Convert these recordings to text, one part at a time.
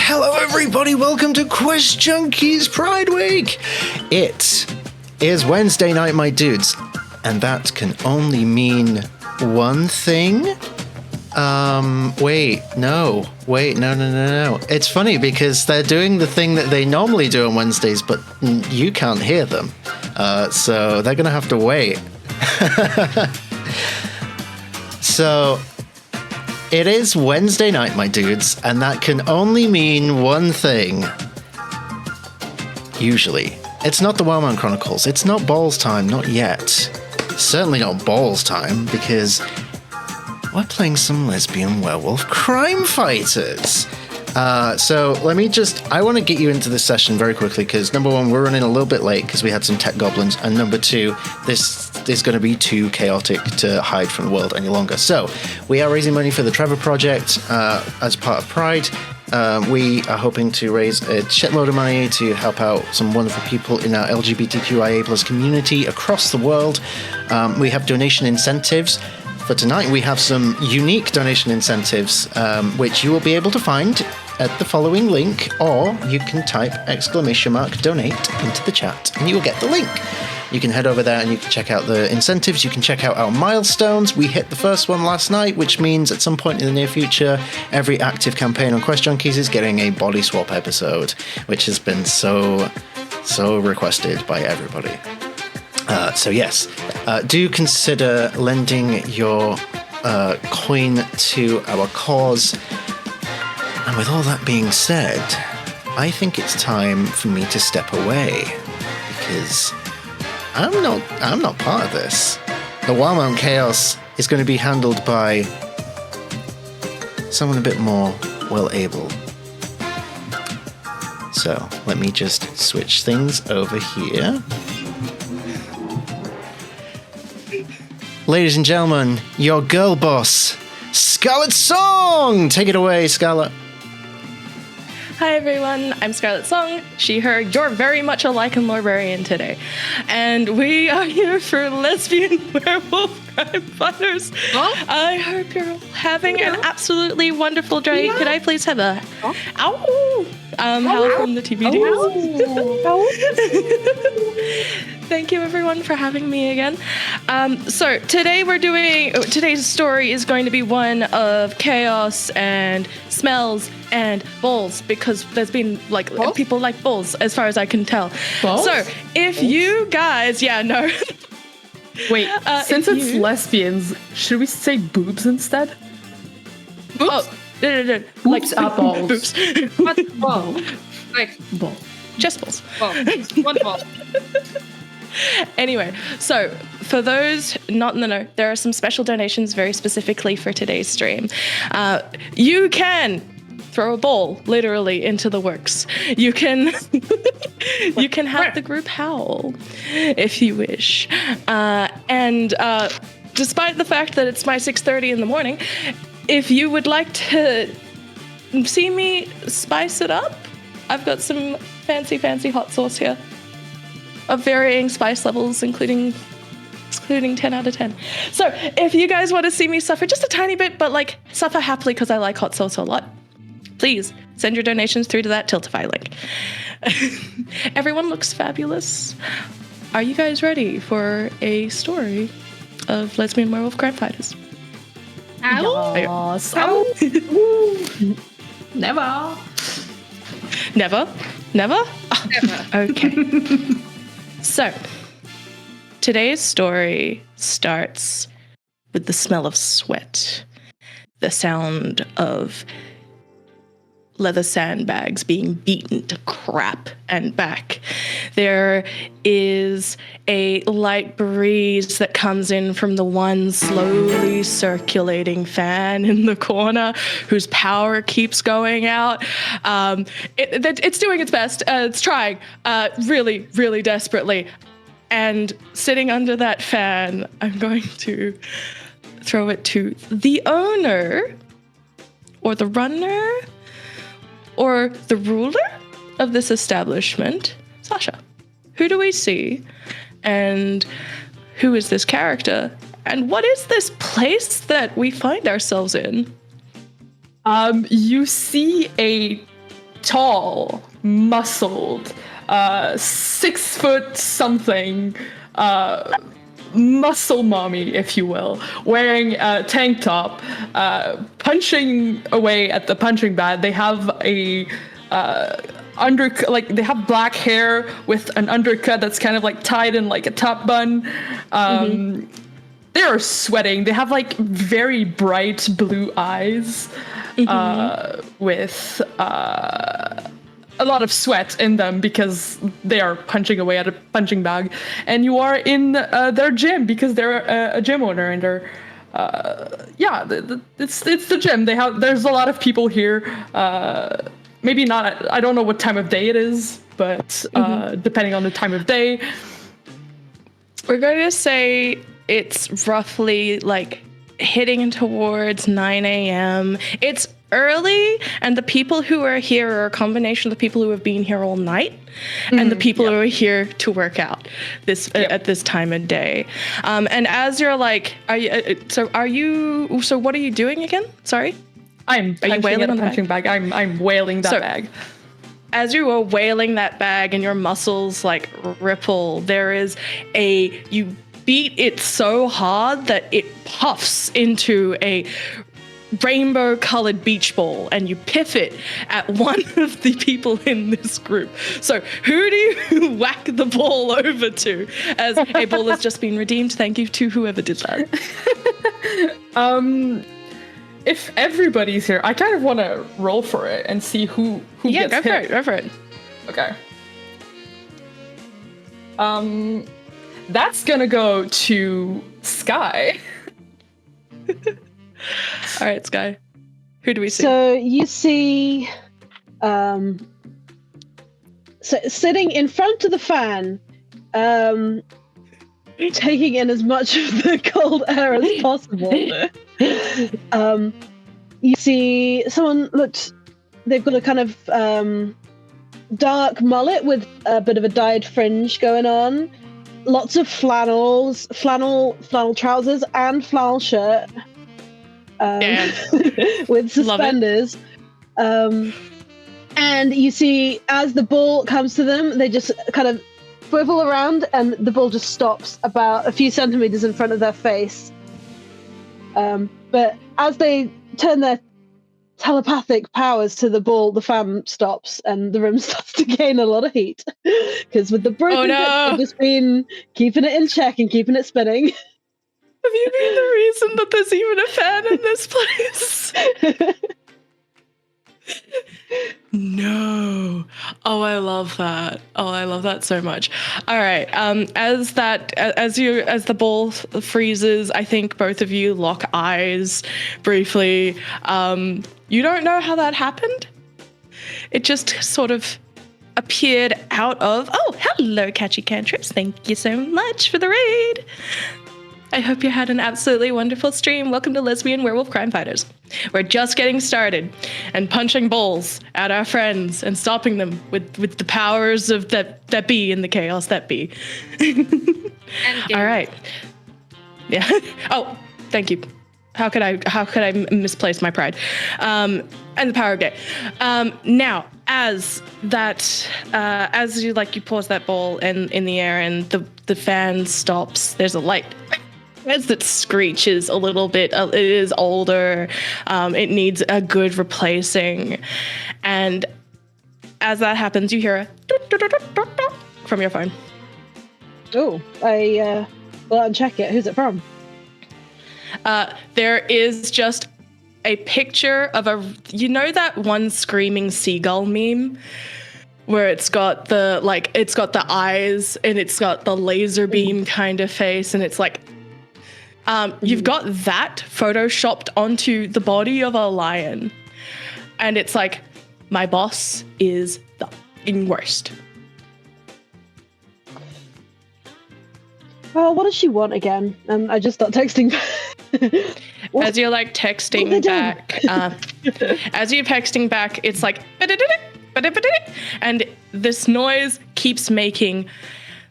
Hello everybody, welcome to Quest Junkies Pride Week! It is Wednesday night, my dudes, and that can only mean one thing? No. It's funny because they're doing the thing that they normally do on Wednesdays, but you can't hear them. So they're gonna have to wait. So, it is Wednesday night, my dudes, and that can only mean one thing. Usually. It's not the Wellman Chronicles. It's not Balls time, not yet. Certainly not Balls time, because we're playing some Lesbian Werewolf Crimefighters. So let me I want to get you into this session very quickly, because number one, we're running a little bit late because we had some tech goblins, and number two, this is going to be too chaotic to hide from the world any longer. So we are raising money for the Trevor Project as part of Pride. We are hoping to raise a shitload of money to help out some wonderful people in our LGBTQIA+ community across the world. We have donation incentives. For tonight, we have some unique donation incentives, which you will be able to find at the following link, or you can type !donate into the chat, and you will get the link. You can head over there and you can check out the incentives. You can check out our milestones. We hit the first one last night, which means at some point in the near future, every active campaign on Quest Junkies is getting a body swap episode, which has been so requested by everybody. So yes, do consider lending your coin to our cause. And with all that being said, I think it's time for me to step away, because I'm not part of this. The Wildmount Chaos is going to be handled by someone a bit more well-able. So let me just switch things over here. Ladies and gentlemen, your girl boss, Scarlet Song! Take it away, Scarlet. Hi everyone, I'm Scarlet Song, she, her, you're very much alike in Librarian today. And we are here for Lesbian Werewolf Crimefighters. Oh? I hope you're having an absolutely wonderful day. Could I please have a ow? Howl from the TVD. Thank you everyone for having me again. So today's story is going to be one of chaos and smells and balls, because there's been people like balls as far as I can tell. Balls? So if you guys, Wait, since it's lesbians, should we say boobs instead? Boobs? Oh, no. Boobs are balls. Boobs. What ball? Like ball. Just balls. Ball. One ball. Anyway, so for those not in the know, there are some special donations very specifically for today's stream. You can throw a ball literally into the works. You can have the group howl if you wish. And despite the fact that it's my 6:30 in the morning, if you would like to see me spice it up, I've got some fancy hot sauce here of varying spice levels, including 10 out of 10. So if you guys want to see me suffer just a tiny bit, but suffer happily because I like hot sauce a lot, please send your donations through to that Tiltify link. Everyone looks fabulous. Are you guys ready for a story of Lesbian Werewolf Crimefighters? Yes. Never. Never? Never. Okay. So, today's story starts with the smell of sweat, the sound of leather sandbags being beaten to crap and back. There is a light breeze that comes in from the one slowly circulating fan in the corner whose power keeps going out. It's doing its best. It's trying really, really desperately. And sitting under that fan, I'm going to throw it to the owner or the runner or the ruler of this establishment, Sasha. Who do we see? And who is this character? And what is this place that we find ourselves in? You see a tall, muscled, 6 foot something, muscle mommy, if you will, wearing a tank top, punching away at the punching bag. They have a they have black hair with an undercut that's kind of like tied in like a top bun. They are sweating. They have like very bright blue eyes, with a lot of sweat in them because they are punching away at a punching bag. And you are in their gym because they're a gym owner, and they're it's the gym. There's a lot of people here. Maybe not. I don't know what time of day it is, but depending on the time of day, we're going to say it's roughly like hitting towards 9 a.m. It's early, and the people who are here are a combination of the people who have been here all night and the people who are here to work out at this time of day. And as you're like, so what are you doing again? Sorry? Are you wailing on the punching bag? I'm wailing that bag. As you are wailing that bag and your muscles like ripple, you beat it so hard that it puffs into a rainbow colored beach ball, and you piff it at one of the people in this group. So who do you whack the ball over to? As a ball has just been redeemed. Thank you to whoever did that. If everybody's here, I kind of want to roll for it and see who gets hit. Go for it. Okay. That's gonna go to Sky. All right, Sky. Who do we see? So you see, sitting in front of the fan, taking in as much of the cold air as possible. You see someone they've got a kind of dark mullet with a bit of a dyed fringe going on. Lots of flannel trousers and flannel shirt. With suspenders. And you see, as the ball comes to them, they just kind of swivel around, and the ball just stops about a few centimeters in front of their face. But as they turn their telepathic powers to the ball, the fan stops, and the room starts to gain a lot of heat. Because with the broken bits, they've just been keeping it in check and keeping it spinning. Have you been the reason that there's even a fan in this place? No. Oh, I love that. Oh, I love that so much. All right. As the ball freezes, I think both of you lock eyes briefly. You don't know how that happened. It just sort of appeared out of. Oh, hello, Catchy Cantrips. Thank you so much for the raid. I hope you had an absolutely wonderful stream. Welcome to Lesbian, Werewolf, Crimefighters. We're just getting started and punching balls at our friends and stopping them with the powers of that be in the chaos that be. All right. Yeah. Oh, thank you. How could I misplace my pride? And the power of gay. Now, as you pause that ball in the air and the fan stops, there's a light. As it screeches a little bit, it is older. It needs a good replacing. And as that happens, you hear a from your phone. Oh, I will uncheck it. Who's it from? There is just a picture of that one screaming seagull meme where it's got the eyes and it's got the laser beam kind of face, and it's like, you've got that photoshopped onto the body of a lion, and it's like, my boss is the fucking worst. Well, what does she want again? I just start texting. As you're like texting back, as you're texting back, it's like, and this noise keeps making.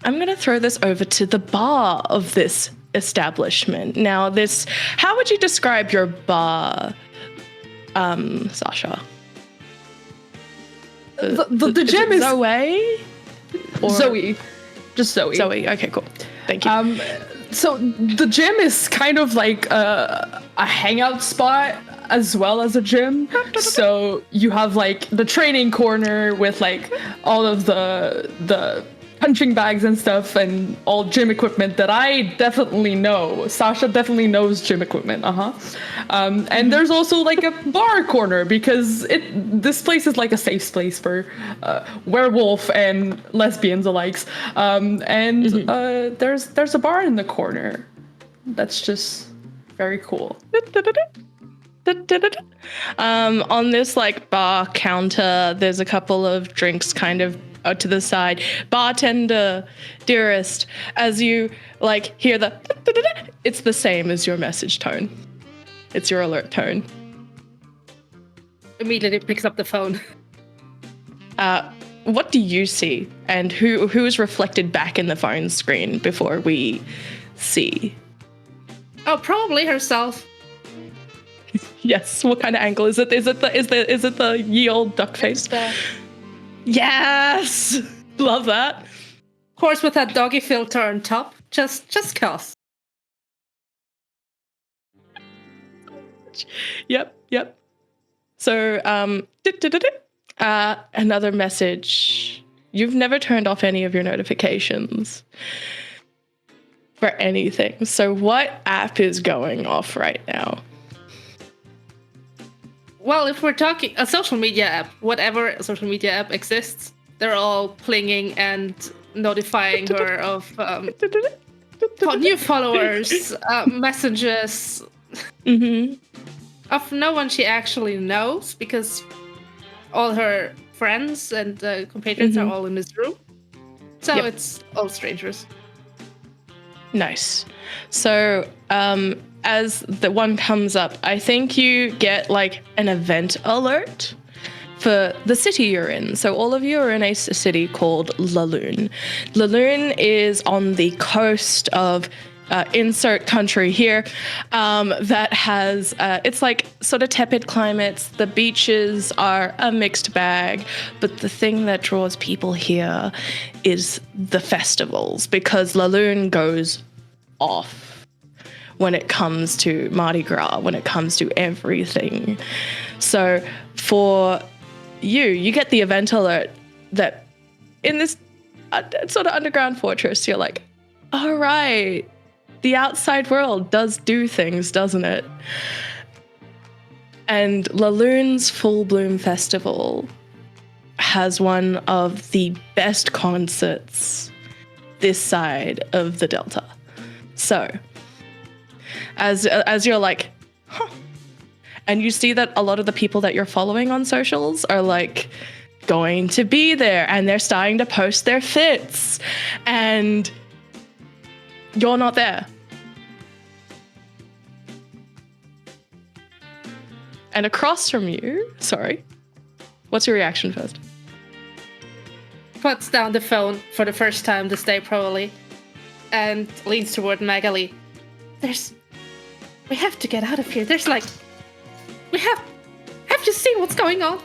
I'm gonna throw this over to the bar of this establishment. Now, how would you describe your bar, Sasha? The gym is Zoe? Or Zoe. Just Zoe. Zoe. Okay, cool. Thank you. So the gym is kind of like a hangout spot as well as a gym. So you have like the training corner with like all of the punching bags and stuff and all gym equipment that I definitely know. Sasha definitely knows gym equipment. And there's also like a bar corner because this place is like a safe space for werewolf and lesbians alike. There's a bar in the corner. That's just very cool. On this like bar counter, there's a couple of drinks kind of to the side. Bartender, dearest, as you like hear the it's the same as your message tone. It's your alert tone. Immediately picks up the phone. What do you see, and who is reflected back in the phone screen before we see? Oh, probably herself. Yes. What kind of angle is it? Is it the ye old duck face? Yes. Love that. Of course, with that doggy filter on top. Just cause. Yep. So, another message. You've never turned off any of your notifications for anything. So what app is going off right now? Well, if we're talking a social media app, whatever social media app exists, they're all plinging and notifying her of new followers, messages of no one she actually knows, because all her friends and compatriots are all in this room. So it's all strangers. Nice. So, as the one comes up, I think you get like an event alert for the city you're in. So all of you are in a city called La Lune. La Lune is on the coast of insert country here that has, it's like sort of tepid climates. The beaches are a mixed bag, but the thing that draws people here is the festivals, because La Lune goes off when it comes to Mardi Gras, when it comes to everything. So for you get the event alert that in this sort of underground fortress, you're like, all right, the outside world does do things, doesn't it? And La Lune's Full Bloom Festival has one of the best concerts this side of the Delta. So, as you're like, huh, and you see that a lot of the people that you're following on socials are like going to be there, and they're starting to post their fits, and you're not there. And across from you, sorry, what's your reaction first? Puts down the phone for the first time this day, probably, and leans toward Magali. We have to get out of here. Have you seen what's going on?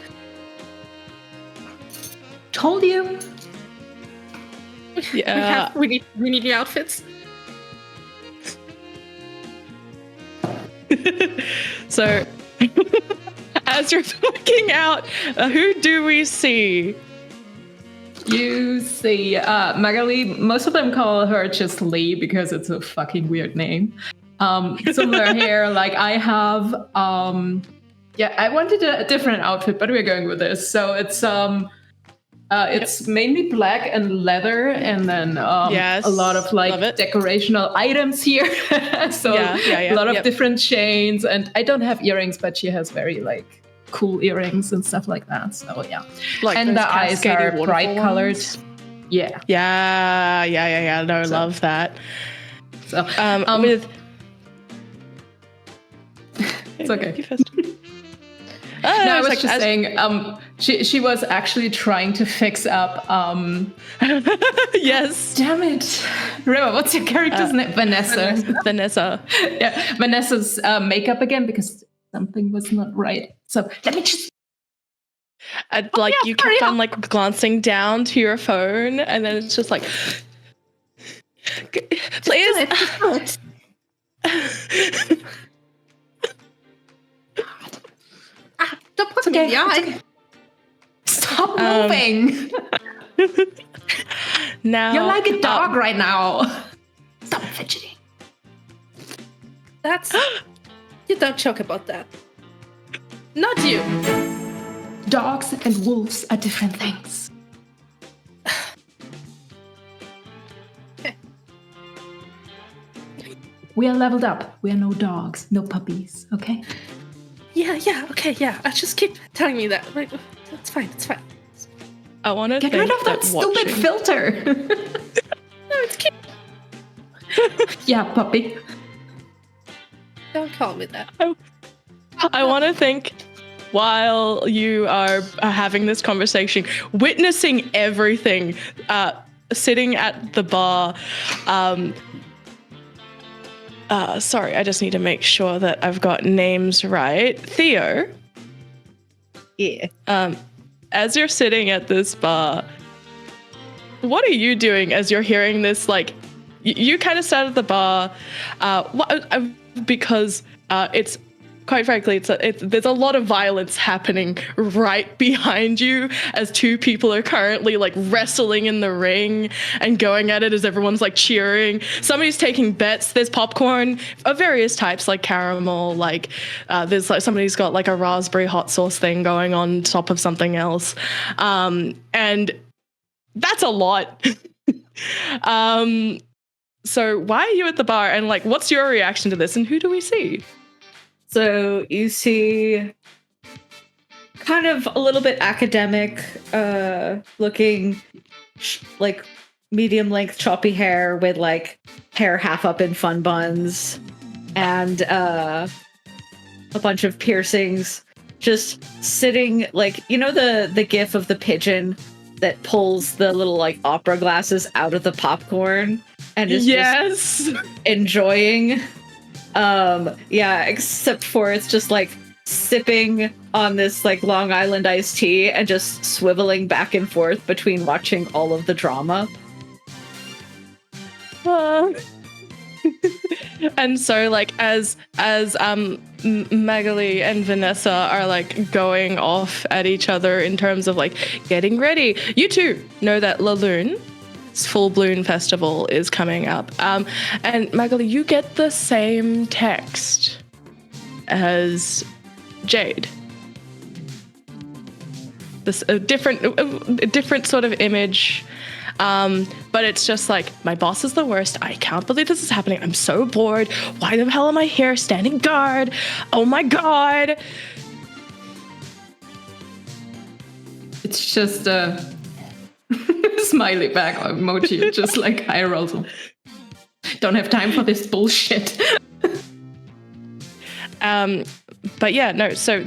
Told you. Yeah. We need new outfits. So, as you're looking out, who do we see? You see Magali. Most of them call her just Lee because it's a fucking weird name. Similar hair, like I have. I wanted a different outfit, but we're going with this. So it's mainly black and leather, and then a lot of like decorational items here. So a lot of different chains, and I don't have earrings, but she has very like cool earrings and stuff like that. So yeah, like, and the eyes are bright colored. Yeah. No, so, love that. So with it's okay. No, I was like, just saying, she was actually trying to fix up. Yes. Damn it, Rima, what's your character's name? Vanessa. Yeah, Vanessa's makeup again because something was not right. So let me just And like you kept on like glancing down to your phone, and then it's just like, please. Don't put me in the eye. Stop moving. Now You're like a dog right now. Stop fidgeting. That's you don't joke about that. Not you. Dogs and wolves are different things. We are leveled up. We are no dogs, no puppies, okay? Yeah, okay, yeah. I just keep telling me that. Right, it's fine. I want to Get rid of that stupid filter. No, it's cute. Yeah, puppy. Don't call me that. I want to think while you are having this conversation, witnessing everything, sitting at the bar. Sorry, I just need to make sure that I've got names right. Theo. Yeah. As you're sitting at this bar, what are you doing as you're hearing this? Like, you kind of sat at the bar, because it's, quite frankly, there's a lot of violence happening right behind you as two people are currently like wrestling in the ring and going at it as everyone's like cheering. Somebody's taking bets. There's popcorn of various types, like caramel, like there's like somebody's got like a raspberry hot sauce thing going on top of something else. And that's a lot. So why are you at the bar, and like what's your reaction to this, and who do we see? So you see kind of a little bit academic looking, like medium length choppy hair with like hair half up in fun buns and a bunch of piercings, just sitting like, you know, the gif of the pigeon that pulls the little like opera glasses out of the popcorn and is just enjoying. Yeah, except for it's just like sipping on this like Long Island iced tea and just swiveling back and forth between watching all of the drama. And so like as Magali and Vanessa are like going off at each other in terms of like getting ready, you two know that La Lune, Full Bloom Festival, is coming up. And Magali, you get the same text as Jade. This a different sort of image. But it's just like, my boss is the worst. I can't believe this is happening. I'm so bored. Why the hell am I here standing guard? Oh my god. It's just a smiley back emoji, just like eye rolls. Don't have time for this bullshit. But yeah, no. So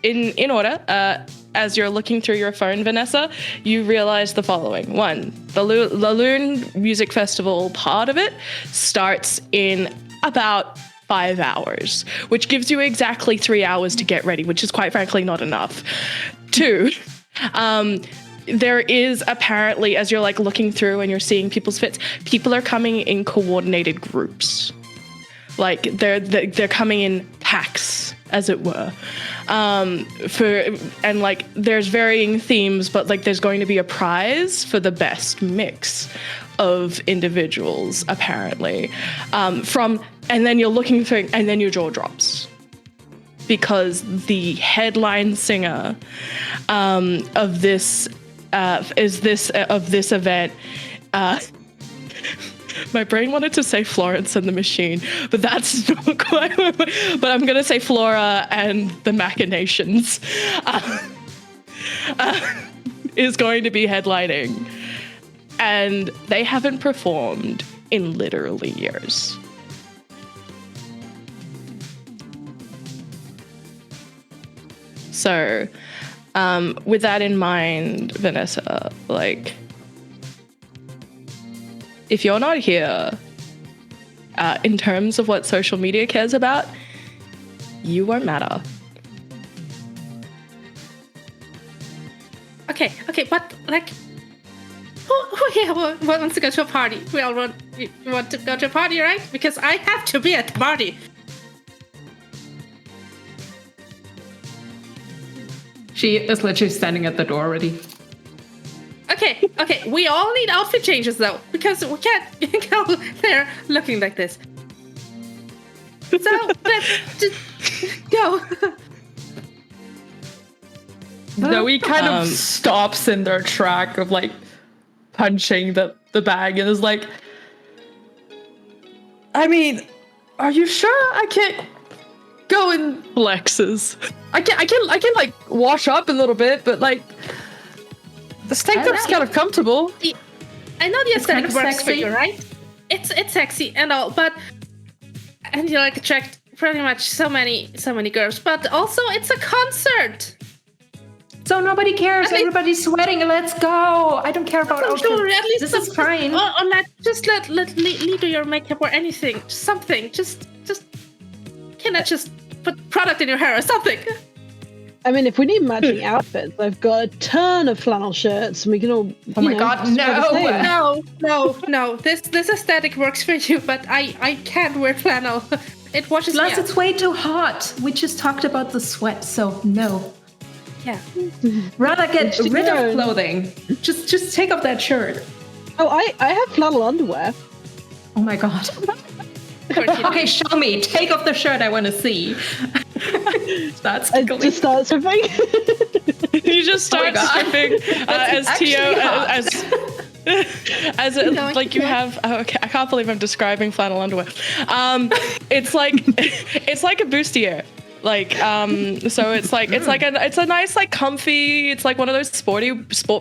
in order, as you're looking through your phone, Vanessa, you realize the following. One, the La Lune Music Festival part of it starts in about 5 hours, which gives you exactly 3 hours to get ready, which is quite frankly not enough. Two, there is apparently, as you're like looking through and you're seeing people's fits, people are coming in coordinated groups. Like they're coming in packs, as it were. And like there's varying themes, but like there's going to be a prize for the best mix of individuals, apparently. And then you're looking through, and then your jaw drops, because the headline singer of this event. My brain wanted to say Florence and the Machine, but that's not quite. But I'm going to say Flora and the Machinations is going to be headlining. And they haven't performed in literally years. So, with that in mind, Vanessa, like, if you're not here, in terms of what social media cares about, you won't matter. Okay, but like, who here wants to go to a party? We all want to go to a party, right? Because I have to be at the party. She is literally standing at the door already. Okay, we all need outfit changes though, because we can't go there looking like this. So let's just go. Zoe kind of stops in their track of like punching the bag and is like, I mean, are you sure I can't go and Flexes. I can like wash up a little bit, but like the tank top's kind of comfortable. I know the aesthetic kind of works for sexy. you, right? It's sexy and all, and you like attract pretty much so many girls, but also it's a concert. So nobody cares. At least- Everybody's sweating. Let's go. I don't care about outfits. Sure, at least This is fine. Or just let Lee do your makeup or anything, something. Just cannot just put product in your hair or something. I mean, if we need matching outfits, I've got a ton of flannel shirts, and we can all. Oh my God, no. No. This aesthetic works for you, but I can't wear flannel. It washes me Plus, out. it's way too hot. We just talked about the sweat, so no. Yeah. Rather get Each to rid their of own. clothing. Just take off that shirt. Oh, I have flannel underwear. Oh my God. Okay, show me. Take off the shirt. I want to see. That's I giggling. just start stripping. You just Oh my start God. stripping as actually Tio hot. as like you have. Oh, okay, I can't believe I'm describing flannel underwear. It's like a bustier. Like so it's a nice like comfy, it's like one of those sport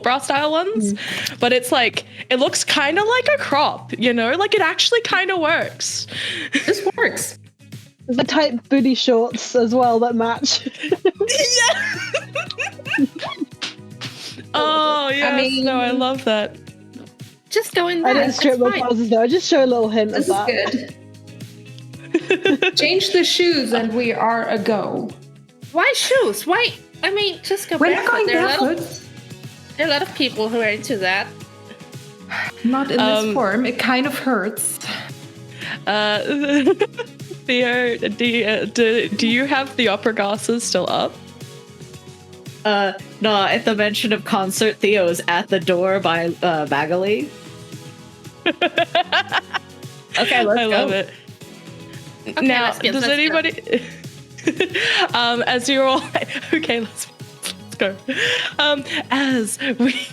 bra style ones, but it's like it looks kind of like a crop, you know, like it actually kind of works. This works. There's the tight booty shorts as well that match. Oh yeah, I mean- no, I love that. Just go in I there. didn't strip my trousers though. I just show a little hint This of is that. good. Change the shoes and we are a go. Why shoes? Why? I mean, just go We're not barefoot. going There are barefoot. a lot of people who are into that. Not in this form. It kind of hurts. Theo, do you have the opera glasses still up? No, at the mention of concert, Theo is at the door by Magali. Okay, let's I go. love it. Now, Lesbians, does let's go. anybody, as you're all, okay, let's go. As we,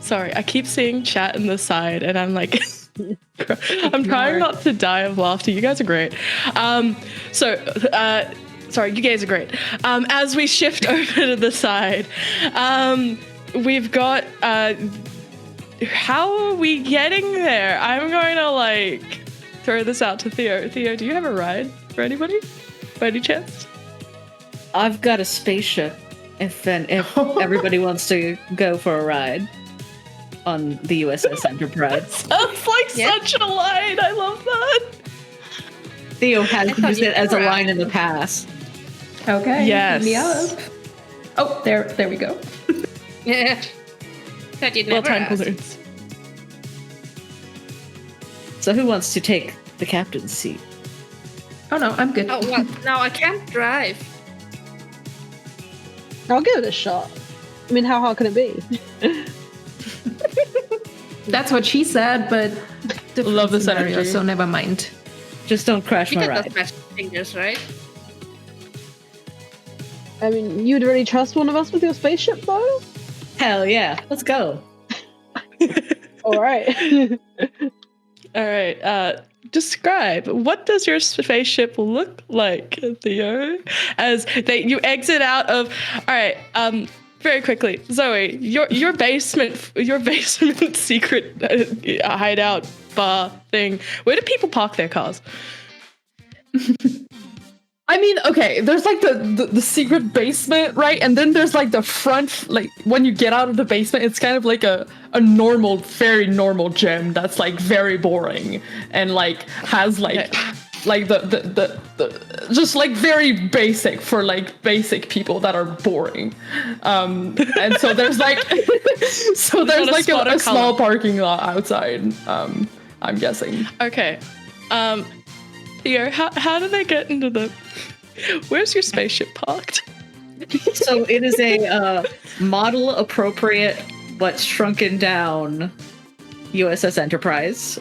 sorry, I keep seeing chat in the side, and I'm like, I'm trying not to die of laughter. You guys are great. Sorry, you guys are great. As we shift over to the side, we've got, how are we getting there? I'm going to like throw this out to Theo. Theo, do you have a ride for anybody by any chance? I've got a spaceship. If everybody wants to go for a ride on the USS Enterprise, Sounds like such a line. I love that. Theo has thought used you it as a were line in the past. Okay. Yes. Me up. Oh, there we go. Yeah. That you'd never Well-timed ask. balloons. So who wants to take the captain's seat? Oh no, I'm good. Oh, well, no, I can't drive. I'll give it a shot. I mean, how hard can it be? That's what she said, but Love this scenario, energy. so never mind. Just don't crash You my get ride. those magic fingers, right? I mean, you'd really trust one of us with your spaceship, though? Hell yeah, let's go. All right. All right. Describe, what does your spaceship look like, Theo? As you exit out of. All right. Very quickly, Zoe, your basement secret hideout bar thing. Where do people park their cars? I mean, okay, there's like the secret basement, right? And then there's like the front, like when you get out of the basement, it's kind of like a normal, very normal gym that's like very boring and like has like like the just like very basic for like basic people that are boring. And so there's like there's like a small parking lot outside. I'm guessing. Okay. Theo, how do they get into the... Where's your spaceship parked? So it is a model appropriate but shrunken down USS Enterprise,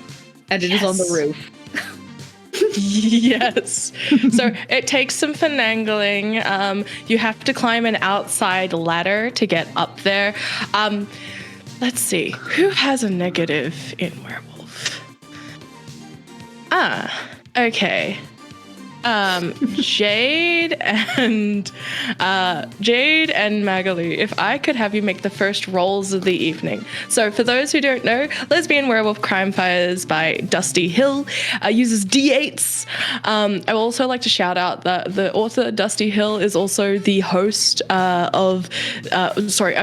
and it is on the roof. Yes. So it takes some finagling. You have to climb an outside ladder to get up there. Let's see. Who has a negative in Werewolf? Okay. Jade and Magali, if I could have you make the first rolls of the evening. So for those who don't know, Lesbian Werewolf Crimefighters by Dusty Hill uses D8s. I would also like to shout out that the author Dusty Hill is also the host a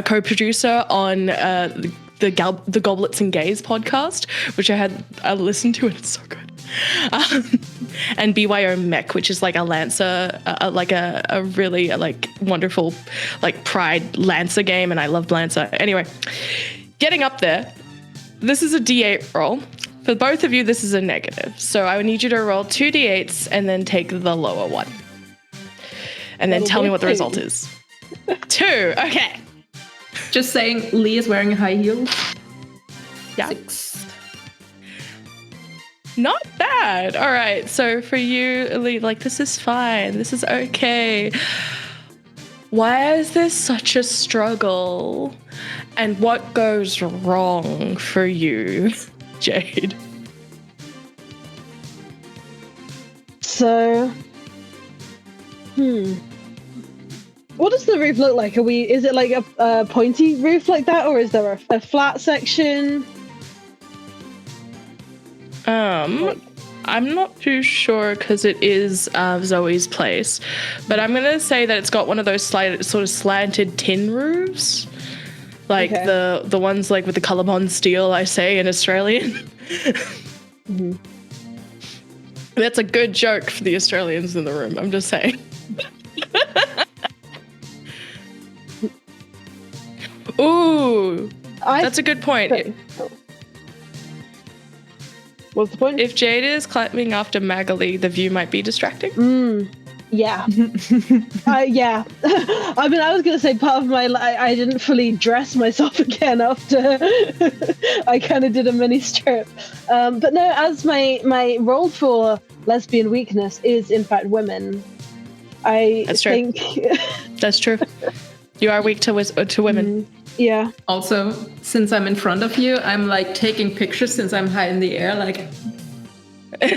co-producer on the Goblets and Gays podcast, which I listened to, and it's so good. And BYO Mech, which is like a Lancer, like a really like wonderful like Pride Lancer game, and I love Lancer. Anyway, getting up there, this is a D8 roll. For both of you, this is a negative. So I would need you to roll 2 D8s and then take the lower one. And then tell me what the result is. 2, okay. Just saying, Lee is wearing high heels. Yeah. 6. Not bad. All right. So for you, Lee, like, this is fine. This is okay. Why is this such a struggle? And what goes wrong for you, Jade? So, what does the roof look like? Is it like a pointy roof like that, or is there a flat section? I'm not too sure because it is Zoe's place, but I'm gonna say that it's got one of those sort of slanted tin roofs, like the ones like with the colorbond steel, I say in Australian. Mm-hmm. That's a good joke for the Australians in the room. I'm just saying. Ooh, that's a good point. What's the point? If Jade is climbing after Magali, the view might be distracting. Yeah. Yeah. I mean, I was going to say part of I didn't fully dress myself again after I kind of did a mini strip. But no, as my role for lesbian weakness is in fact women. That's true. think That's true. You are weak to women. Yeah. Also, since I'm in front of you, I'm like taking pictures since I'm high in the air, like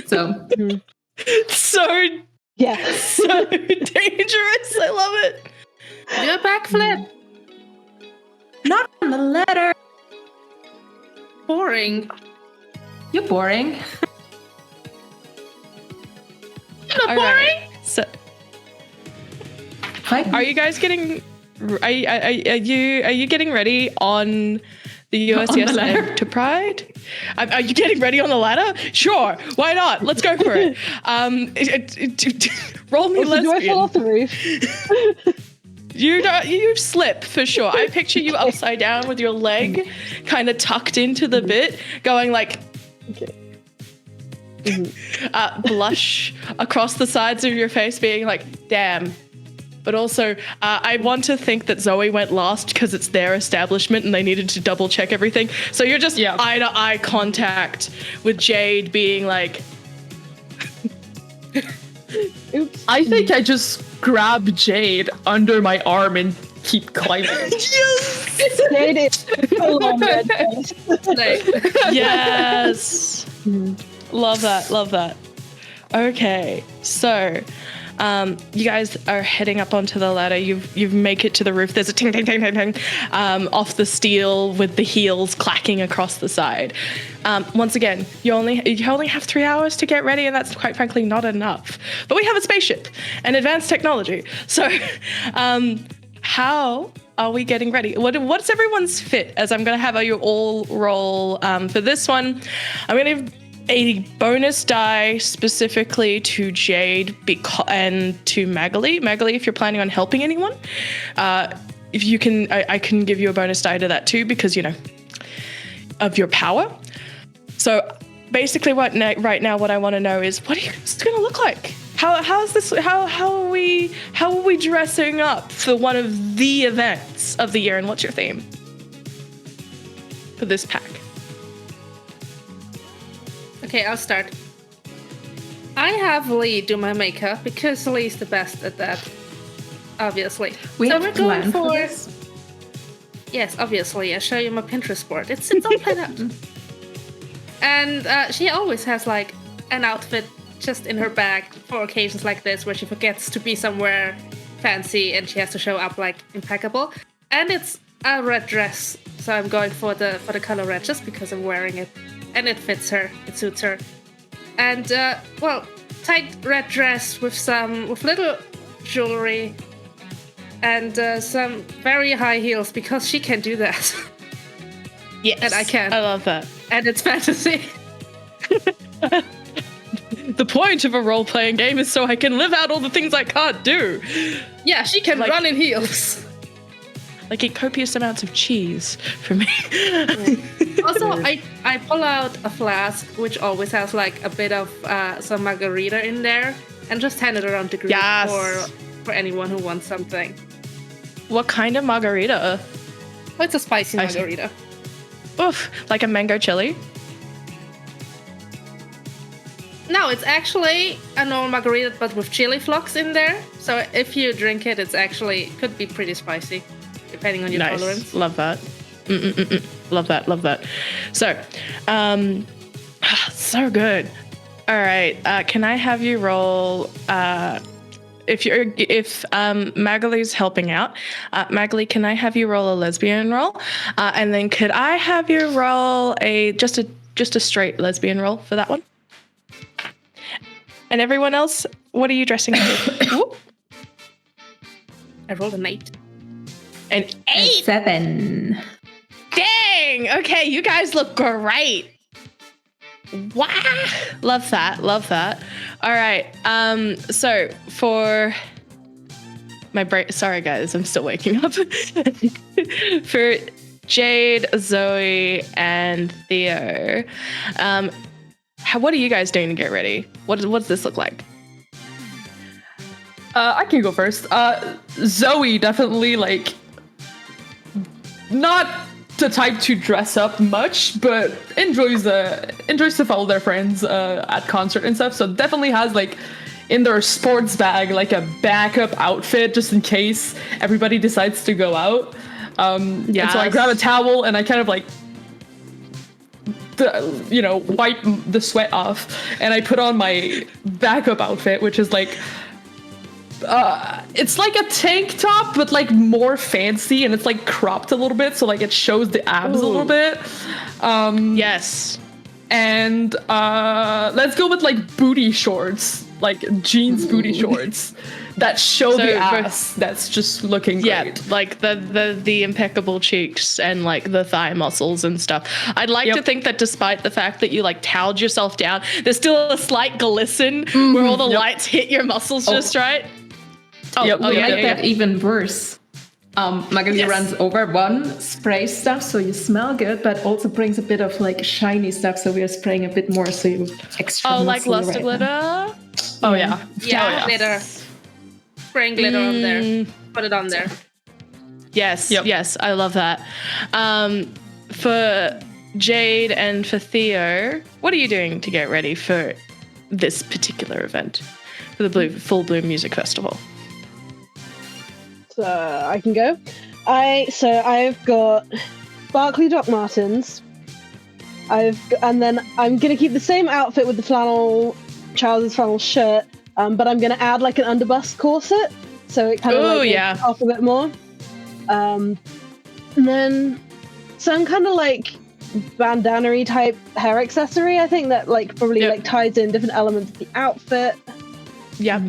so. So Yeah. so dangerous. I love it. Do a backflip. Not on the ladder. Boring. You're boring. All right. So, Like, are you guys getting? Are you getting ready on the USS Enterprise? Are you getting ready on the ladder? Sure. Why not? Let's go for it. Roll me lesbian. Do I fall off the roof? You slip for sure. I picture you upside down with your leg kind of tucked into the bit, going like. Okay. Blush across the sides of your face, being like, damn. But also, I want to think that Zoe went last because it's their establishment and they needed to double check everything. So you're just eye to eye contact with Jade, being like, Oops. I think I just grab Jade under my arm and keep climbing. Jade is a long red face. yes. Love that. Love that. Okay, so you guys are heading up onto the ladder. You make it to the roof. There's a ting ting ting ting ting off the steel with the heels clacking across the side. Once again, you only have 3 hours to get ready, and that's quite frankly not enough. But we have a spaceship and advanced technology. So, how are we getting ready? What's everyone's fit? As I'm going to have you all roll for this one. I'm going to a bonus die specifically to Jade and to Magali. Magali, if you're planning on helping anyone, if you can, I can give you a bonus die to that too, because of your power. So basically, right now, what I want to know is, what are you guys going to look like? How's this? How are we dressing up for one of the events of the year? And what's your theme for this pack? Okay, I'll start. I have Lee do my makeup because Lee's the best at that. Obviously. We have we're planned going for for this. Yes, obviously. I show you my Pinterest board. It's all planned out. And she always has like an outfit just in her bag for occasions like this, where she forgets to be somewhere fancy and she has to show up like impeccable. And it's a red dress, so I'm going for the color red just because I'm wearing it, and it fits her. It suits her. And tight red dress with little jewelry and some very high heels because she can do that. Yes, and I can. I love that. And it's fantasy. The point of a role-playing game is so I can live out all the things I can't do. Yeah, she can Like- run in heels. Like eat copious amounts of cheese for me. Also, I pull out a flask which always has like a bit of some margarita in there, and just hand it around the group Yes. for anyone who wants something. What kind of margarita? Oh, it's a spicy I see. margarita. Oof, like a mango chili? No, it's actually a normal margarita, but with chili flakes in there. So if you drink it, it's actually could be pretty spicy, depending on your Nice. tolerance. Love that. Love that. Love that. So, so good. All right. Can I have you roll? If Magali's helping out, Magali, can I have you roll a lesbian roll? And then could I have you roll just a straight lesbian roll for that one? And everyone else, what are you dressing up? Whoop. I rolled an 8. An 8. 7. Dang. Okay, you guys look great. Wow. Love that. Love that. All right. So for my brain, sorry guys, I'm still waking up. For Jade, Zoe, and Theo, what are you guys doing to get ready? What does this look like? I can go first. Zoe definitely like not the type to dress up much, but enjoys to follow their friends at concert and stuff. So definitely has like in their sports bag like a backup outfit just in case everybody decides to go out. And so I grab a towel and I kind of like wipe the sweat off, and I put on my backup outfit, which is like it's like a tank top but like more fancy, and it's like cropped a little bit so like it shows the abs a little bit. Yes. And let's go with like booty shorts, like jeans booty shorts that show the ass. That's just looking great. Yeah, like the impeccable cheeks and like the thigh muscles and stuff. I'd like to think that despite the fact that you like toweled yourself down, there's still a slight glisten where all the lights hit your muscles just right. We make that even worse. Magali runs over one, sprays stuff so you smell good, but also brings a bit of like shiny stuff, so we are spraying a bit more so you extra like muscle luster right glitter? now. Oh yeah. Yeah, glitter. Spraying glitter on there. Put it on there. Yes, yes, I love that. For Jade and for Theo, what are you doing to get ready for this particular event, for the Full Bloom Music Festival? So I can go. I've got Barclay Doc Martens. And then I'm gonna keep the same outfit with the flannel trousers, flannel shirt, but I'm gonna add like an underbust corset, so it kind of makes off a bit more. And then some kind of like bandana-y type hair accessory. I think that like probably like ties in different elements of the outfit. Yeah.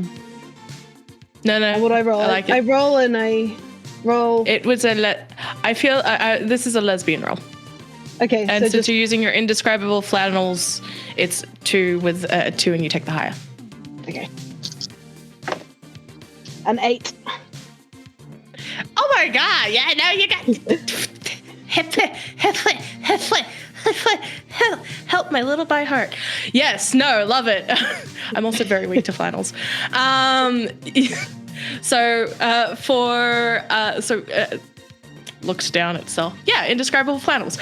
No. What do I roll? I like it. I roll and I roll. It was I feel this is a lesbian roll. Okay, And so since you're using your indescribable flannels, it's 2 with 2 and you take the higher. okay. An 8. Oh my god, yeah, now you got help my little by heart. Yes, no, love it. I'm also very weak to flannels. Looks down itself. Yeah, indescribable flannels.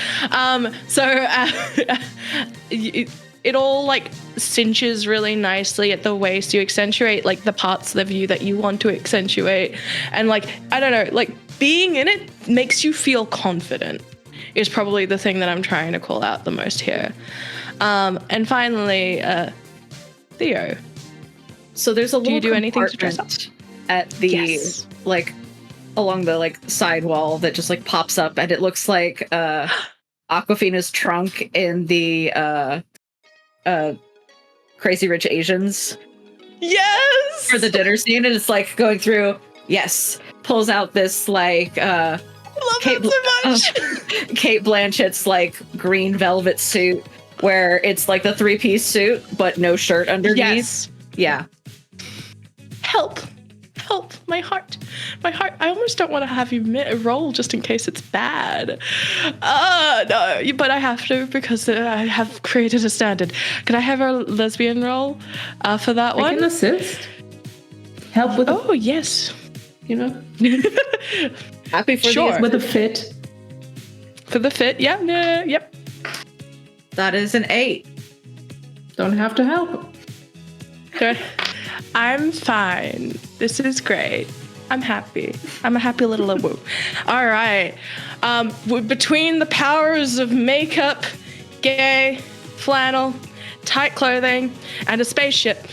It all like cinches really nicely at the waist. You accentuate like the parts of you that you want to accentuate, and like I don't know, like being in it makes you feel confident. Is probably the thing that I'm trying to call out the most here. And finally, Theo. So there's a little you do anything to dress up? At the like along the like side wall that just like pops up, and it looks like Aquafina's trunk in the Crazy Rich Asians. Yes! For the dinner scene, and it's like going through. Yes, pulls out this like love Kate, that so much. Kate Blanchett's like green velvet suit, where it's like the 3-piece suit but no shirt underneath. Yes. Yeah. Help, my heart. I almost don't want to have you roll just in case it's bad. No, but I have to because I have created a standard. Can I have a lesbian roll for that one? I can assist. Help with. Oh yes. You know. Happy for sure. With a fit. For the fit, yeah, yep. That is an 8. Don't have to help. Good. I'm fine. This is great. I'm happy. I'm a happy little woo. All right. Between the powers of makeup, gay, flannel, tight clothing, and a spaceship,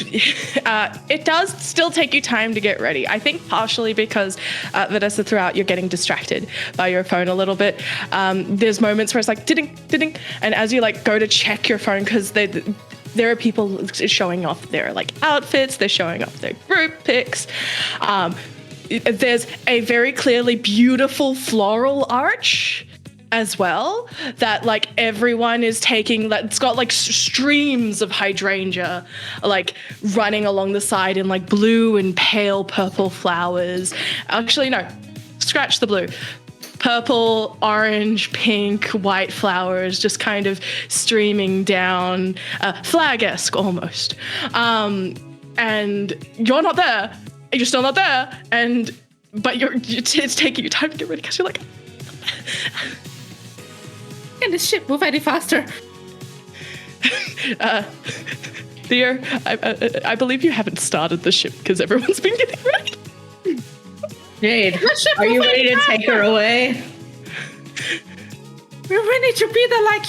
it does still take you time to get ready. I think partially because, Vanessa, throughout you're getting distracted by your phone a little bit. There's moments where it's like, ding, ding, and as you like go to check your phone, because there are people showing off their like outfits, they're showing off their group pics. There's a very clearly beautiful floral arch as well that like everyone is taking. It's got like streams of hydrangea like running along the side in like blue and pale purple flowers. Actually, no, scratch the blue. Purple, orange, pink, white flowers just kind of streaming down, flag-esque almost. And you're not there. You're still not there. But it's taking you time to get ready because you're like, Can this ship move any faster? Theo, I believe you haven't started the ship because everyone's been getting ready. Jade, are you ready to take her away? We're ready to be there like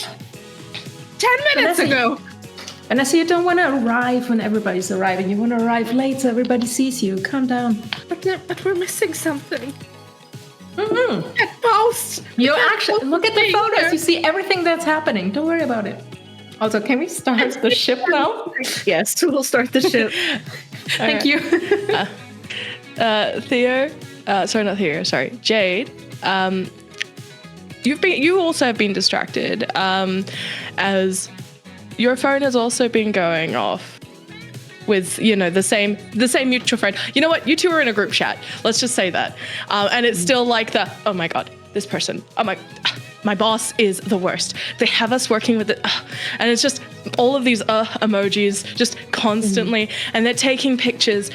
10 minutes ago. Vanessa, you don't want to arrive when everybody's arriving. You want to arrive late so everybody sees you. Calm down. But we're missing something. Mm-hmm. At post. You actually look at the photos. You see everything that's happening. Don't worry about it. Also, can we start the ship now? Yes, we'll start the ship. Thank you. Theo, sorry, not Theo. Sorry, Jade. You also have been distracted, as your phone has also been going off with, the same mutual friend. You know what? You two are in a group chat. Let's just say that. And it's still like oh my God, this person. Oh my boss is the worst. They have us working with it. And it's just all of these emojis just constantly. And they're taking pictures.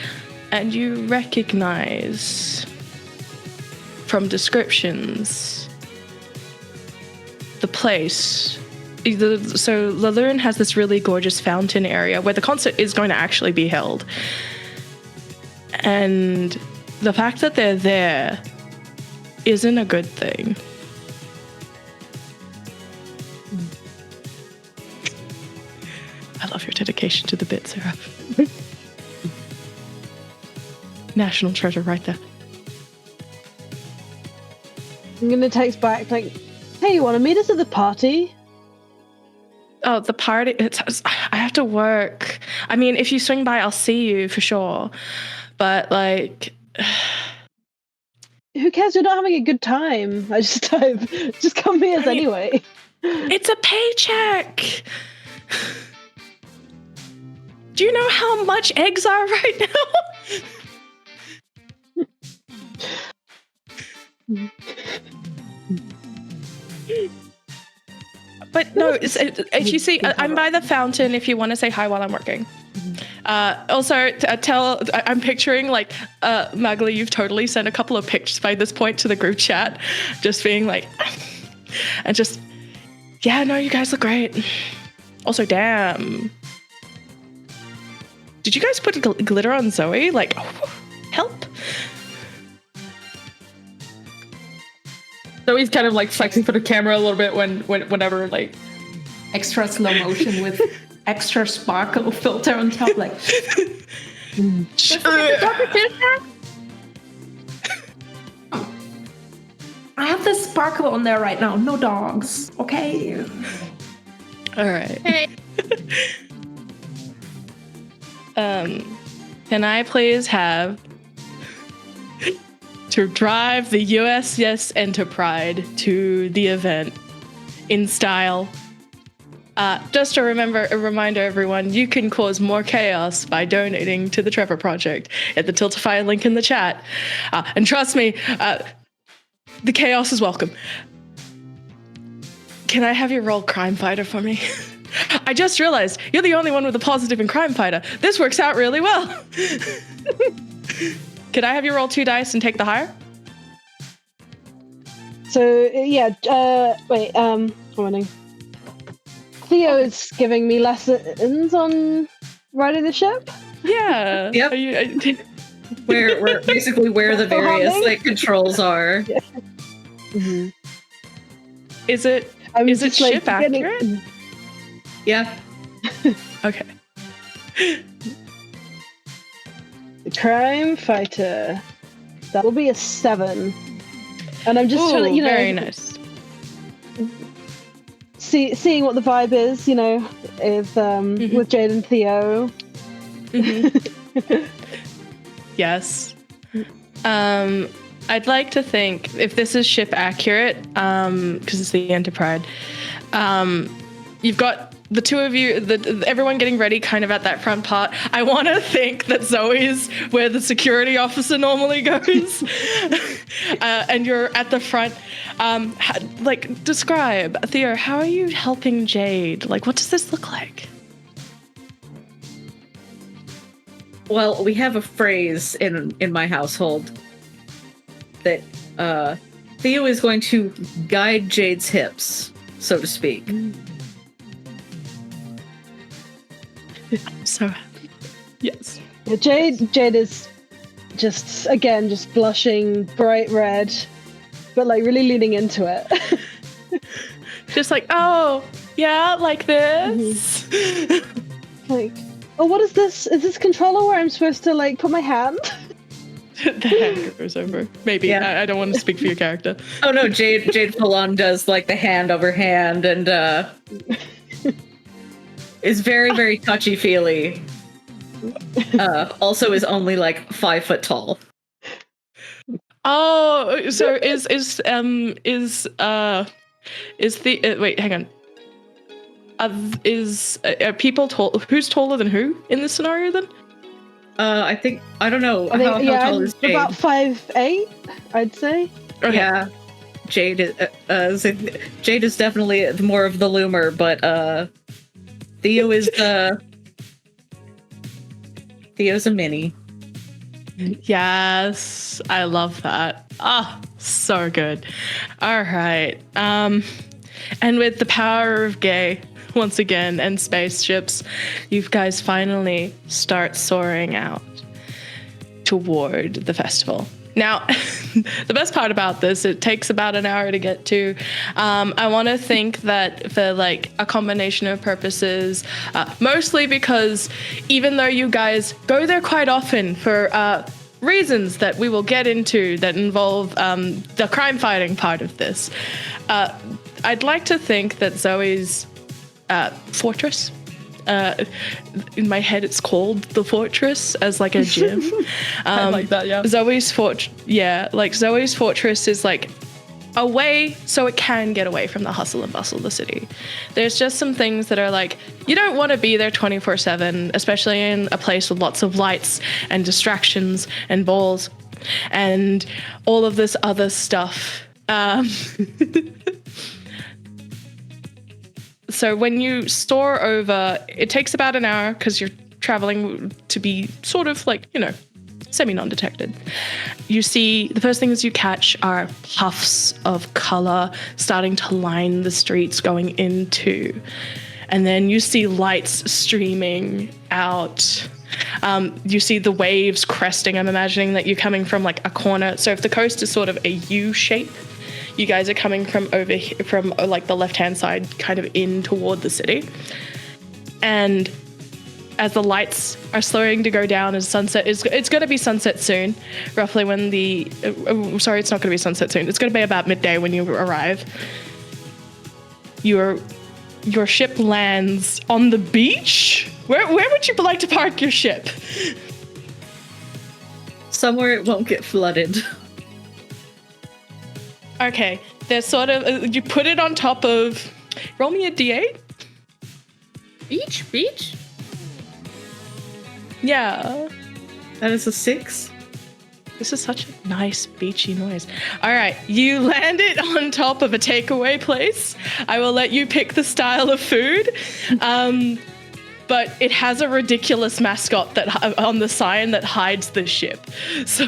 And you recognize from descriptions the place. So La Lune has this really gorgeous fountain area where the concert is going to actually be held. And the fact that they're there isn't a good thing. I love your dedication to the bit, Sarah. National treasure right there. I'm gonna text back like, hey, you want to meet us at the party? Oh, the party. I have to work. I mean, if you swing by, I'll see you for sure. But like, who cares? You're not having a good time. I just type, just come here anyway. It's a paycheck. Do you know how much eggs are right now? But no, if you see, I'm by the fountain if you want to say hi while I'm working. Also, I'm picturing like, Magli, you've totally sent a couple of pictures by this point to the group chat, just being like, and just, yeah, no, you guys look great. Also, damn. Did you guys put glitter on Zoe? Like, help. Zoe's kind of like flexing for the camera a little bit whenever like Extra slow motion with extra sparkle filter on top, like. I have the sparkle on there right now. No dogs. Okay. All right. Hey. Can I please have to drive the USS Enterprise to the event in style? Just a reminder, everyone, you can cause more chaos by donating to the Trevor Project at the Tiltify link in the chat. And trust me, the chaos is welcome. Can I have you roll Crime Fighter for me? I just realized you're the only one with a positive in Crime Fighter. This works out really well. Could I have you roll 2 dice and take the higher? So yeah, wait, morning. Theo is giving me lessons on riding the ship. Yeah. Yep. Where basically where the various like controls are. Yeah. Mm-hmm. Is it ship accurate? Yeah. Okay. The Crime Fighter. That'll be a 7. And I'm just trying to, very nice. Seeing what the vibe is, with with Jade and Theo. Mm-hmm. Yes. I'd like to think if this is ship accurate, because it's the Enterprise, you've got the two of you, everyone getting ready kind of at that front part. I want to think that Zoe's where the security officer normally goes. And you're at the front. Describe, Theo, how are you helping Jade? Like, what does this look like? Well, we have a phrase in my household that Theo is going to guide Jade's hips, so to speak. I'm so happy. Yes. Yeah, Jade is just blushing bright red, but like really leaning into it. Just like, oh, yeah, like this. Mm-hmm. Like, oh, what is this? Is this controller where I'm supposed to like put my hand? The hand goes over. Maybe. Yeah. I don't want to speak for your character. Oh no, Jade full-on does like the hand over hand and is very, very touchy-feely. Also is only like 5 foot tall. Oh, so is the wait, hang on. Are people tall? Who's taller than who in this scenario then? I don't know. How tall is Jade? About 5'8", I'd say. Okay. Yeah. Jade is definitely more of the loomer, but Theo is Theo's a mini. Yes, I love that. Ah, so good. All right. And with the power of gay once again and spaceships, you guys finally start soaring out toward the festival. Now, the best part about this, it takes about an hour to get to. I want to think that for like a combination of purposes, mostly because even though you guys go there quite often for reasons that we will get into that involve the crime fighting part of this, I'd like to think that Zoe's fortress in my head it's called the Fortress as like a gym. I like that, yeah. Zoe's Fortress is like a way so it can get away from the hustle and bustle of the city. There's just some things that are like, you don't want to be there 24/7, especially in a place with lots of lights and distractions and balls and all of this other stuff. So when you store over, it takes about an hour because you're traveling to be sort of like, semi-non-detected. You see, the first things you catch are puffs of color starting to line the streets going into. And then you see lights streaming out. You see the waves cresting. I'm imagining that you're coming from like a corner. So if the coast is sort of a U shape, you guys are coming from over here, from like the left-hand side, kind of in toward the city. And as the lights are slowing to go down as sunset, it's going to be sunset soon, roughly when sorry, it's not going to be sunset soon. It's going to be about midday when you arrive. Your ship lands on the beach. Where would you like to park your ship? Somewhere it won't get flooded. Okay, there's sort of, you put it on top of, roll me a D8. Beach? Yeah. That is a 6. This is such a nice beachy noise. All right, you land it on top of a takeaway place. I will let you pick the style of food. But it has a ridiculous mascot that on the sign that hides the ship. So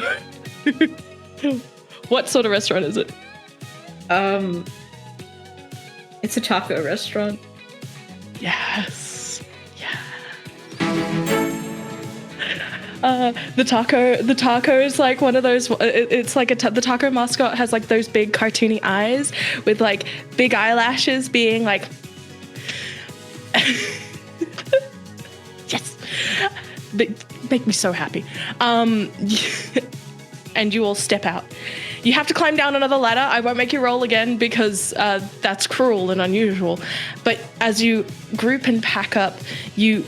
what sort of restaurant is it? It's a taco restaurant. Yes. Yeah. The taco is like one of those. It's like the taco mascot has like those big cartoony eyes with like big eyelashes, being like, yes, they make me so happy. And you all step out. You have to climb down another ladder. I won't make you roll again because that's cruel and unusual. But as you group and pack up, you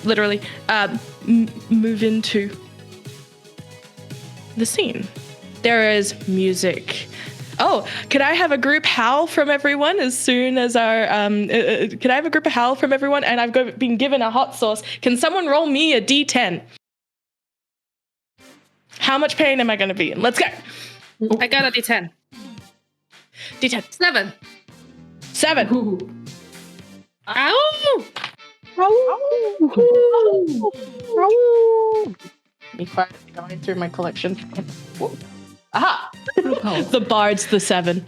literally move into the scene. There is music. Oh, could I have a group howl from everyone as soon as our... could I have a group howl from everyone? And I've been given a hot sauce. Can someone roll me a D10? How much pain am I going to be in? Let's go. I got a D10. D10. 7. Ooh. Ow! Me quietly going through my collection. Aha! The Bard's the 7.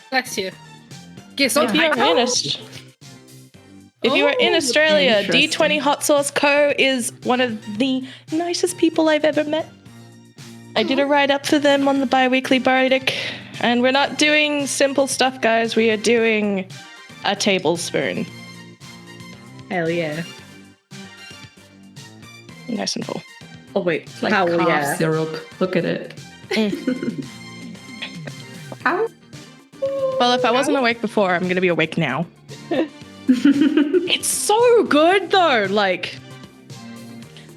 Bless you. Guess what? If you are in Australia, D20 Hot Sauce Co. is one of the nicest people I've ever met. I did a write-up for them on the bi-weekly Bardic, and we're not doing simple stuff, guys. We are doing a tablespoon. Hell yeah. Nice and full. Oh wait, It's like hell cough yeah. syrup. Look at it. Well, if I wasn't awake before, I'm going to be awake now. It's so good, though. Like,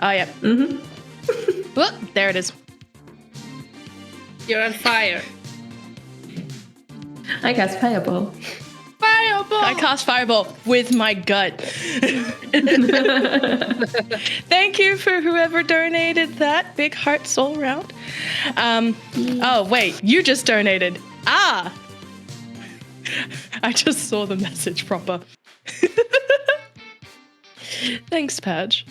oh, yeah. Mm-hmm. Well, there it is. You're on fire. I guess fireball. Fireball! I cast Fireball with my gut. Thank you for whoever donated that. Big hearts all around. Oh, wait. You just donated. Ah! I just saw the message proper. Thanks, Padge.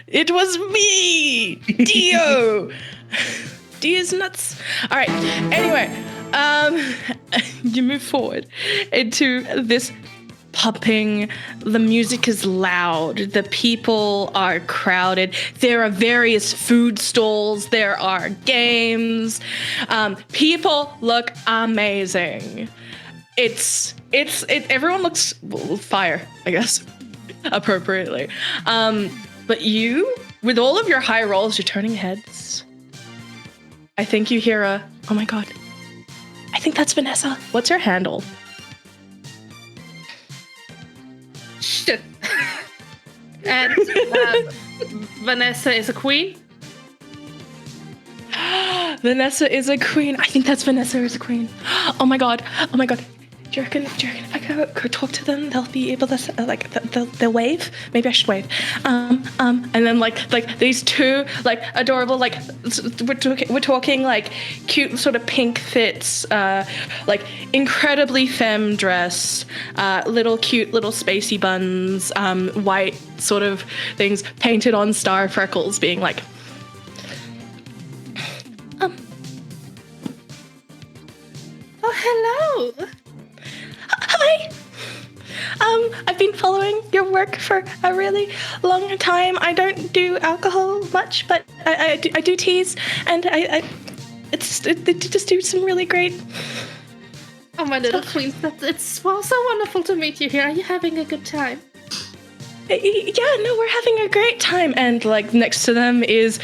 It was me! Dio! Dio's nuts. All right. Anyway, you move forward into this pumping. The music is loud. The people are crowded. There are various food stalls. There are games. People look amazing. Everyone looks fire, I guess, appropriately. But you, with all of your high rolls, you're turning heads. I think you hear oh my god. I think that's Vanessa. What's her handle? Shit. And Vanessa is a queen. Vanessa is a queen. I think that's Vanessa is a queen. Oh my god. Do you reckon if I could talk to them, they'll be able to they'll wave? Maybe I should wave. And then like these two like adorable like we're talking like cute sort of pink fits, like incredibly femme dress, little cute little spacey buns, white sort of things painted on star freckles, being like. Oh, hello. Hi. I've been following your work for a really long time. I don't do alcohol much, but I do teas, and they just do some really great. Oh, my little queen, it's so wonderful to meet you here. Are you having a good time? Yeah, no, we're having a great time. And like next to them is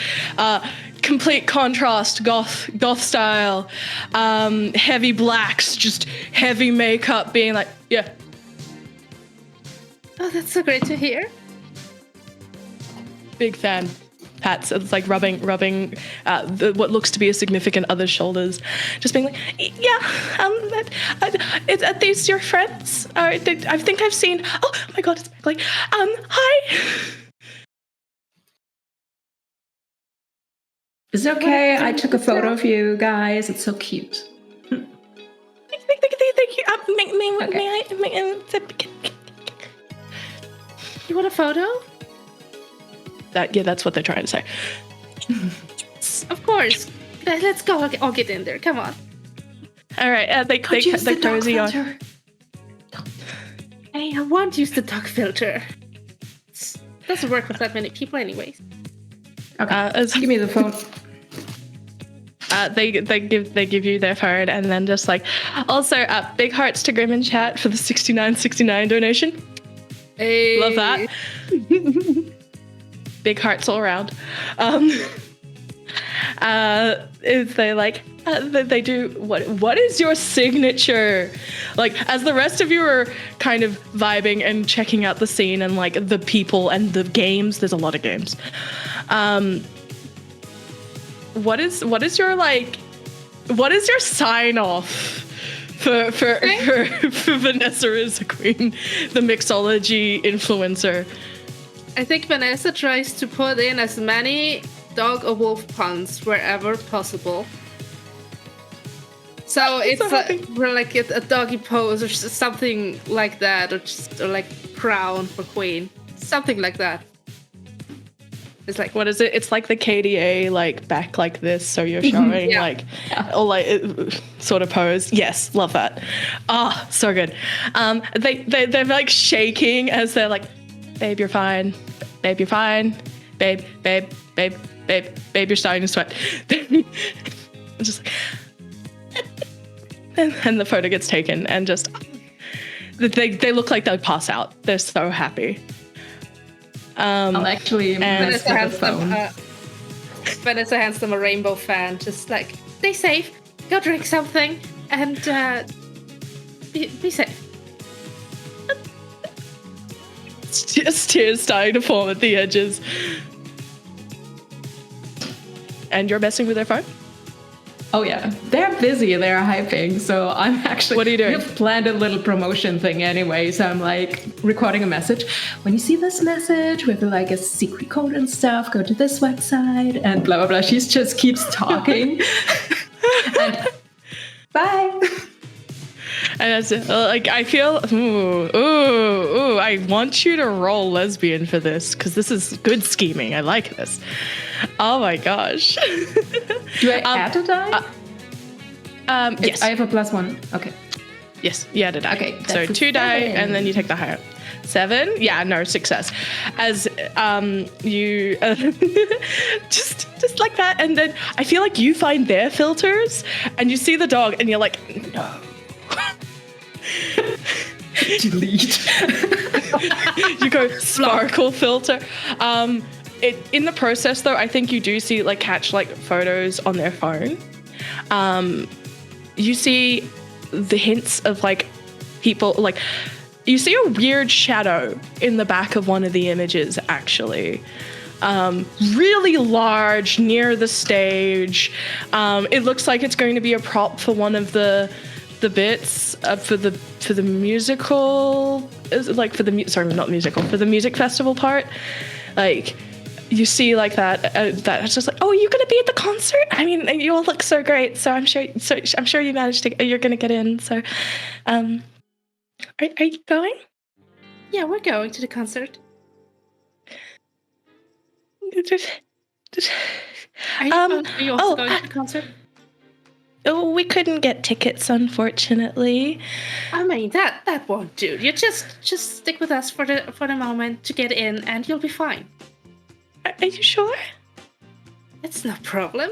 complete contrast, goth style, heavy blacks, just heavy makeup, being like, yeah. Oh, that's so great to hear. Big fan. Pats, it's like rubbing what looks to be a significant other's shoulders, just being like, yeah, are these your friends? I think I've seen. Oh my god, it's like, hi. It's okay. I took a photo of you guys. It's so cute. Thank you. May I? You want a photo? That's what they're trying to say. Of course. Let's go. I'll get in there. Come on. All right. They cozy on. Hey, I won't use the dog filter. It doesn't work with that many people, anyways. Okay. Give me the phone. They give you their phone, and then just like also big hearts to Grim and Chat for the $69.69 donation. Hey. Love that. Big hearts all around. If they like, they do what is your signature? Like as the rest of you are kind of vibing and checking out the scene and like the people and the games. There's a lot of games. What is your sign off for Vanessa as a queen, the mixology influencer? I think Vanessa tries to put in as many dog or wolf puns wherever possible. So it's like a doggy pose or something like that, or like crown for queen, something like that. It's like, what is it? It's like the KDA, like back like this, so you're showing or like sort of pose. Yes, love that. Ah, so good. They're like shaking as they're like, babe, you're fine. Babe, you're fine. Babe, you're starting to sweat. I'm just like, and the photo gets taken, and just they look like they'll pass out. They're so happy. I'll actually Vanessa hands them a rainbow fan, just like, stay safe, go drink something, and be safe. Just tears starting to form at the edges. And you're messing with their phone? Oh yeah, they're busy, they're hyping, so I'm actually... What are you doing? We've planned a little promotion thing anyway, so I'm like recording a message. When you see this message with like a secret code and stuff, go to this website and blah, blah, blah. She just keeps talking. And bye. And that's like, I feel, I want you to roll lesbian for this, because this is good scheming. I like this. Oh my gosh. Do I add a die? Yes. I have a +1. Okay. Yes, you add a die. Okay. So 2 die, and then you take the higher. 7? Yeah, no, success. As you just like that, and then I feel like you find their filters, and you see the dog, and you're like, no. Delete. You go sparkle filter. In the process though, I think you do see catch photos on their phone. You see the hints of people you see a weird shadow in the back of one of the images, actually. Really large near the stage. It looks like it's going to be a prop for one of the bits for the musical, like for the music festival part. Like you see like that it's just like, oh, are you gonna be at the concert? I mean, you all look so great, so I'm sure you managed to, you're gonna get in. So are you going? Yeah, we're going to the concert. Are you also going to the concert? Oh, we couldn't get tickets, unfortunately. I mean, that won't do. You just stick with us for the moment to get in, and you'll be fine. Are you sure? It's no problem.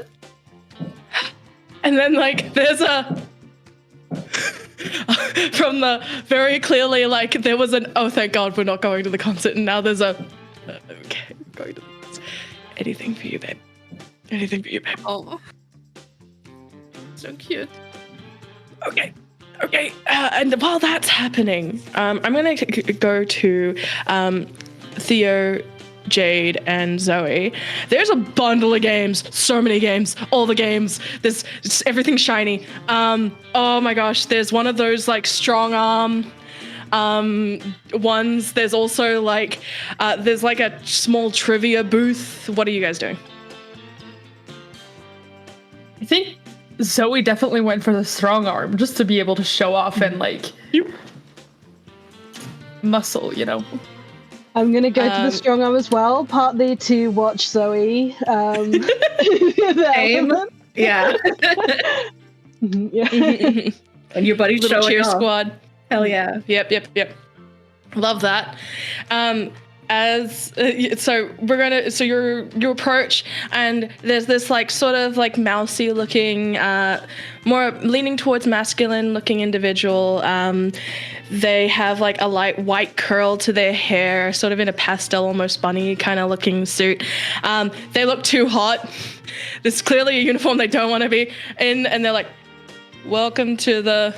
And then, like, there's a from the very clearly, like, there was an, oh, thank God we're not going to the concert, and now there's a okay, we're going to the concert. Anything for you, babe. Anything for you, babe. Oh. So cute. Okay. And while that's happening, I'm going to go to Theo, Jade, and Zoe. There's a bundle of games. So many games. All the games. There's everything shiny. Oh my gosh. There's one of those like strong arm ones. There's also like there's like a small trivia booth. What are you guys doing? I think Zoe definitely went for the strong arm just to be able to show off and like muscle, you know. I'm gonna go to the strong arm as well, partly to watch Zoe. Same. Yeah. Yeah. And your buddy's Little showing cheer off. squad. Hell yeah. Yep. Love that. So you approach, and there's this like sort of like mousy looking, more leaning towards masculine looking individual. They have like a light white curl to their hair, sort of in a pastel, almost bunny kind of looking suit. They look too hot. There's clearly a uniform they don't want to be in, and they're like, welcome to the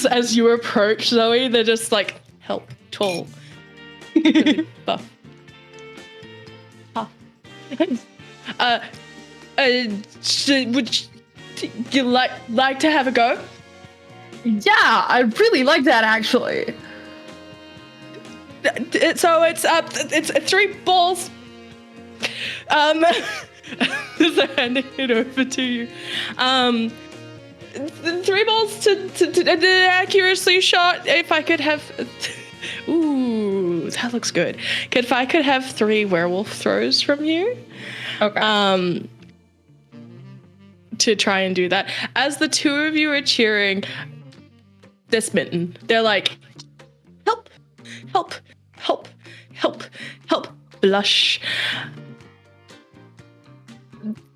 as you approach Zoe, they're just like, help, tall, buff. Would you like to have a go? Yeah, I really like that actually. So it's 3 balls. They're handing it over to you. 3 balls to accuracy shot. If I could have, ooh, that looks good. If I could have 3 werewolf throws from you, Okay. To try and do that. As the 2 of you are cheering, they're smitten. They're like, help, help, help, help, help. Blush.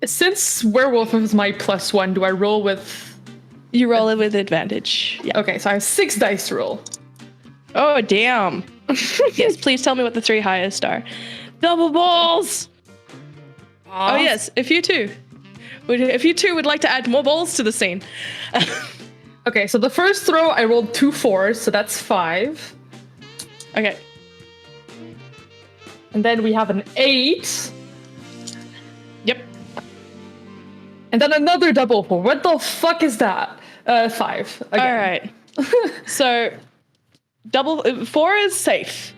Since werewolf is my +1, do I roll with? You roll it with advantage. Yeah. Okay, so I have 6 dice to roll. Oh, damn. Yes, please tell me what the 3 highest are. Double balls! Oh, yes, if you two would like to add more balls to the scene. Okay, so the first throw, I rolled 2 4s, so that's 5. Okay. And then we have an 8. Yep. And then another double 4. What the fuck is that? 5. Again. All right. So, 4 is safe.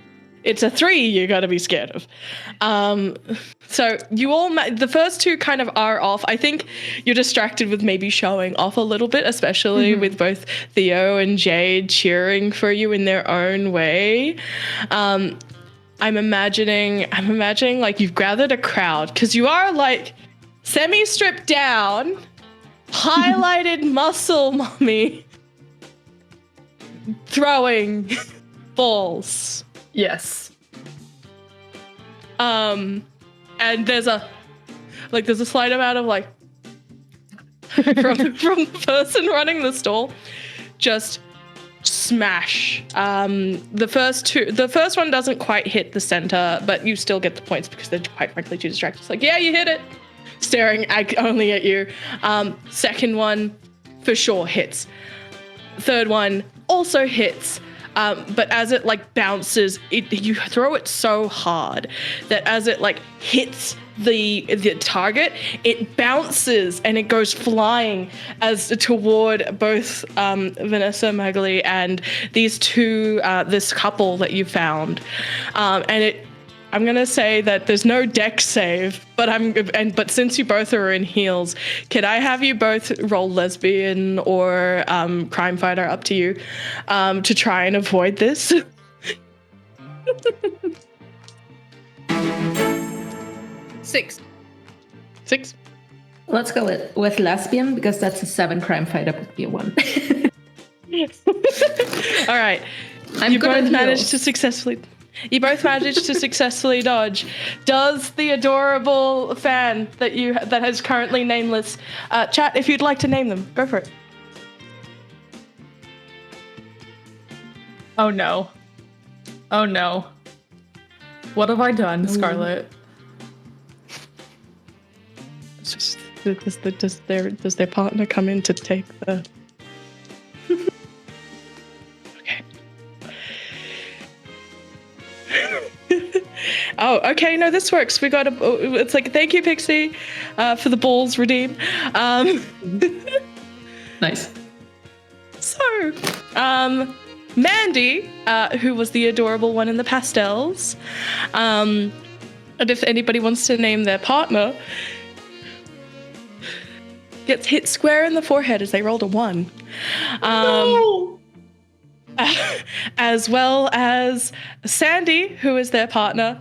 It's a 3 you gotta be scared of. So you all, the first 2 kind of are off. I think you're distracted with maybe showing off a little bit, especially with both Theo and Jade cheering for you in their own way. I'm imagining like you've gathered a crowd because you are like semi-stripped down, highlighted muscle mommy, throwing balls. Yes. And there's a slight amount of like from the person running the stall, just smash. The first one doesn't quite hit the center, but you still get the points because they're quite frankly too distracted. It's like, yeah, you hit it. staring only at you. Second one, for sure, hits. Third one also hits. But as it like bounces, you throw it so hard that as it like hits the target, it bounces and it goes flying as toward both Vanessa Magali and these two, this couple that you found, I'm gonna say that there's no dex save, but since you both are in heels, could I have you both roll lesbian or crime fighter, up to you, to try and avoid this? 6. Let's go with lesbian because that's a 7. Crime fighter would be a 1. All right, you both managed to successfully. You both managed to successfully dodge. Does the adorable fan that has currently nameless chat? If you'd like to name them, go for it. Oh no. Oh no. What have I done, Scarlet? Does their partner come in to take the? Okay. Oh, okay. No, this works. We got it's like, thank you, Pixie, for the balls redeem. Nice. So, Mandy, who was the adorable one in the pastels, and if anybody wants to name their partner, gets hit square in the forehead as they rolled a 1. No! As well as Sandy, who is their partner.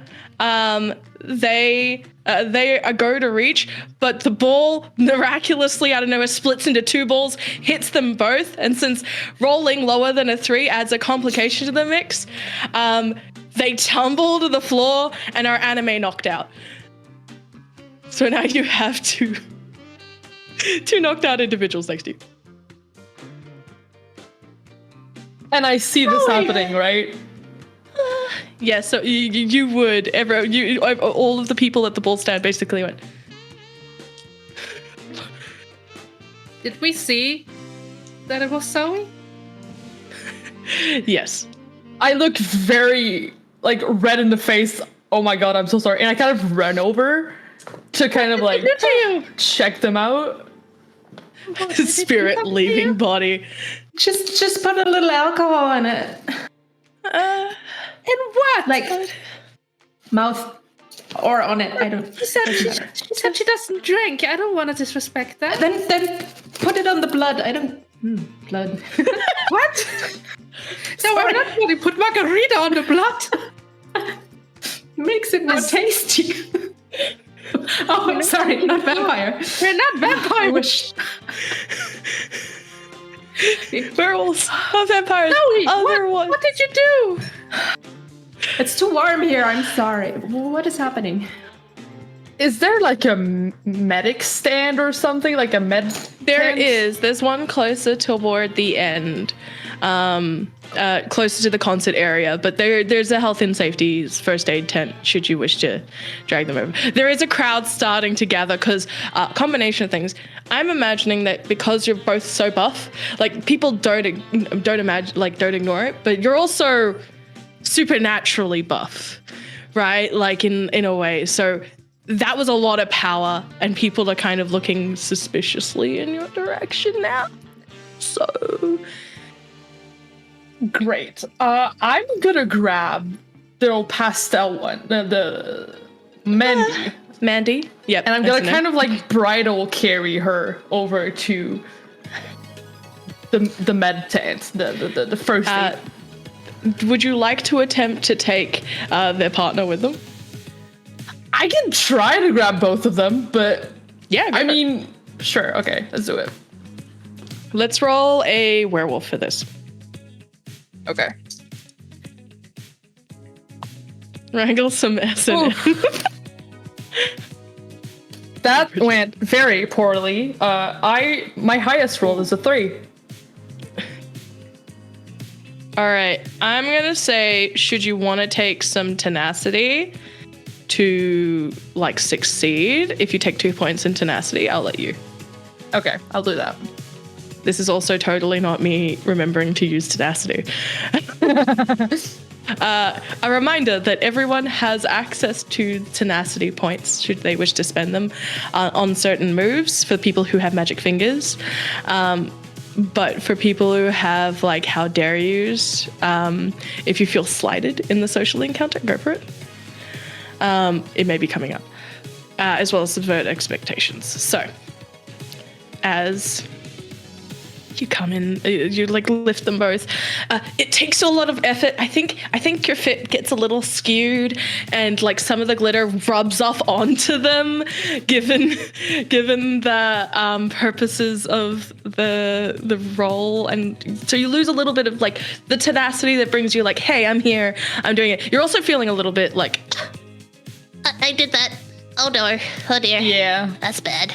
They go to reach, but the ball miraculously out of nowhere splits into 2 balls, hits them both, and since rolling lower than a 3 adds a complication to the mix, they tumble to the floor and are anime knocked out. So now you have two knocked out individuals next to you. And I see this happening, right? Yeah, so you would all of the people at the ball stand basically went. Did we see that it was Zoe? Yes. I look very like red in the face. Oh my god, I'm so sorry. And I kind of run over to kind of like check them out. Spirit leaving body. Just put a little alcohol in it. In what? Like mouth or on it. I don't. She said she doesn't drink. I don't want to disrespect that. Then put it on the blood. I don't. Blood. What? No, I'm not going to put margarita on the blood. Makes it more tasty. Oh, I'm sorry, not vampire. We're not vampire. I wish. Werewolves, not vampires. No, what did you do? It's too warm here. I'm sorry. What is happening? Is there like a medic stand or something? Like a med tent? There's one closer toward the end, closer to the concert area, but there's a health and safety first aid tent should you wish to drag them over. There is a crowd starting to gather because combination of things. I'm imagining that because you're both so buff, like people don't ignore it, but you're also supernaturally buff, right? Like in a way. So that was a lot of power, and people are kind of looking suspiciously in your direction now. So great. I'm gonna grab the old pastel one, the Mandy. Mandy? Yep. And I'm gonna kind of like bridal carry her over to the med tent, the first aid. Would you like to attempt to take their partner with them? I can try to grab both of them, but yeah, I mean, sure, okay, let's do it. Let's roll a werewolf for this. Okay. Wrangle some S&M. That went very poorly. My highest roll is a 3. All right, I'm gonna say, should you want to take some tenacity to like succeed, if you take 2 points in tenacity, I'll let you. Okay, I'll do that. This is also totally not me remembering to use tenacity. A reminder that everyone has access to tenacity points should they wish to spend them on certain moves for people who have magic fingers. But for people who have like how dare yous, if you feel slighted in the social encounter, go for it. It may be coming up, as well as subvert expectations. So, as you come in, you like lift them both. It takes a lot of effort. I think your fit gets a little skewed, and like some of the glitter rubs off onto them, given the purposes of the roll, and so you lose a little bit of like the tenacity that brings you like, hey, I'm here, I'm doing it. You're also feeling a little bit like, I did that. Oh no. Oh dear. Yeah. That's bad.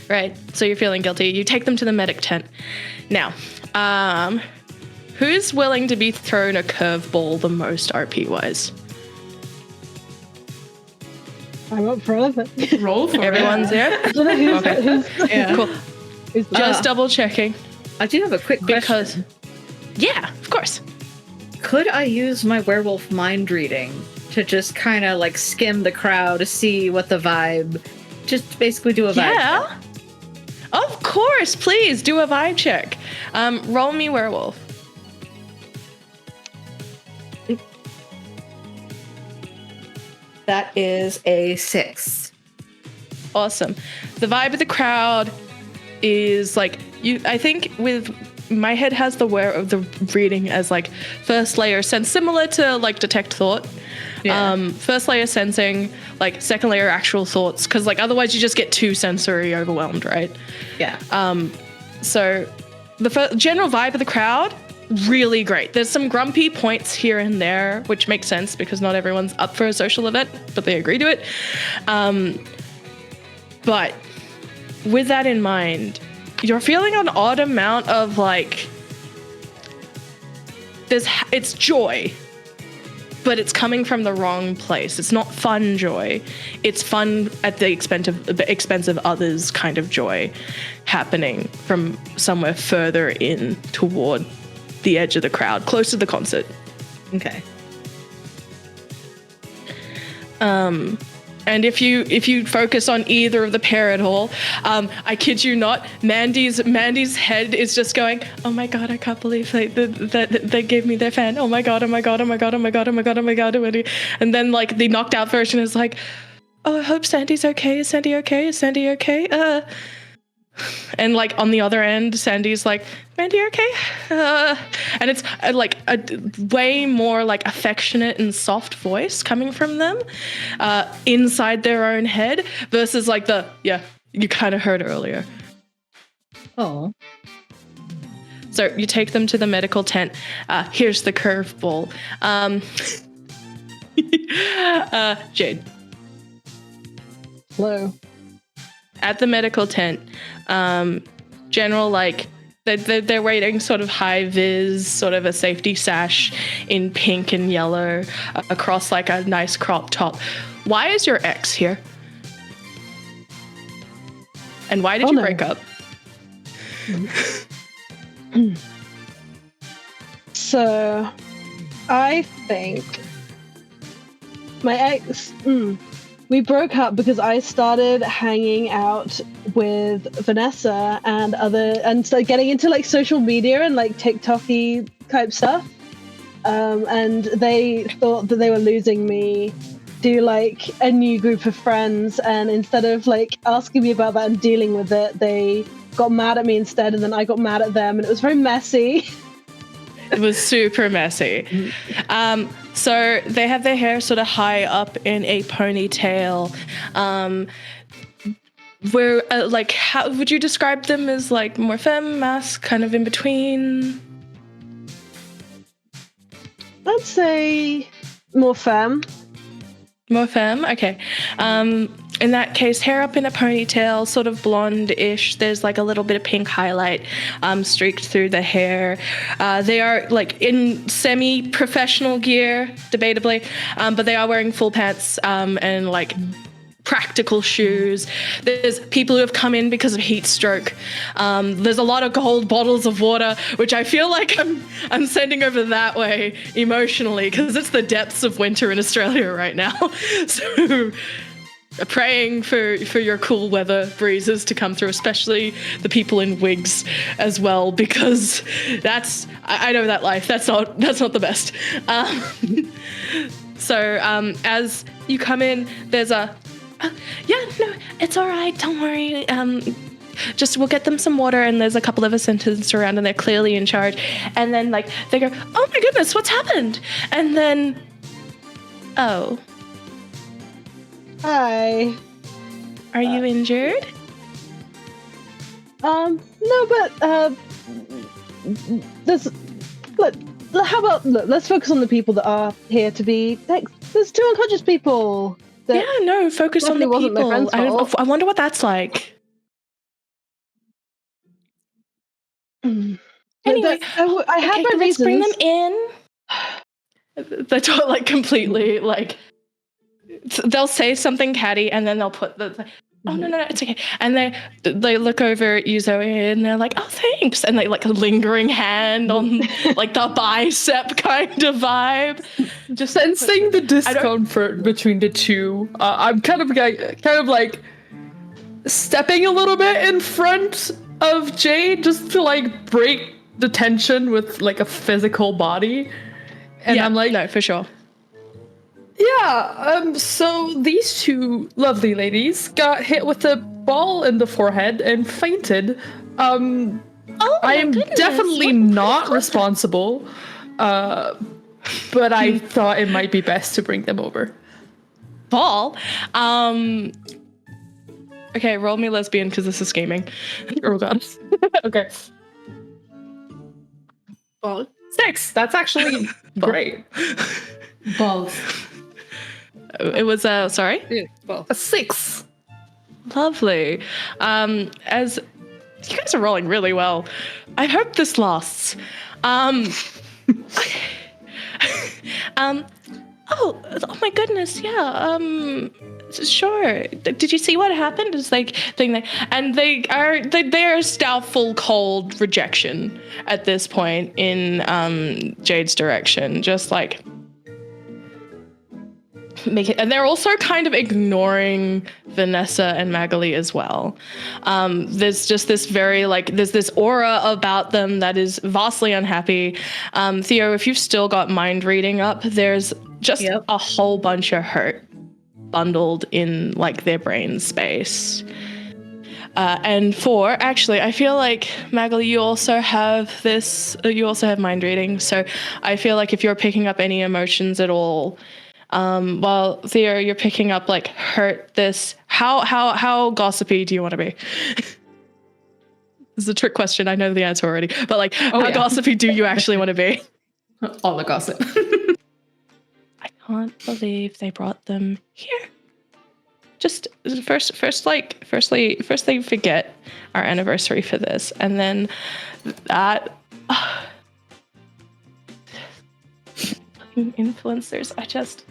right? So you're feeling guilty. You take them to the medic tent. Now, who's willing to be thrown a curveball the most RP-wise? I'm up for it. Roll for Everyone's there? I don't know who's, Yeah. Cool. who's Just double checking. I do have a quick question. Because, yeah, of course. Could I use my werewolf mind reading to just kind of like skim the crowd to see what the vibe, just basically do a vibe Yeah. check? Of course, please do a vibe check. Roll me werewolf. That is a 6. Awesome. The vibe of the crowd is like I think with my head has the reading as like first layer sense, similar to like detect thought. Yeah. First layer sensing, like second layer actual thoughts, because like otherwise you just get too sensory overwhelmed, right? Yeah. So the general vibe of the crowd, really great. There's some grumpy points here and there, which makes sense because not everyone's up for a social event, but they agree to it. But with that in mind, you're feeling an odd amount of like, it's joy, but it's coming from the wrong place. It's not fun joy. It's fun at the expense of others kind of joy happening from somewhere further in toward the edge of the crowd, close to the concert. Okay. And if you focus on either of the pair at all, I kid you not, Mandy's head is just going, oh my god, I can't believe that they gave me their fan. Oh my god, oh my god, oh my god, oh my god, oh my god, oh my god. And then like the knocked out version is like, oh, I hope Sandy's okay. Is Sandy okay? Is Sandy okay? And like on the other end, Sandy's like, Mandy, okay? And it's like a way more like affectionate and soft voice coming from them inside their own head versus like you kind of heard earlier. Oh. So you take them to the medical tent. Here's the curveball. Jade. Hello. At the medical tent, general like they're wearing sort of high vis, sort of a safety sash in pink and yellow across like a nice crop top. Why is your ex here? And why did you break up? So, I think my ex. We broke up because I started hanging out with Vanessa and started getting into like social media and like TikTok-y type stuff. And they thought that they were losing me to like a new group of friends, and instead of like asking me about that and dealing with it, they got mad at me instead, and then I got mad at them, and it was very messy. It was super messy. So they have their hair sort of high up in a ponytail. Where, like, how would you describe them as like more femme, masc, kind of in between? I'd say more femme. More femme, okay. in that case, hair up in a ponytail, sort of blonde-ish. There's like a little bit of pink highlight streaked through the hair. They are like in semi-professional gear, debatably, but they are wearing full pants and like practical shoes. There's people who have come in because of heat stroke. There's a lot of cold bottles of water, which I feel like I'm sending over that way emotionally because it's the depths of winter in Australia right now. So praying for your cool weather breezes to come through, especially the people in wigs as well, because I know that life. That's not the best. So as you come in, there's a yeah, no, it's all right. Don't worry. Just we'll get them some water, and there's a couple of assistants around, and they're clearly in charge. And then like they go, "Oh my goodness, what's happened?" And then, oh, Hi. are you injured? No, but how about let's focus on the people that are here to be. There's 2 unconscious people. Yeah, no, focus on the wasn't my people. friend's fault. I wonder what that's like. Anyway, I have my let's reasons. bring them in. They're like completely like they'll say something catty and then they'll put oh no, it's okay. And they look over at you, Zoe, and they're like, oh thanks, and they like a lingering hand on like the bicep kind of vibe. Just sensing the discomfort between the two, I'm kind of like stepping a little bit in front of Jade just to like break the tension with like a physical body. And yeah, I'm like, no, for sure. Yeah, so these 2 lovely ladies got hit with a ball in the forehead and fainted. I am definitely not responsible, but I thought it might be best to bring them over. Ball? Okay, roll me lesbian because this is scheming. Oh god. Okay. Ball. 6! That's actually great. Balls. It was sorry? Yeah, ball. A 6! Lovely. As you guys are rolling really well. I hope this lasts. Oh my goodness, yeah. Sure. Did you see what happened? It's like thing, and they are doubtful, cold rejection at this point in Jade's direction. Just like make it, and they're also kind of ignoring Vanessa and Magali as well. There's just this very there's this aura about them that is vastly unhappy. Theo, if you've still got mind reading up, there's just a whole bunch of hurt bundled in like their brain space. And 4, actually, I feel like Magali, you also have mind reading. So I feel like if you're picking up any emotions at all, while Theo, you're picking up like hurt, this, how gossipy do you want to be? This is a trick question. I know the answer already, but like, how gossipy do you actually want to be? All the gossip. I can't believe they brought them here. Just firstly forget our anniversary for this, and then that influencers. I just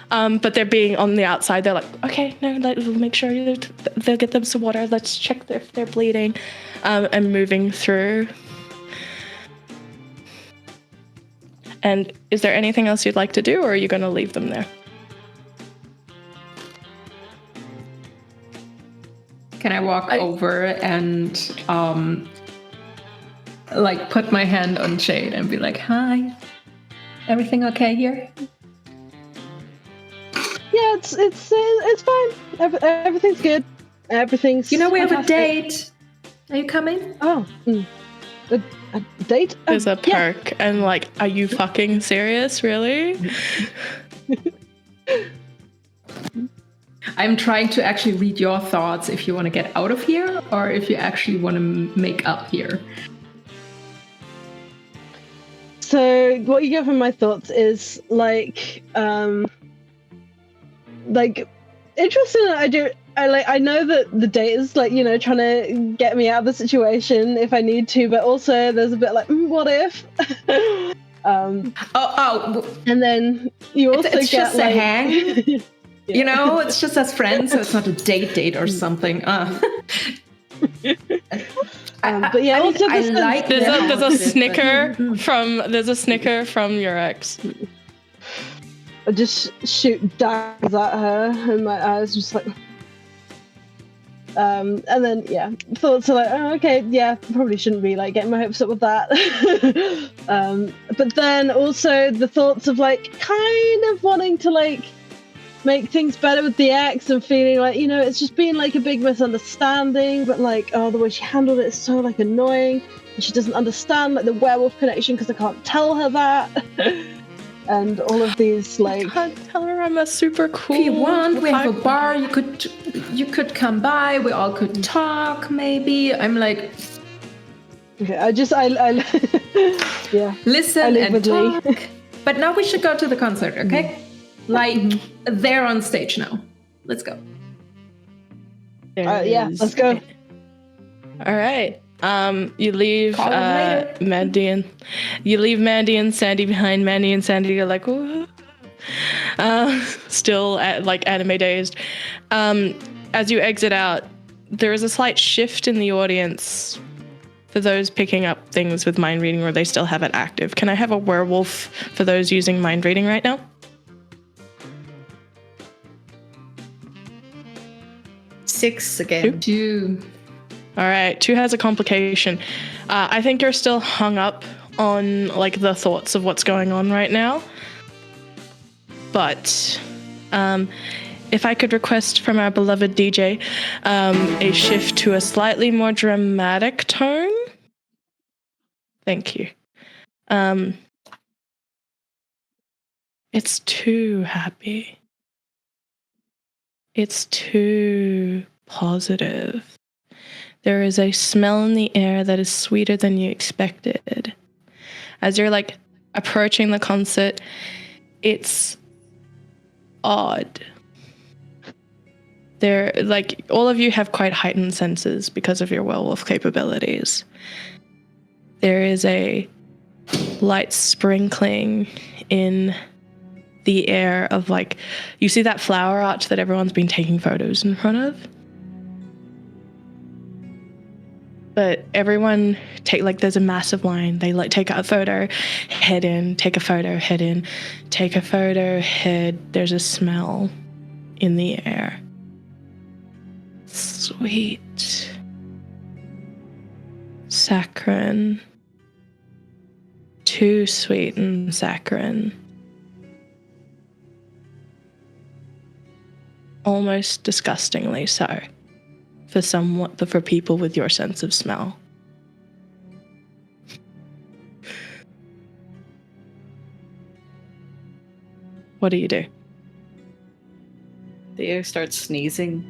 but they're being on the outside. They're like, okay, no, we'll make sure they'll get them some water. Let's check if they're bleeding, and moving through. And is there anything else you'd like to do, or are you going to leave them there? Can I walk over and like put my hand on Jade and be like, hi, everything okay here? Yeah, it's fine. Everything's good. Everything's. We have fantastic. a date. Are you coming? Oh, a date? There's a perk, and like, are you fucking serious? Really? I'm trying to actually read your thoughts if you want to get out of here or if you actually want to make up here. So what you get from my thoughts is like interesting. I know that the date is like, trying to get me out of the situation if I need to, but also there's a bit like, what if? And then you also it's get just like, a hang. It's just as friends, so it's not a date or something. But yeah, also I like there's a snicker from your ex. I just shoot daggers at her, and my eyes just like. And then thoughts are like, oh, okay, yeah, probably shouldn't be like getting my hopes up with that. But then also the thoughts of like kind of wanting to like make things better with the ex and feeling like, it's just been like a big misunderstanding, but like, oh, the way she handled it is so like annoying, and she doesn't understand like the werewolf connection because I can't tell her that. And all of these like, I can't tell her I'm a super cool. If you want, we have a bar. You could come by. We all could talk. Maybe I'm like, okay, I yeah. Listen and talk. But now we should go to the concert, okay? Like they're on stage now. Let's go. Let's go. All right. You leave Mandy and Sandy behind. Mandy and Sandy are like, ooh. Still like anime dazed. As you exit out, there is a slight shift in the audience for those picking up things with mind reading, or they still have it active. Can I have a werewolf for those using mind reading right now? 6 again. 2. All right, 2 has a complication. I think you're still hung up on like the thoughts of what's going on right now. But if I could request from our beloved DJ a shift to a slightly more dramatic tone. Thank you. It's too happy. It's too positive. There is a smell in the air that is sweeter than you expected. As you're like approaching the concert, it's odd. There, like, all of you have quite heightened senses because of your werewolf capabilities. There is a light sprinkling in the air of like, you see that flower arch that everyone's been taking photos in front of? But everyone there's a massive line. They like take a photo, head in, take a photo, head in, take a photo, head. There's a smell in the air. Sweet. Saccharine. Too sweet and saccharine. Almost disgustingly so. For people with your sense of smell. What do you do? Theo starts sneezing.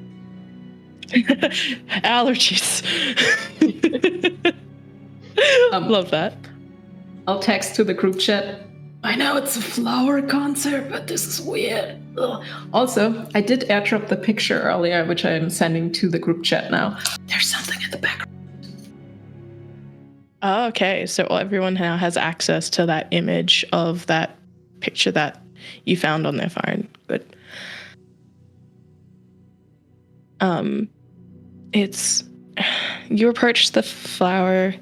Allergies. Love that. I'll text to the group chat. I know it's a flower concert, but this is weird. Ugh. Also, I did airdrop the picture earlier, which I'm sending to the group chat now. There's something in the background. Oh, okay, so everyone now has access to that image of that picture that you found on their phone. Good. You approach the flower.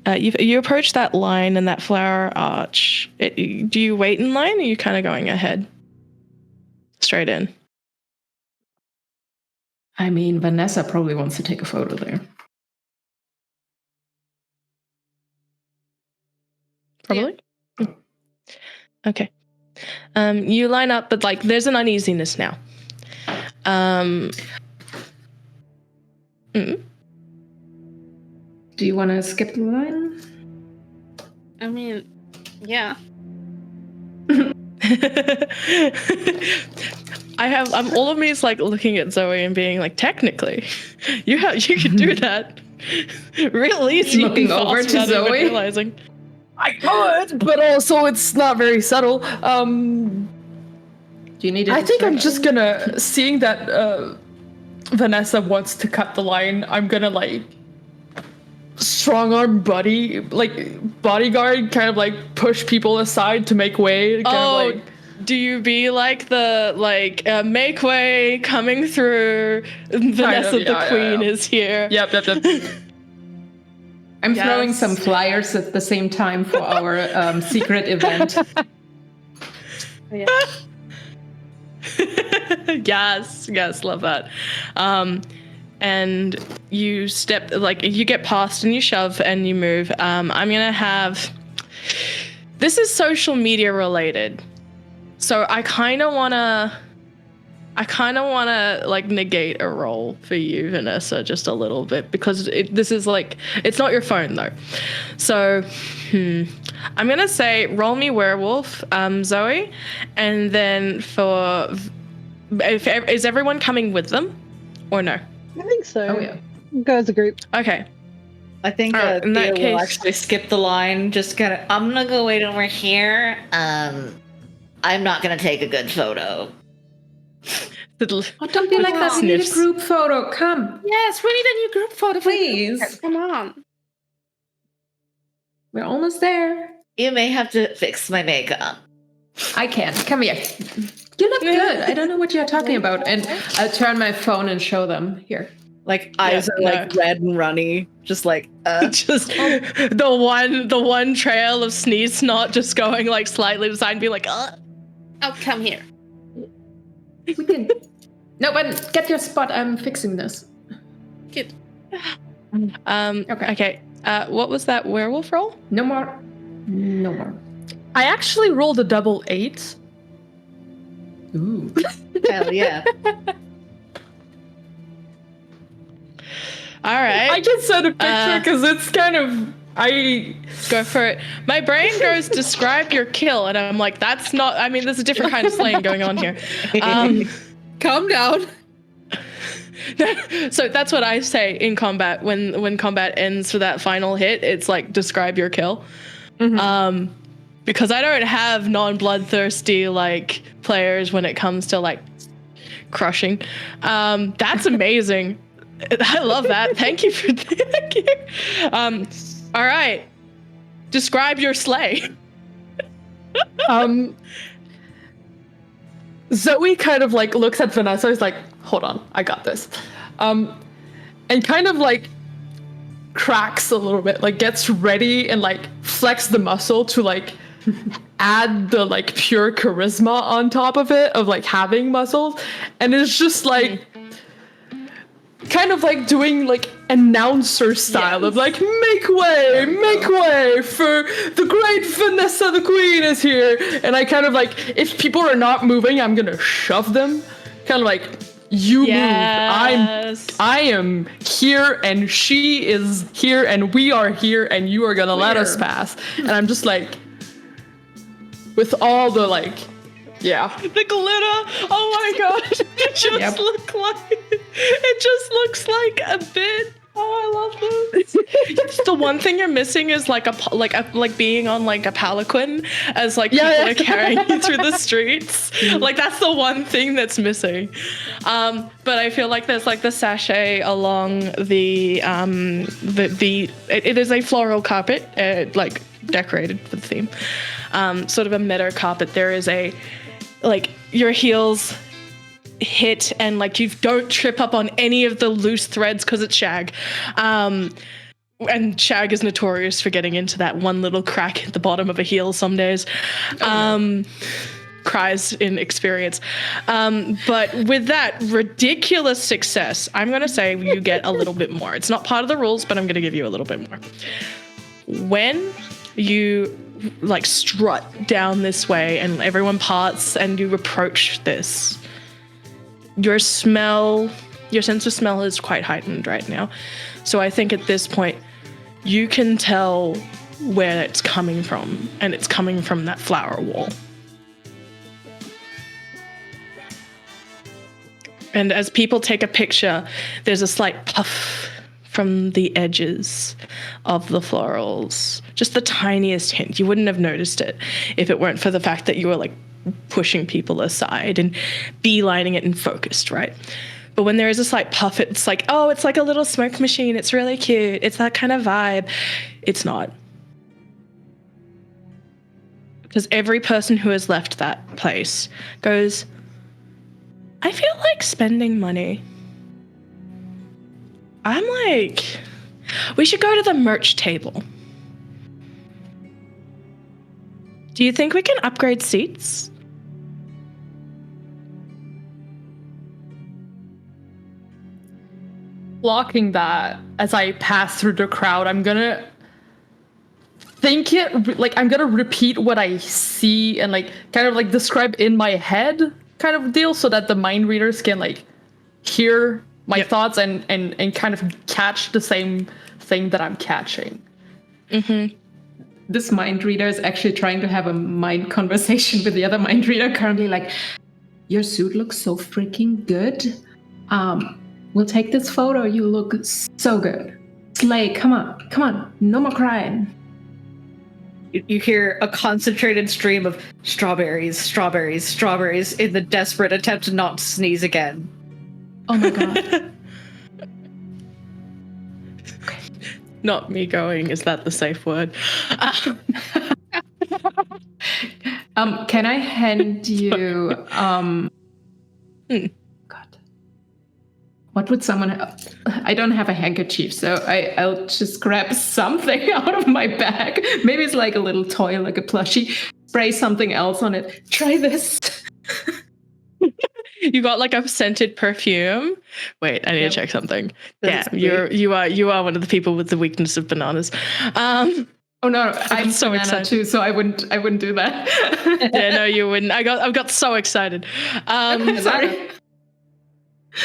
You approach that line and that flower arch. Do you wait in line, or are you kind of going ahead? Straight in. I mean, Vanessa probably wants to take a photo there. Probably? Yeah. Okay. You line up, but like there's an uneasiness now. Do you want to skip the line? I mean, yeah. All of me is like looking at Zoe and being like, technically, you could do that real easy. Looking over to Zoe, realizing I could, but also it's not very subtle. Do you need? I think I'm just gonna, seeing that Vanessa wants to cut the line, I'm gonna like strong arm bodyguard, kind of like push people aside to make way. Kind of like, do you be like the make way coming through? Vanessa the Queen is here. Yep. I'm throwing some flyers at the same time for our secret event. Yes, love that. And you step, you get past and you shove and you move. I'm gonna have, this is social media related, so I kind of wanna negate a roll for you, Vanessa, just a little bit, because this is it's not your phone though. So I'm gonna say roll me werewolf, Zoe, and then is everyone coming with them or no? I think so. Oh yeah. Go as a group. Okay. I think in that Thea will case- actually skip the line. Just kind of, I'm gonna go wait over here. I'm not gonna take a good photo. Oh, don't be like that. We need a group photo. Come. Yes, we need a new group photo. Please. Come on. We're almost there. You may have to fix my makeup. I can. Come here. You look good. I don't know what you're talking about. And I'll turn my phone and show them. Here. Like eyes are red and runny, just like just the one trail of sneeze snot just going slightly to the side and be like, Oh, come here. We can. No, but get your spot. I'm fixing this. Good. Okay. What was that werewolf roll? No more. No more. I actually rolled a double 8. Ooh. hell yeah. All right. I can send a picture because it's kind of, I go for it. My brain goes, describe your kill, and I'm like, that's not. I mean, there's a different kind of slaying going on here. Calm down. So that's what I say in combat when combat ends for that final hit. It's like, describe your kill. Mm-hmm. Because I don't have non-bloodthirsty players when it comes to crushing. That's amazing. I love that. Thank you for thank you. All right. Describe your slay. Zoe kind of looks at Vanessa. Is like, hold on, I got this. And kind of cracks a little bit, gets ready and flex the muscle to add the pure charisma on top of it of having muscles, and it's just kind of doing announcer style of make way for the great Vanessa the Queen is here, and I kind of if people are not moving, I'm gonna shove them, kind of you move, I am here and she is here and we are here and you are gonna let us pass, and I'm just with all the the glitter. Oh my gosh, it just it just looks like a bit. Oh, I love this. The one thing you're missing is being on a palanquin as people are carrying you through the streets. That's the one thing that's missing. But I feel there's the sachet along the it is a floral carpet, decorated for the theme. Sort of a meadow carpet. There is a your heels hit and you don't trip up on any of the loose threads because it's shag, and shag is notorious for getting into that one little crack at the bottom of a heel some days. Cries in experience. But with that ridiculous success, I'm gonna say you get a little bit more. It's not part of the rules, but I'm gonna give you a little bit more. When you strut down this way and everyone parts and you approach this, your sense of smell is quite heightened right now. So I think at this point, you can tell where it's coming from, and it's coming from that flower wall. And as people take a picture, there's a slight puff from the edges of the florals. Just the tiniest hint. You wouldn't have noticed it if it weren't for the fact that you were pushing people aside and beelining it and focused, right? But when there is a slight puff, it's like, oh, it's like a little smoke machine. It's really cute. It's that kind of vibe. It's not. Because every person who has left that place goes, I feel like spending money. I'm like, we should go to the merch table. Do you think we can upgrade seats? Blocking that as I pass through the crowd, I'm gonna think it, like, I'm gonna repeat what I see and, like, kind of, like, describe in my head kind of deal so that the mind readers can, like, hear my thoughts and kind of catch the same thing that I'm catching. Mm-hmm. This mind reader is actually trying to have a mind conversation with the other mind reader currently, like, your suit looks so freaking good. We'll take this photo. You look so good. Slay, come on. No more crying. You hear a concentrated stream of strawberries in the desperate attempt to not sneeze again. Oh my god. Not me going, is that the safe word? Can I hand you God. What would someone I don't have a handkerchief, so I'll just grab something out of my bag. Maybe it's like a little toy, like a plushie. Spray something else on it. Try this. You got like a scented perfume. Wait, I need to check something. Yeah, you are one of the people with the weakness of bananas. Oh no, I'm so excited too, so I wouldn't do that. Yeah, no, you wouldn't. I got so excited. Sorry.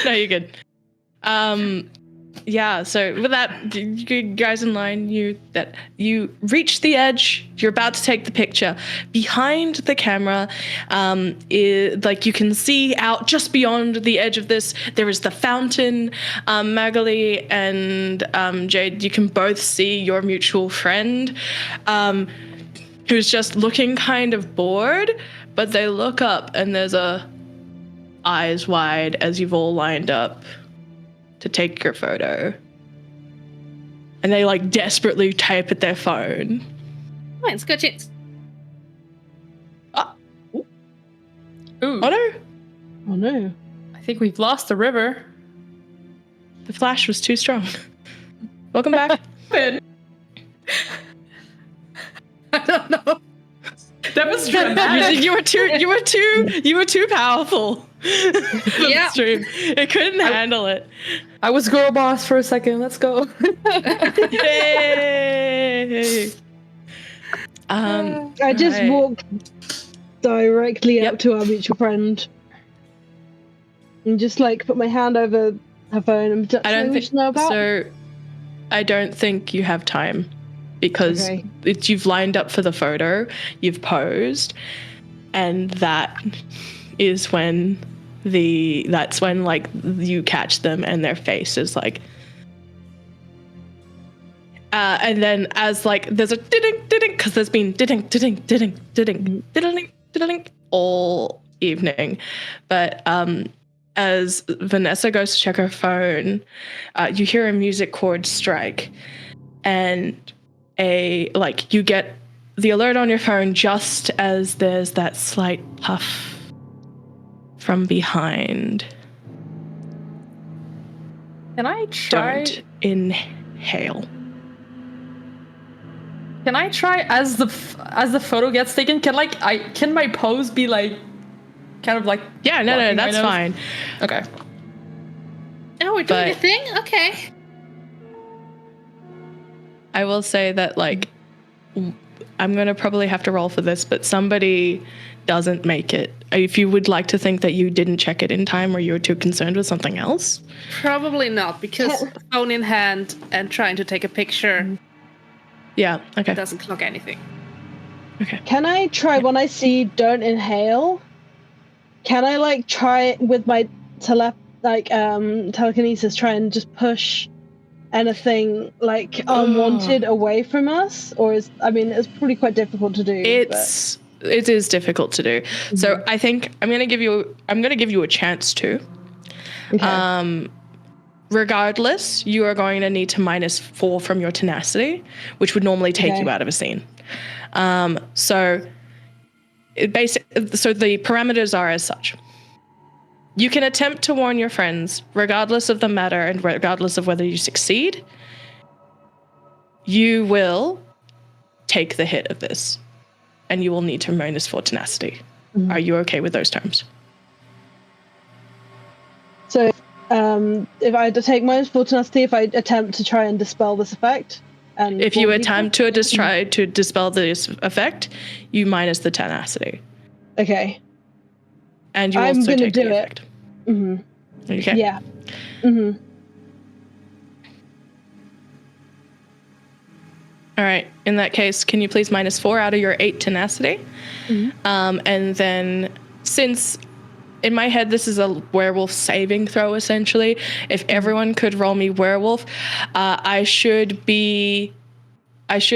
No, you're good. Yeah, so with that, you guys in line, you reach the edge, you're about to take the picture. Behind the camera, like you can see out just beyond the edge of this, there is the fountain. Magali and Jade, you can both see your mutual friend, who's just looking kind of bored, but they look up and there's a eyes wide as you've all lined up to take your photo. And they like desperately type at their phone. Mine's got it. Ooh. Oh no. Oh no. I think we've lost the river. The flash was too strong. Welcome back. I don't know. That was dramatic. You were too powerful. Yeah. Stream. It couldn't handle it. I was girl boss for a second. Let's go. Yay! I just walked directly up to our mutual friend and just like put my hand over her phone and I don't think so. I don't think you have time because you've lined up for the photo, you've posed, and that is when that's when like you catch them and their face is like and then as like there's a ding because there's been ding all evening, but as Vanessa goes to check her phone, you hear a music chord strike and you get the alert on your phone just as there's that slight puff from behind. Can I try? Don't inhale. Can I try as the photo gets taken? Can my pose be like, kind of like? Yeah, no, that's fine. Okay. Oh, we're doing a thing? Okay. I will say that like I'm gonna probably have to roll for this, but somebody doesn't make it. If you would like to think that you didn't check it in time or you were too concerned with something else. Probably not, because phone in hand and trying to take a picture. Yeah, okay. It doesn't clock anything. Okay. Can I try when I see don't inhale? Can I like try with my telekinesis, try and just push anything like unwanted away from us? Or it's probably quite difficult to do. It's it is difficult to do. So I think I'm gonna give you a chance to. Okay. Regardless, you are going to need to -4 from your tenacity, which would normally take Okay. you out of a scene. So the parameters are as such. You can attempt to warn your friends, regardless of the matter and regardless of whether you succeed. You will take the hit of this, and you will need to -4 tenacity. Are you okay with those terms? So, if I take -4 tenacity, if I attempt to try and dispel this effect, and If you warn attempt people? to try to dispel this effect, you minus the tenacity, Okay. and you I'm also gonna take do the it. effect. Mm-hmm. Okay. Yeah. Mm-hmm. All right. In that case, can you please -4 out of your 8 tenacity? And then, since in my head this is a werewolf saving throw, essentially, if everyone could roll me werewolf, I should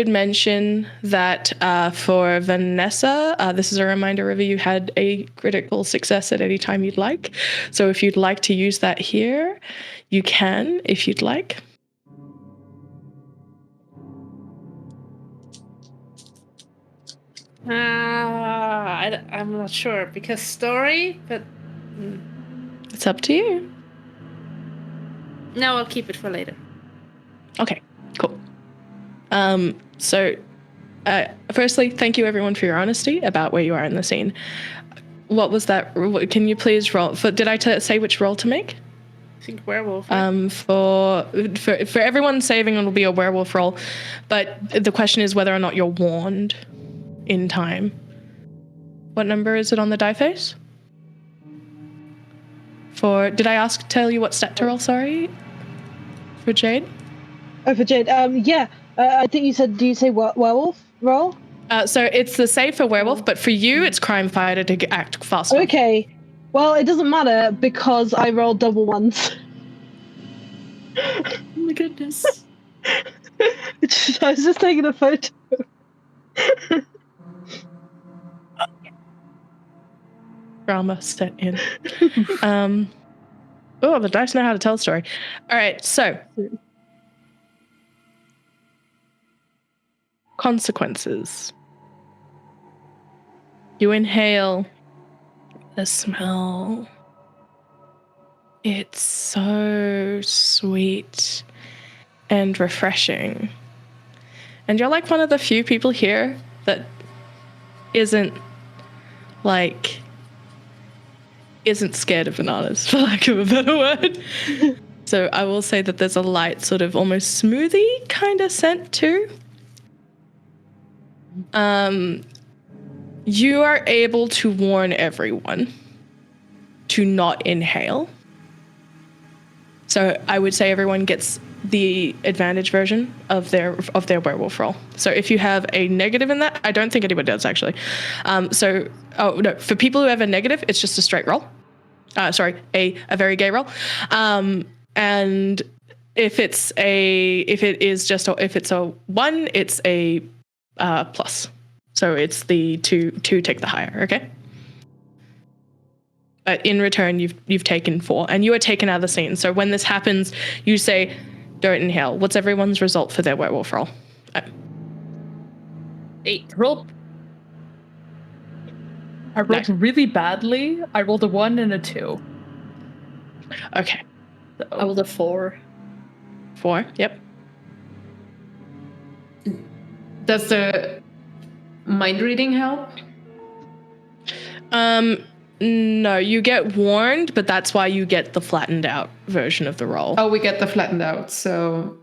mention that for Vanessa, this is a reminder, River, you had a critical success at any time you'd like. So if you'd like to use that here, you can, if you'd like. I'm not sure because story, but It's up to you. no, I'll keep it for later. Okay, cool. So, firstly, thank you everyone for your honesty about where you are in the scene. What was that? Can you please roll? Did I say which roll to make? I think werewolf. Right? For everyone saving, it'll be a werewolf roll, but the question is whether or not you're warned in time. What number is it on the die face? Did I tell you what stat to roll? Sorry, for Jade. Oh, for Jade. Yeah. I think you said. Do you say werewolf roll? So it's the save for werewolf, but for you, it's Crimefighter to act faster. Okay. Well, it doesn't matter because I rolled double ones. Oh my goodness. I was just taking a photo. Drama set in. Oh, the dice know how to tell a story. All right, so consequences. You inhale the smell. It's so sweet and refreshing. And you're like one of the few people here that isn't scared of bananas, for lack of a better word. So I will say that there's a light sort of almost smoothie kind of scent too. You are able to warn everyone to not inhale. So I would say everyone gets the advantage version of their werewolf roll. So if you have a negative in that, I don't think anybody does actually. For people who have a negative, it's just a straight roll. A very gay roll. And if it's a 1, it's a plus. So it's the two take the higher, okay? But in return, you've taken 4, and you are taken out of the scene. So when this happens, you say, "Don't inhale." What's everyone's result for their werewolf roll? 8. Roll. I rolled really badly. I rolled a 1 and a 2. Okay, So. I rolled a 4. 4. Yep. Does the mind reading help? No, you get warned, but that's why you get the flattened out version of the roll. Oh, we get the flattened out. So,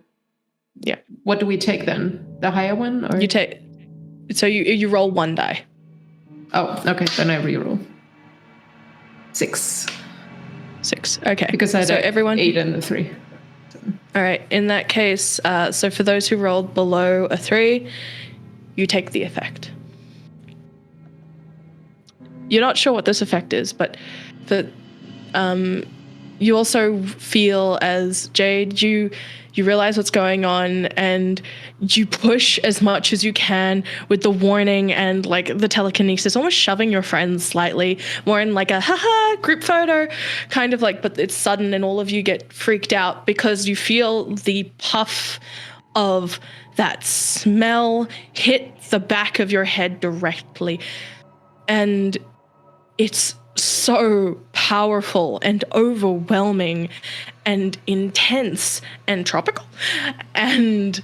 yeah. What do we take then? The higher one, or You take. So you roll 1 die. Oh, okay. Then I reroll. 6. 6. Okay. Because I had everyone 8 and a 3. All right. In that case, so for those who rolled below a 3, you take the effect. You're not sure what this effect is, but you also feel as Jade, you realize what's going on, and you push as much as you can with the warning and like the telekinesis, almost shoving your friends slightly, more in like a haha group photo kind of like, but it's sudden and all of you get freaked out because you feel the puff of that smell hit the back of your head directly. And it's so powerful and overwhelming and intense and tropical. And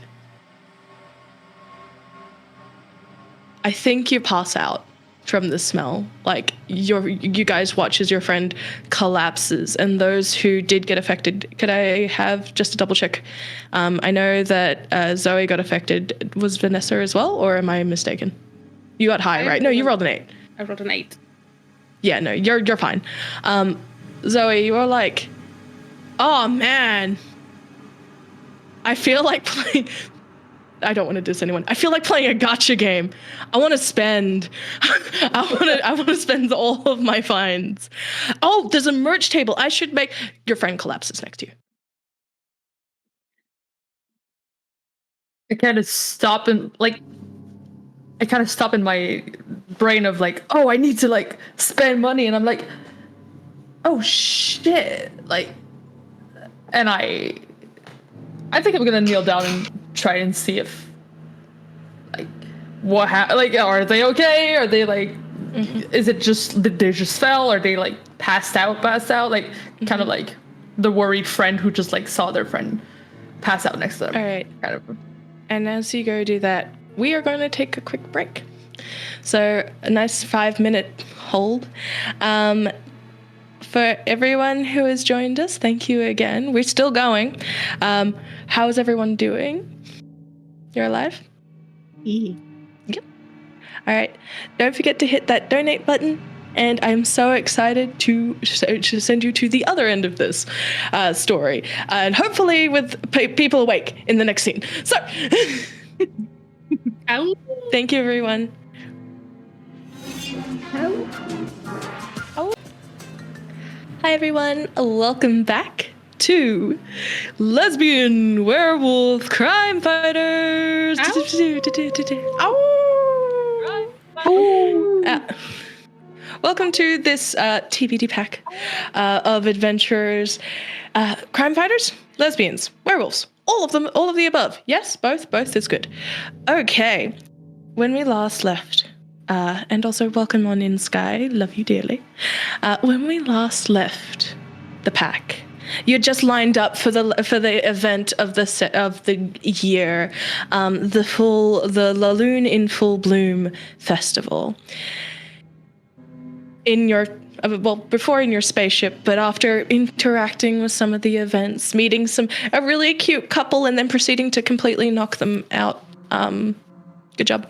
I think you pass out from the smell. Like you guys watch as your friend collapses, and those who did get affected, could I have just a double check? I know that Zoe got affected. Was Vanessa as well, or am I mistaken? You got high, right? No, you rolled an 8. I rolled an 8. Yeah, no, you're fine. Zoe, you are like, oh man, I feel like playing. I don't want to diss anyone. I feel like playing a gacha game. I want to spend. I want to spend all of my fines. Oh, there's a merch table. I should make. Your friend collapses next to you. I kind of stop in my brain of like, oh, I need to like spend money, and I'm like, oh shit, like, and I think I'm gonna kneel down and try and see if like what like, are they okay? Are they like, is it just did they just fell? Are they like passed out like kind of like the worried friend who just like saw their friend pass out next to them. All right, kind of. And as you go do that, we are going to take a quick break. So a nice 5-minute hold. For everyone who has joined us, thank you again. We're still going. How is everyone doing? You're alive? Yep. All right. Don't forget to hit that donate button. And I'm so excited to send you to the other end of this story. And hopefully with people awake in the next scene. So... Ow. Thank you, everyone. Hi, everyone. Welcome back to Lesbian, Werewolf, Crimefighters. Welcome to this TPD pack of adventurers. Crimefighters, lesbians, werewolves. All of them, all of the above. Yes, both is good. Okay, when we last left, and also welcome on in, Sky, love you dearly. When we last left the pack, you had just lined up for the event of the year, the La Lune in Full Bloom festival. Before in your spaceship, but after interacting with some of the events, meeting a really cute couple, and then proceeding to completely knock them out. Good job.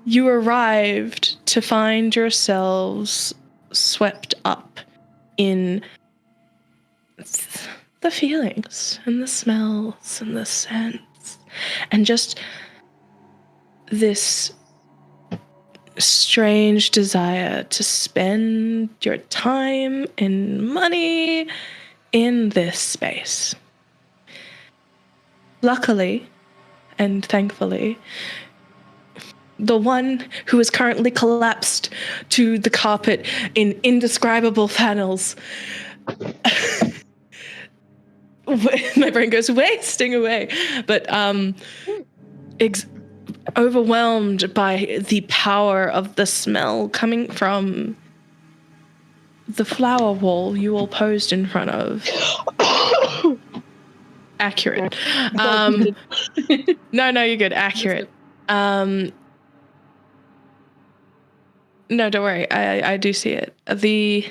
You arrived to find yourselves swept up in the feelings and the smells and the scents, and just this strange desire to spend your time and money in this space. Luckily and thankfully, the one who is currently collapsed to the carpet in indescribable panels. My brain goes wasting away, but overwhelmed by the power of the smell coming from the flower wall you all posed in front of. Accurate. No, you're good. Accurate. No, don't worry. I do see it. The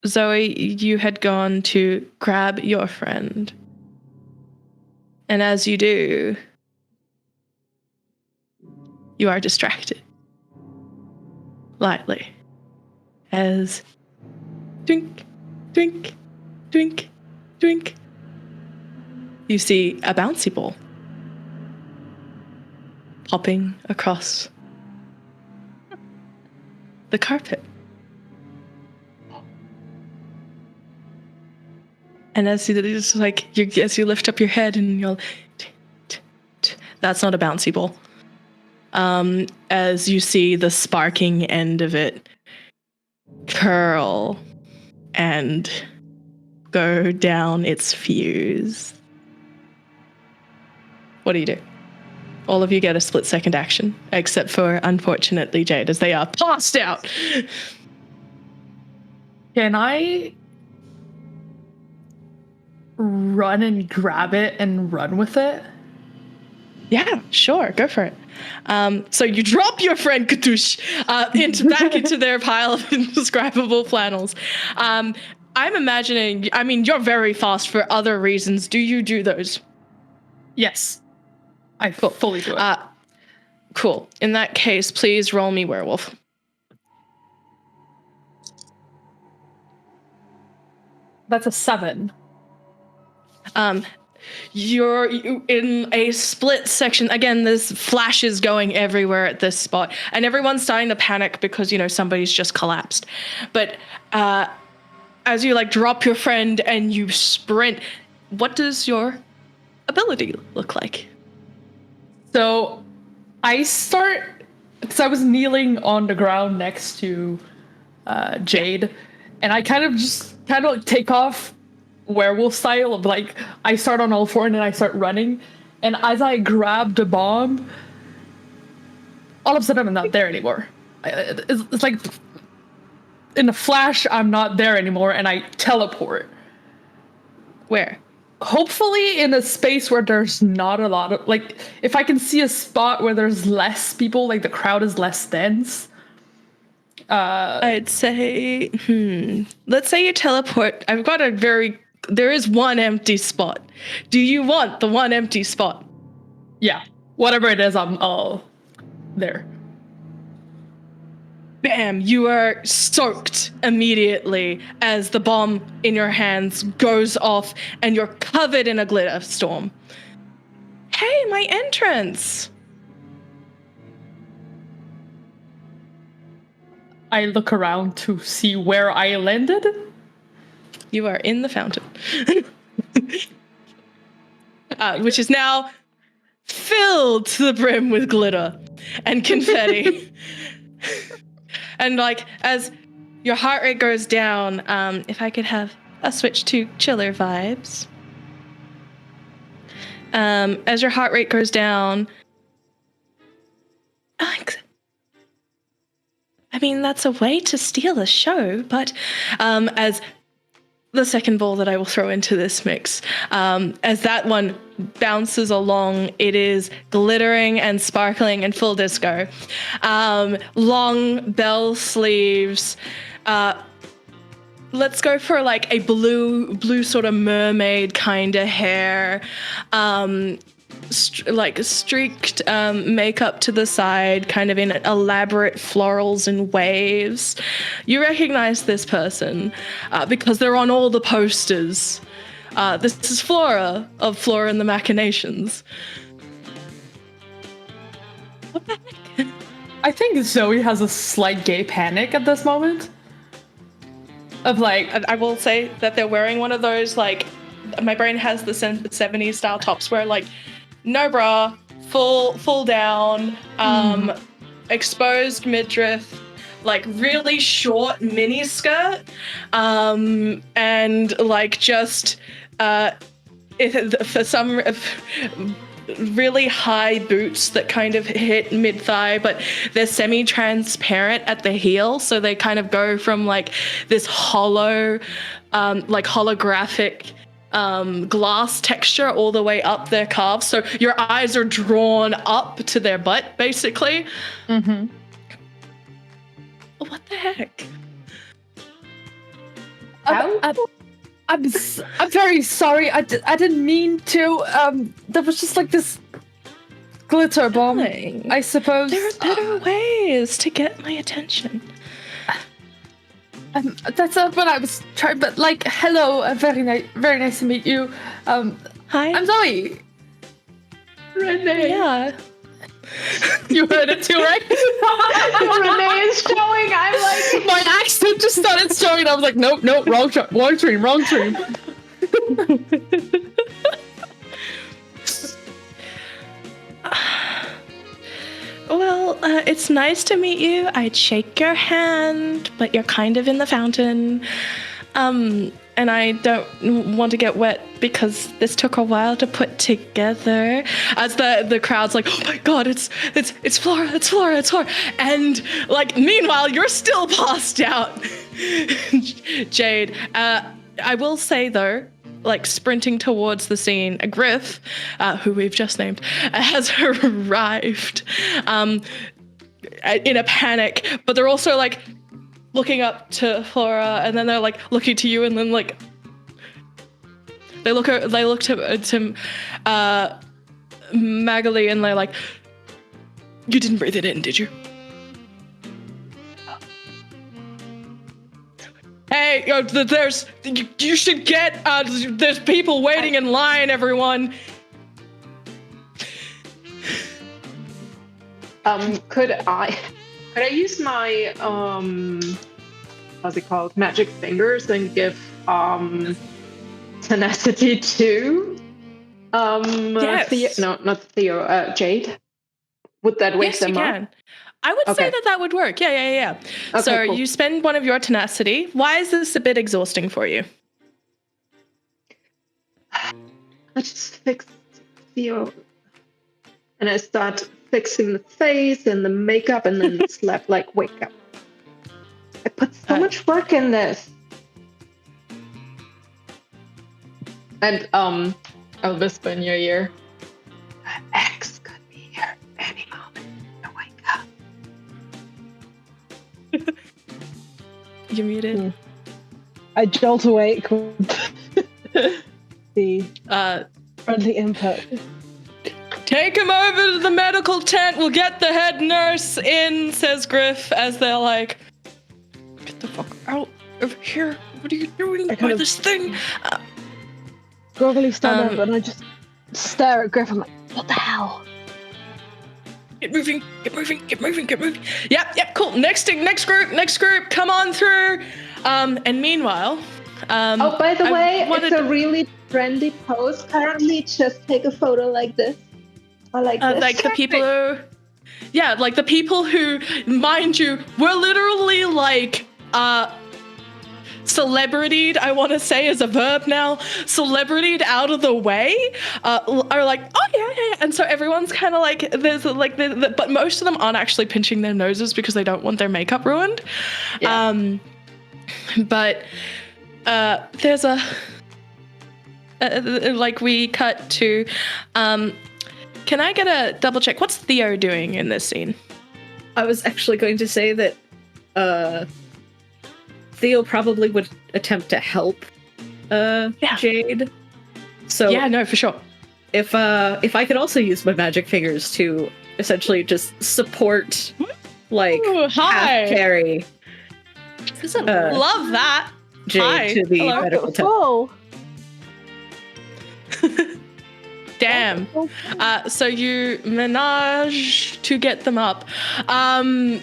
Zoe, you had gone to grab your friend. And as you do, you are distracted. Lightly. As drink, drink, drink, drink. You see a bouncy ball popping across the carpet. And as you lift up your head and you'll, that's not a bouncy ball. As you see the sparking end of it curl and go down its fuse. What do you do? All of you get a split-second action, except for, unfortunately, Jade, as they are passed out. Can I run and grab it and run with it? Yeah, sure, go for it. So you drop your friend Katush back into their pile of indescribable flannels. I'm imagining, you're very fast for other reasons. Do you do those? Yes. I fully do it. Cool. In that case, please roll me werewolf. That's a 7. You're in a split section. Again, there's flashes going everywhere at this spot, and everyone's starting to panic because, somebody's just collapsed. But as you drop your friend and you sprint, what does your ability look like? So I start, because I was kneeling on the ground next to Jade, and I kind of take off werewolf style of I start on all four and then I start running, and as I grab the bomb, all of a sudden I'm not there anymore. It's like in a flash I'm not there anymore, and I teleport. Where? Hopefully in a space where there's not a lot of, if I can see a spot where there's less people, the crowd is less dense. I'd say, let's say you teleport. There is one empty spot. Do you want the one empty spot? Yeah. Whatever it is, I'm all there. Bam! You are soaked immediately as the bomb in your hands goes off and you're covered in a glitter storm. Hey, my entrance! I look around to see where I landed. You are in the fountain. Which is now filled to the brim with glitter and confetti. And as your heart rate goes down, if I could have a switch to chiller vibes. As your heart rate goes down, that's a way to steal a show, but as the second ball that I will throw into this mix, as that one bounces along, it is glittering and sparkling and full disco. Long bell sleeves. Let's go for a blue sort of mermaid kind of hair. Streaked makeup to the side, kind of in elaborate florals and waves. You recognize this person because they're on all the posters. This is Flora of Flora and the Machinations. What the heck? I think Zoe has a slight gay panic at this moment. I will say that they're wearing one of those, my brain has the 70s style tops where, no bra, full down, exposed midriff, really short mini skirt, and just for some really high boots that kind of hit mid-thigh, but they're semi-transparent at the heel, so they kind of go from this hollow, holographic glass texture all the way up their calves, so your eyes are drawn up to their butt, basically. Mm-hmm. What the heck? I'm very sorry. I didn't mean to. There was just this glitter bomb, I suppose. There are better ways to get my attention. That's not what I was trying. But hello, very nice to meet you. Hi, I'm Zoe. Renee. Yeah. You heard it too, right? Renee is showing. I'm my accent just started showing. I was like, nope, wrong stream. Well, it's nice to meet you. I'd shake your hand, but you're kind of in the fountain. And I don't want to get wet because this took a while to put together. As the crowd's like, oh my god, it's Flora, it's Flora, it's Flora. And like, meanwhile, you're still passed out, Jade. I will say though, like sprinting towards the scene, a Griff, who we've just named, has arrived in a panic, but they're also like looking up to Flora, and then they're like looking to you, and then like they look to Magali, and they're like, "You didn't breathe it in, did you?" Hey, you should get, there's people waiting in line, everyone. Could I use my, what's it called? Magic fingers and give, tenacity to, yes. Not Theo, Jade? Would that wake them up? Can. I would say that would work. Yeah. Okay, so cool. you spend one of your tenacity. Why is this a bit exhausting for you? I just fix Theo, and I start fixing the face and the makeup, and then slap like wake up. I put so much work in this. And I'll whisper in your ear. X could be here any moment. To wake up. You're muted. I jolt awake with the friendly input. Take him over to the medical tent. We'll get the head nurse in, says Griff, as they're like, get the fuck out of here. What are you doing with this thing? Groggily stand up, and I just stare at Griff. I'm like, what the hell? Get moving. Yep, cool. Next group, come on through. And meanwhile, oh, by the way, it's a really trendy pose. Currently, just take a photo like this. I like this. Like the people who, like the people who, mind you, were literally like, celebrity'd, I want to say is a verb now, celebrity'd out of the way, are like, oh yeah. And so everyone's kind of like, there's like, but most of them aren't actually pinching their noses because they don't want their makeup ruined. Yeah. But there's like we cut to, can I get a double check? What's Theo doing in this scene? I was actually going to say that Theo probably would attempt to help Jade. So yeah, no, for sure. If I could also use my magic fingers to essentially just support, like, half carry. Love that. Jade Hi. to the medical tent. Oh. Damn. So you manage to get them up onto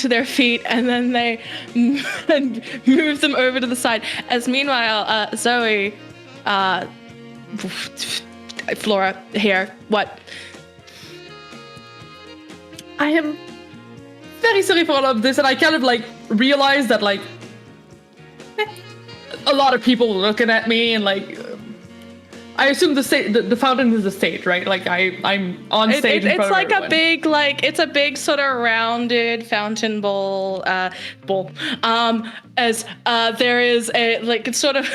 their feet, and then they move them over to the side. As meanwhile, Zoe, Flora here, what? I am very sorry for all of this, and I kind of like realized that like a lot of people were looking at me, and like I assume the fountain is the stage, right? Like I'm on stage. In front it's of like everyone. a big it's a big sort of rounded fountain bowl. As there is a like sort of.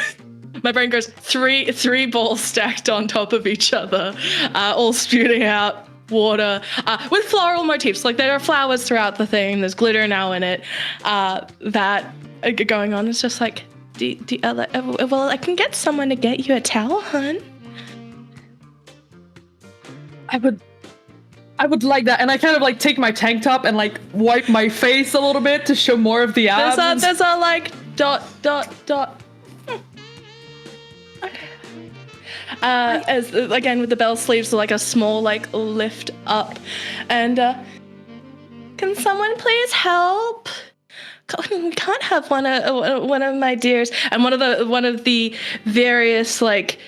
My brain goes three balls stacked on top of each other, all spewing out water with floral motifs. Like there are flowers throughout the thing. There's glitter now in it. That going on. It's just like, well, I can get someone to get you a towel, hun. I would like that, and I kind of like take my tank top and like wipe my face a little bit to show more of the abs. There's a like dot. Okay. As again with the bell sleeves, like a small like lift up, and can someone please help? we can't have one of my dears. And one of the various like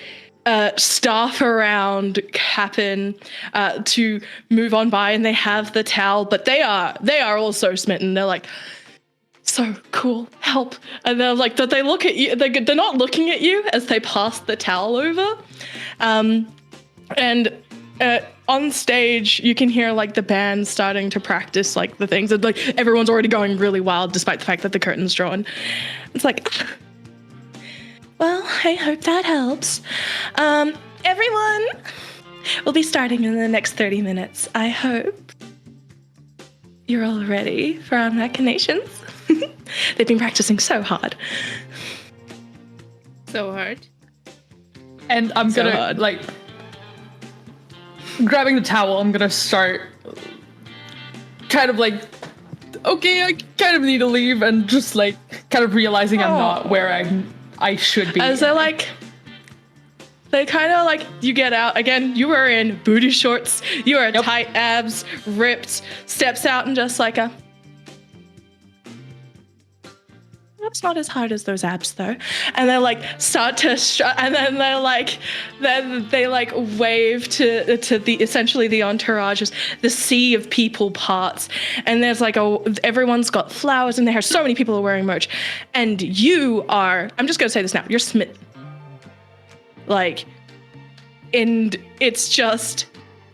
staff around happen to move on by, and they have the towel, but they are also smitten. They're like, so cool, help. And they're like, that they look at you, they're not looking at you as they pass the towel over. And on stage, you can hear like the band starting to practice like the things. And, like everyone's already going really wild, despite the fact that the curtain's drawn. It's like, well, I hope that helps. Everyone will be starting in the next 30 minutes. I hope you're all ready for our machinations. They've been practicing so hard. So hard. And I'm So gonna hard. like grabbing the towel. I'm gonna start kind of like, okay, I kind of need to leave, and just like kind of realizing I'm not where I should be. As they kind of like, you get out again. You are in booty shorts. You are tight abs, ripped. Steps out and just like a. That's not as hard as those abs though. And they like start to and then they like wave to the essentially the entourage, the sea of people parts, and there's like everyone's got flowers in their hair. So many people are wearing merch, and you are. I'm just gonna say this now. You're smitten. Like, and it's just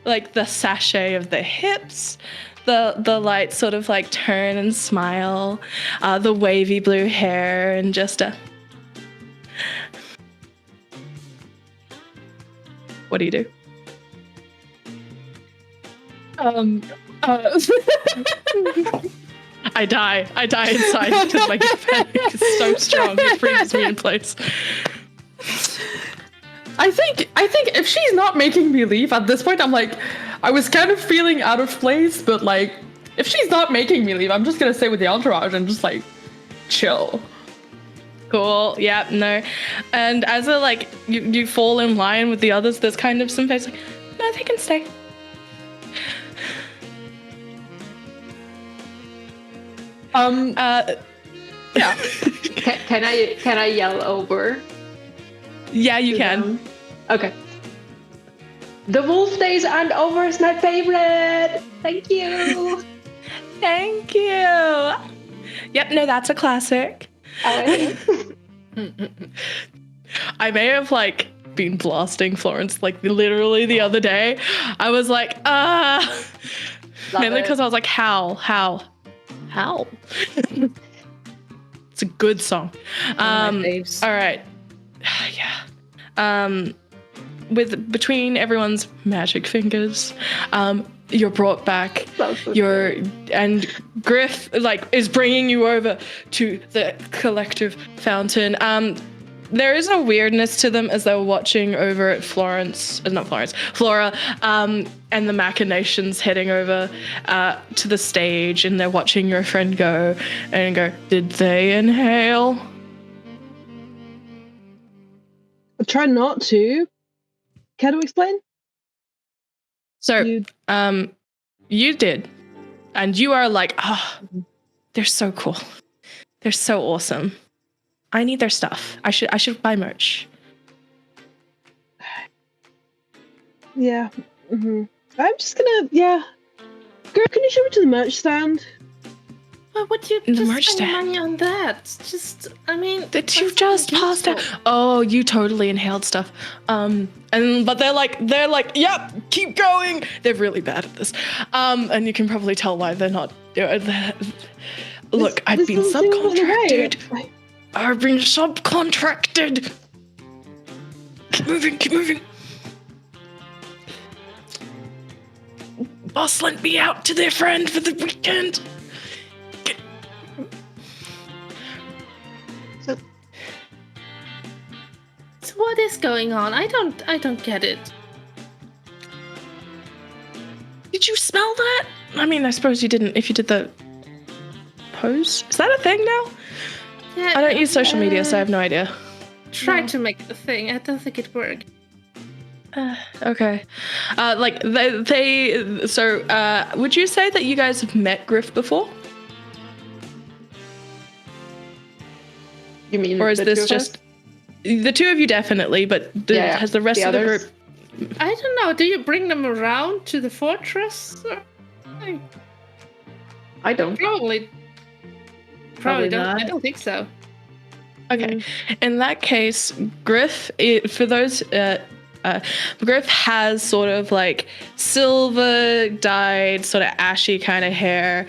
like the sachet of the hips. The lights sort of like turn and smile, the wavy blue hair, and just a. What do you do? I die inside because my panic is so strong. It freezes me in place. I think if she's not making me leave at this point, I'm like, I was kind of feeling out of place, but like, if she's not making me leave, I'm just gonna stay with the entourage and just like chill. Cool. Yeah. No. And as a like you fall in line with the others, there's kind of some face like, no, they can stay. Yeah. Can I yell over? Yeah, you can. Okay. The Wolf Days aren't over is my favorite. Thank you. Thank you. Yep. No, that's a classic. I may have like been blasting Florence like literally the other day. I was like, mainly because I was like, how? It's a good song. All right. Yeah. Between everyone's magic fingers, you're brought back. And Griff like is bringing you over to the collective fountain. There is a weirdness to them as they're watching over at Flora, and the machinations heading over to the stage, and they're watching your friend go and go, did they inhale? I try not to. Can you explain? So, you did, and you are like, they're so cool. They're so awesome. I need their stuff. I should buy merch. Yeah. Mm-hmm. I'm just gonna, Girl, can you show me to the merch stand? Why would you The just merch spend stand. money on that? Just, I mean, Did you that's just not pass out? useful. Oh, you totally inhaled stuff. But they're like, yep, keep going. They're really bad at this. And you can probably tell why they're not. Look, I've been subcontracted. I've been subcontracted. Keep moving. Boss lent me out to their friend for the weekend. So what is going on? I don't get it. Did you smell that? I mean, I suppose you didn't if you did the pose. Is that a thing now? Yeah, I don't use social media, so I have no idea. Try to make the thing. I don't think it worked. Okay. Would you say that you guys have met Griff before? You mean, or is the this two of just us? the two of you definitely? But has the rest The of the others? group? I don't know. Do you bring them around to the fortress? I don't. Probably don't. not. I don't think so. Okay, in that case, Griff, Griff has sort of like silver dyed, sort of ashy kind of hair,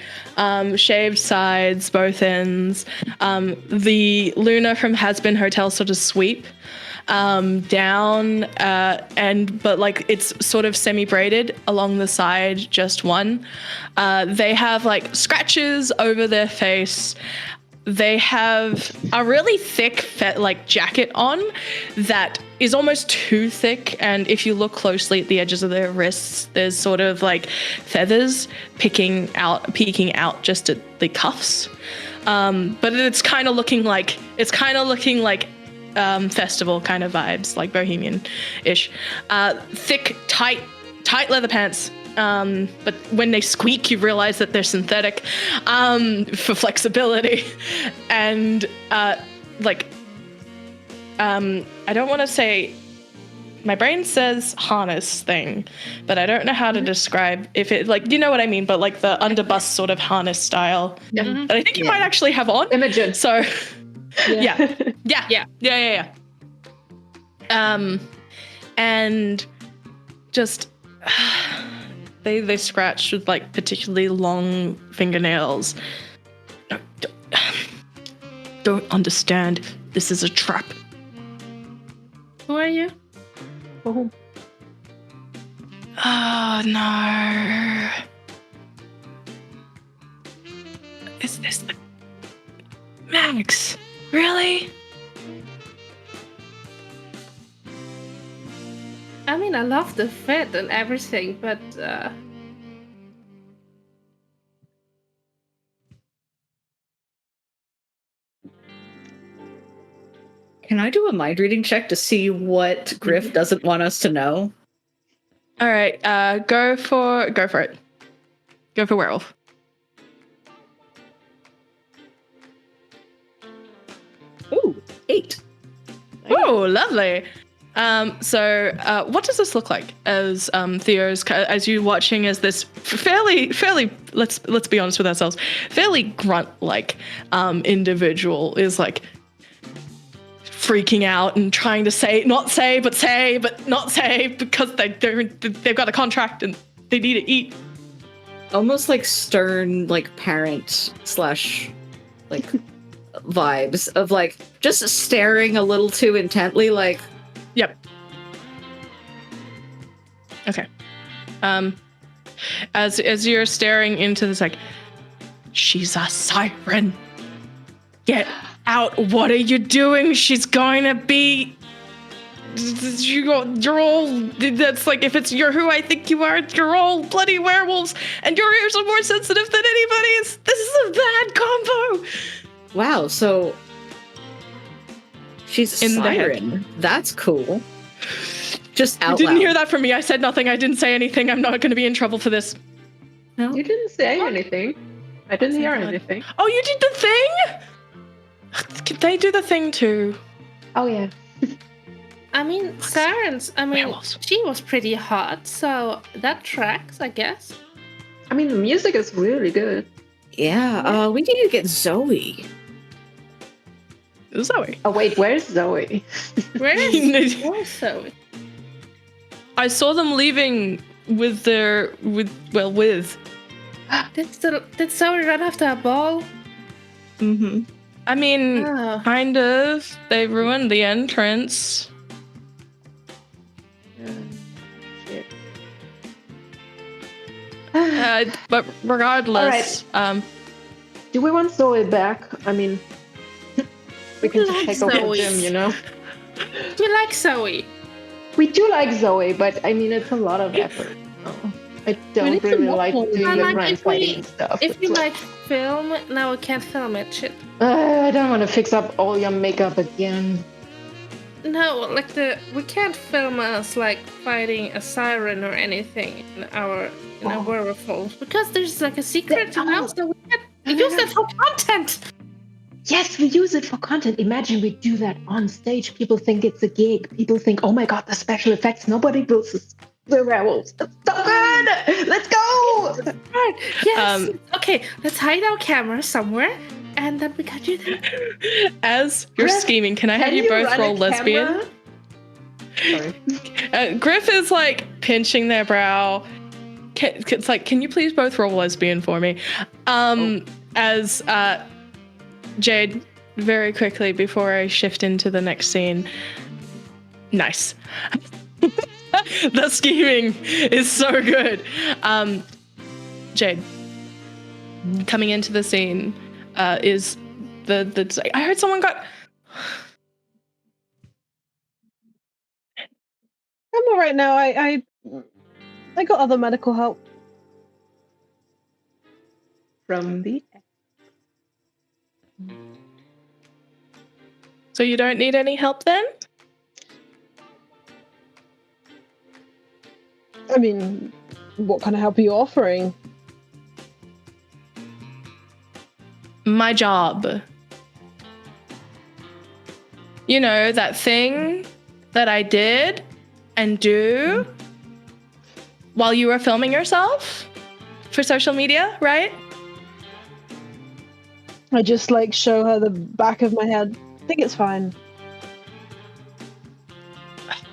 shaved sides, both ends. The Luna from Has Been Hotel sort of sweep down, but like it's sort of semi-braided along the side, just one. They have like scratches over their face. They have a really thick jacket on that is almost too thick, and if you look closely at the edges of their wrists, there's sort of like feathers peeking out just at the cuffs. But it's kind of looking like festival kind of vibes, like bohemian-ish. Thick, tight leather pants. But when they squeak, you realize that they're synthetic for flexibility. And I don't want to say, my brain says harness thing, but I don't know how to describe if it, like, you know what I mean, but like the underbust sort of harness style. Yeah. That I think you might actually have on. Imogen. So, yeah. And just... They scratch with like particularly long fingernails. Don't understand. This is a trap. Who are you? Oh. Oh no. Is this Max? Really? I mean, I love the fit and everything, but Can I do a mind reading check to see what Griff doesn't want us to know? All right, go for it. Go for Werewolf. Ooh, 8. Oh, lovely. So what does this look like as Theo's, as you watching as this fairly, let's be honest with ourselves, fairly grunt-like individual is like freaking out and trying to not say, but not say because they've got a contract and they need to eat. Almost like stern, like parent / like vibes of like just staring a little too intently, like. Yep. Okay. As you're staring into this, like, she's a siren. Get out! What are you doing? She's going to be. You're all. That's like if you're who I think you are. You're all bloody werewolves, and your ears are more sensitive than anybody's. This is a bad combo. Wow. So. She's a siren. That's cool. Just out loud. You didn't hear that from me. I said nothing. I didn't say anything. I'm not going to be in trouble for this. No? You didn't say anything. I didn't hear anything. Oh, you did the thing? They do the thing too. Oh, yeah. I mean, sirens. I mean, Werewolves. she was pretty hot, so that tracks, I guess. I mean, the music is really good. Yeah, we need to get Zoe. Zoe. Oh, wait, where's Zoe? Where is Zoe? I saw them leaving with. Did Zoe run after a ball? Mm-hmm. I mean, Oh. kind of. They ruined the entrance. Shit. But regardless, Do we want Zoe back? I mean, we can just like take over the Zoe. gym, you know? Do you like Zoe? We do like Zoe, but I mean, it's a lot of effort. I don't need some really more like Zoe. doing I the like grind if we- fighting stuff. If It's you like, like film, now we can't film it. Shit. I don't want to fix up all your makeup again. No, like we can't film us like fighting a siren or anything in our werewolf because there's like a secret house that we can't use that for content. Yes, we use it for content. Imagine we do that on stage. People think it's a gig. People think, oh my god, the special effects. Nobody builds the werewolves. That's so good. Let's go. Right. Yes. Okay, let's hide our camera somewhere, and then we can do that. As you're Griff, scheming, can I have you both run a roll lesbian? camera? Sorry. Griff is like pinching their brow. It's like, can you please both roll lesbian for me? As Jade, very quickly before I shift into the next scene. Nice. The scheming is so good. Jade, coming into the scene is the I heard someone got. I'm all right now. I got other medical help. From the So you don't need any help then? I mean, what kind of help are you offering? My job. You know, that thing that I did and do while you were filming yourself for social media, right? I just like show her the back of my head. I think it's fine.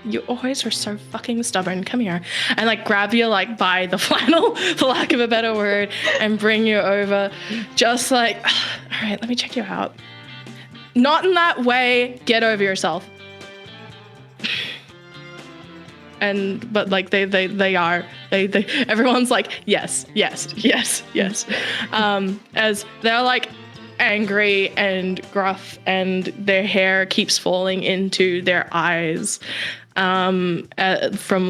You always are so fucking stubborn. Come here. And like grab you like by the flannel, for lack of a better word, and bring you over. Just like, all right, let me check you out. Not in that way. Get over yourself. But like they are. Everyone's like, yes. As they're like angry and gruff, and their hair keeps falling into their eyes. From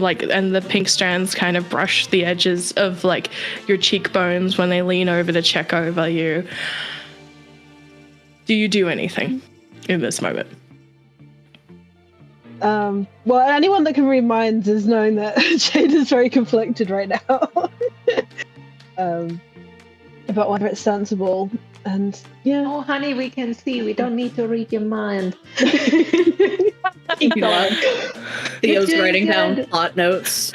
like, and the pink strands kind of brush the edges of like your cheekbones when they lean over to check over you. Do you do anything in this moment? Well, anyone that can read minds is knowing that Jade is very conflicted right now. About whether it's sensible. And yeah. Oh, honey, we can see. We don't need to read your mind. Theo's writing down plot notes.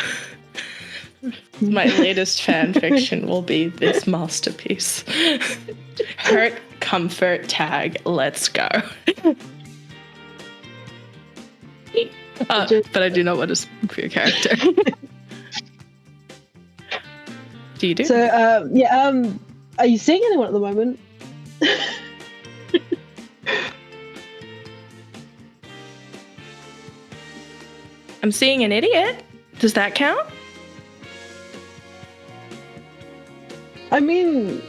My latest fan fiction will be this masterpiece. Hurt, comfort, tag, let's go. But I do not want to speak for your character. Do you do? So, are you seeing anyone at the moment? I'm seeing an idiot. Does that count? I mean,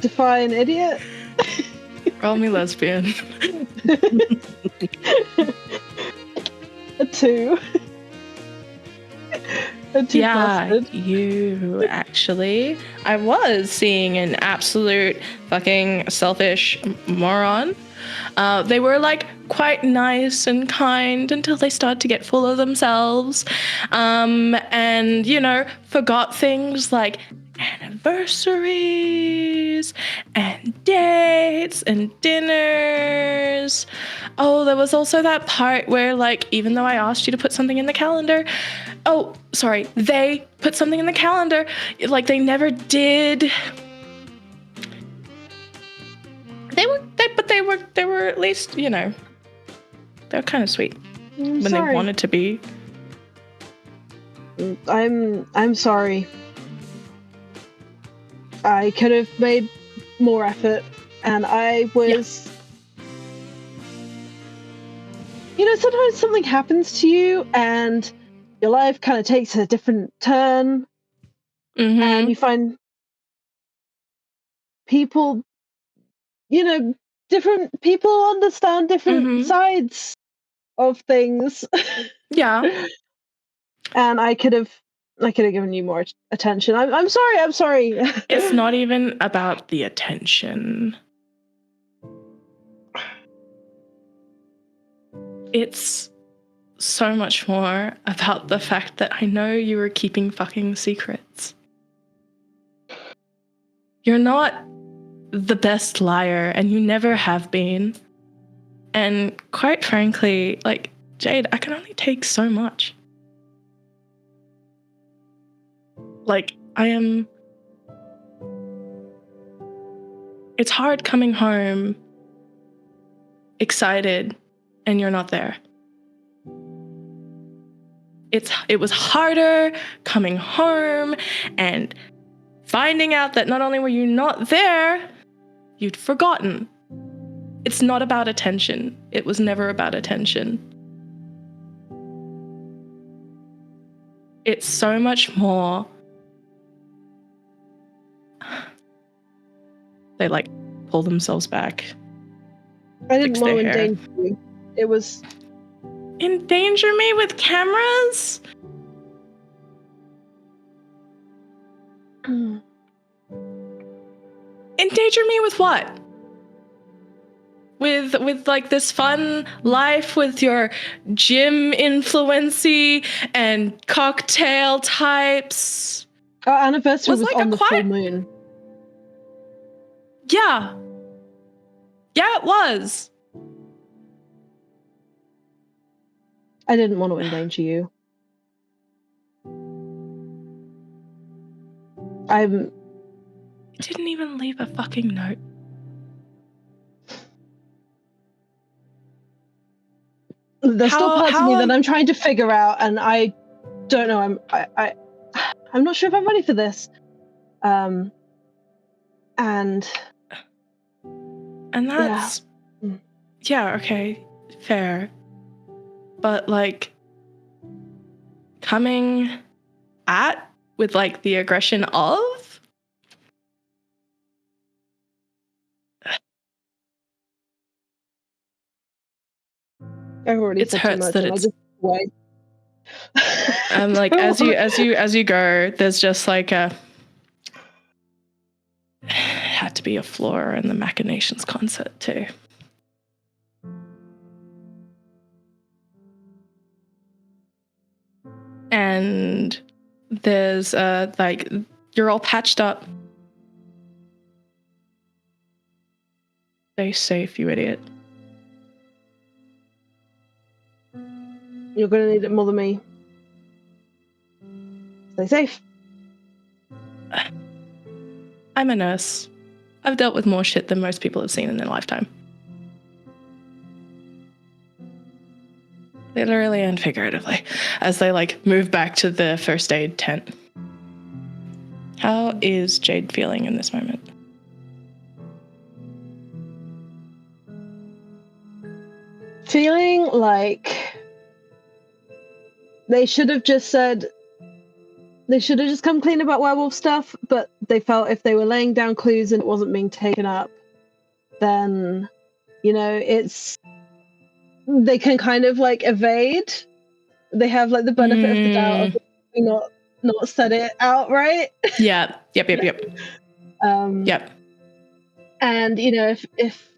define idiot. Roll me lesbian. A 2. A 2 Yeah, busted. you actually. I was seeing an absolute fucking selfish moron. They were like quite nice and kind until they started to get full of themselves, and you know, forgot things like anniversaries and dates and dinners. Oh, there was also that part where like, even though I asked you to put something in the calendar, they put something in the calendar, like they never did. They were at least, you know, they were kind of sweet when they wanted to be. I'm sorry. I could have made more effort, and I was... You know, sometimes something happens to you, and your life kind of takes a different turn, and you find people, you know, different people understand different sides of things. Yeah. And I could have given you more attention. I'm sorry. It's not even about the attention. It's so much more about the fact that I know you were keeping fucking secrets. You're not the best liar, and you never have been. And quite frankly, like, Jade, I can only take so much. Like, it's hard coming home excited and you're not there. It was harder coming home and finding out that not only were you not there, you'd forgotten. It's not about attention. It was never about attention. It's so much more. They like pull themselves back. I didn't want to endanger you. It was endanger me with cameras? Endanger me with what? With like this fun life with your gym influency and cocktail types. Our anniversary was like on the full moon. Yeah. Yeah, it was. I didn't want to endanger you. You didn't even leave a fucking note. There's still parts of me that I'm trying to figure out, and I don't know. I'm not sure if I'm ready for this. And that's yeah, okay, fair. But like coming at with like the aggression of I've already said too much, and I just wait. Like as you go, there's just like a had to be a flaw in the machinations concert too. And there's like you're all patched up. Stay safe, you idiot. You're gonna need it more than me. Stay safe. I'm a nurse. I've dealt with more shit than most people have seen in their lifetime. Literally and figuratively, as they like move back to the first aid tent. How is Jade feeling in this moment? Feeling like they should have just come clean about werewolf stuff, but they felt if they were laying down clues and it wasn't being taken up, then, you know, they can kind of like evade. They have like the benefit of the doubt of not said it outright. Yeah. Yep. Yep. And you know, if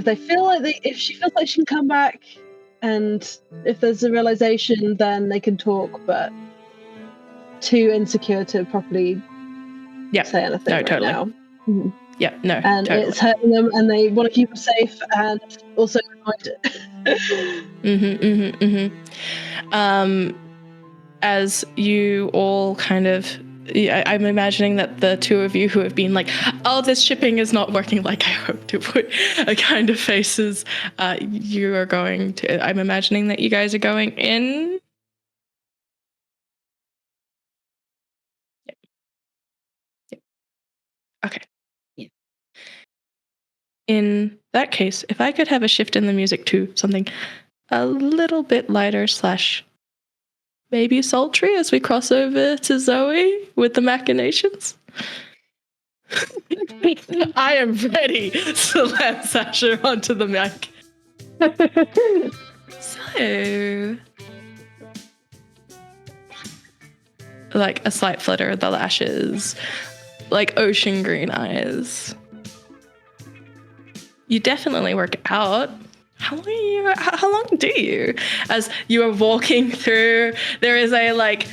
they feel like if she feels like she can come back, and if there's a realization, then they can talk. But too insecure to properly say anything. No, right totally. now. Mm-hmm. Yeah, no, and totally. It's hurting them, and they want to keep them safe, and also find it. As you all kind of, I'm imagining that the two of you who have been like, oh, this shipping is not working like I hoped it would, kind of faces, you are going to, I'm imagining that you guys are going in. Yep. Okay. Yeah. In that case, if I could have a shift in the music to something a little bit lighter / maybe sultry as we cross over to Zoe with the machinations. I am ready to land Sasha onto the mic. So, like a slight flutter of the lashes, like ocean green eyes. You definitely work out. How long do you? As you are walking through, there is a like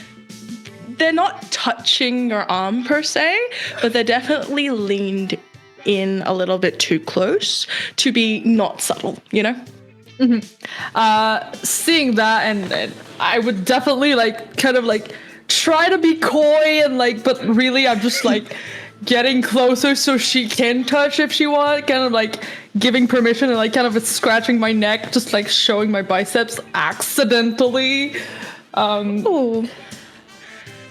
they're not touching your arm per se, but they're definitely leaned in a little bit too close to be not subtle, you know? Seeing that, and I would definitely like kind of like try to be coy and like, but really I'm just like getting closer so she can touch if she wants, kind of like giving permission and like kind of scratching my neck, just like showing my biceps accidentally. Ooh.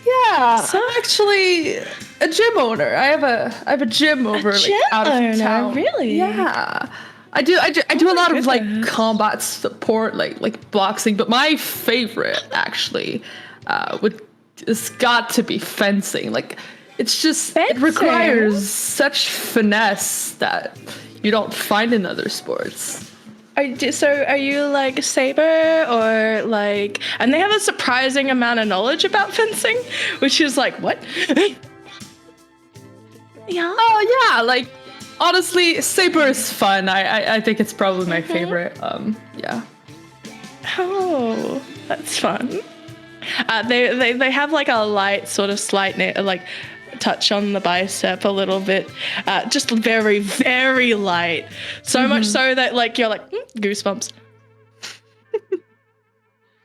Yeah, so I'm actually a gym owner. I have a gym over like out of town. Really? Yeah. I do a lot of like combat support, like boxing, but my favorite actually it's got to be fencing. Like it's just it requires such finesse that you don't find in other sports. So are you like saber or like, and they have a surprising amount of knowledge about fencing, which is like, what? Yeah. Oh yeah, like honestly, saber is fun. I think it's probably my favorite. Yeah. Oh, that's fun. They have like a light sort of slight like touch on the bicep a little bit, just very, very light. So much so that like you're like goosebumps.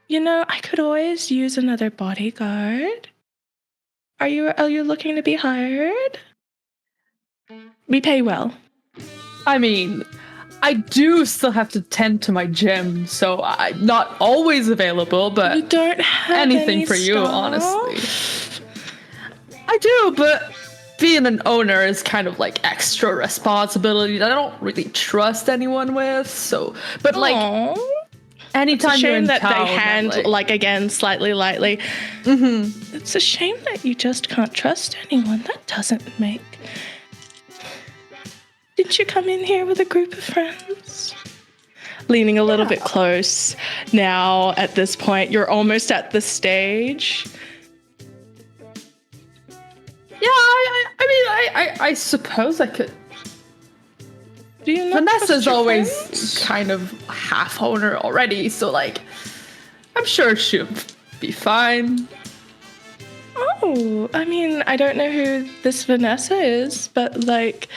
You know, I could always use another bodyguard. Are you looking to be hired? We pay well. I mean, I do still have to tend to my gym, so I'm not always available, but you don't have anything for you, honestly. I do, but being an owner is kind of like extra responsibility that I don't really trust anyone with. So, but like anytime it's a shame you're in that town, they hand like again slightly lightly. It's a shame that you just can't trust anyone. That doesn't make. Didn't you come in here with a group of friends? Leaning a little bit close now. At this point, you're almost at the stage. Yeah, I suppose I could. Do you not Vanessa's always friends? kind of half owner already, so like, I'm sure she'll be fine. Oh, I mean, I don't know who this Vanessa is, but like,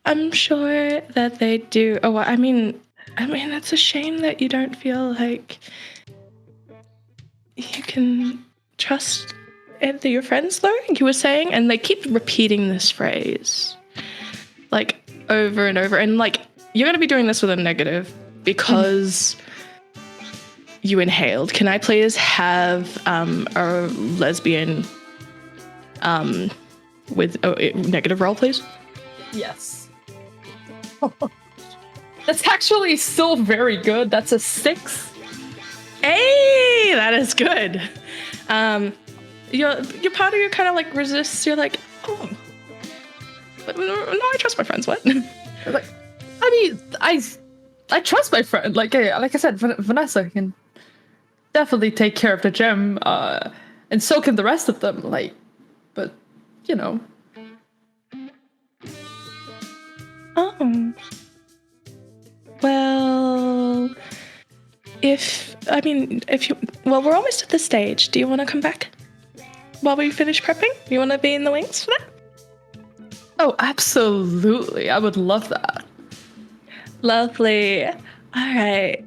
I'm sure that they do. Oh, I mean, it's a shame that you don't feel like you can trust your friends, though, you were saying, and they keep repeating this phrase like over and over, and like you're going to be doing this with a negative because you inhaled. Can I please have a lesbian with a negative roll, please? Yes. That's actually still very good. That's a 6. Hey, that is good. Your part of you kind of like resists. You're like, oh, no, I trust my friends. What? Like, I mean, I trust my friend. Like I said, Vanessa can definitely take care of the gym, and so can the rest of them. Like, but you know. Oh. Well, well, we're almost at the stage. Do you want to come back while we finish prepping? You want to be in the wings for that? Oh, absolutely. I would love that. Lovely. All right.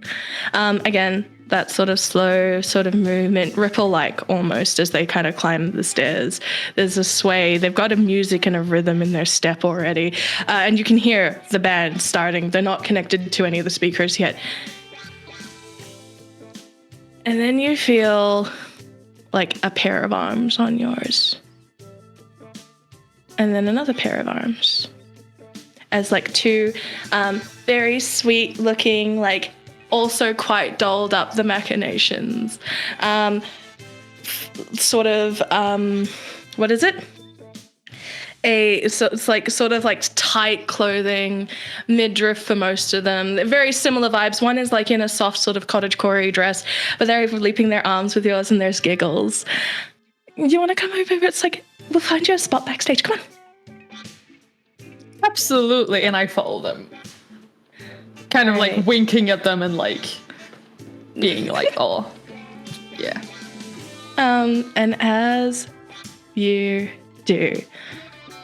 Again, that sort of slow sort of movement, ripple-like almost as they kind of climb the stairs. There's a sway. They've got a music and a rhythm in their step already. And you can hear the band starting. They're not connected to any of the speakers yet. And then you feel like a pair of arms on yours. And then another pair of arms. As like two very sweet looking, like also quite dolled up the machinations. What is it? So it's like sort of like tight clothing, midriff for most of them. They're very similar vibes. One is like in a soft sort of cottagecore dress, but they're leaping their arms with yours and there's giggles. You want to come over? It's like, we'll find you a spot backstage. Come on. Absolutely. And I follow them. Kind of like winking at them and like being like, oh, yeah. And as you do,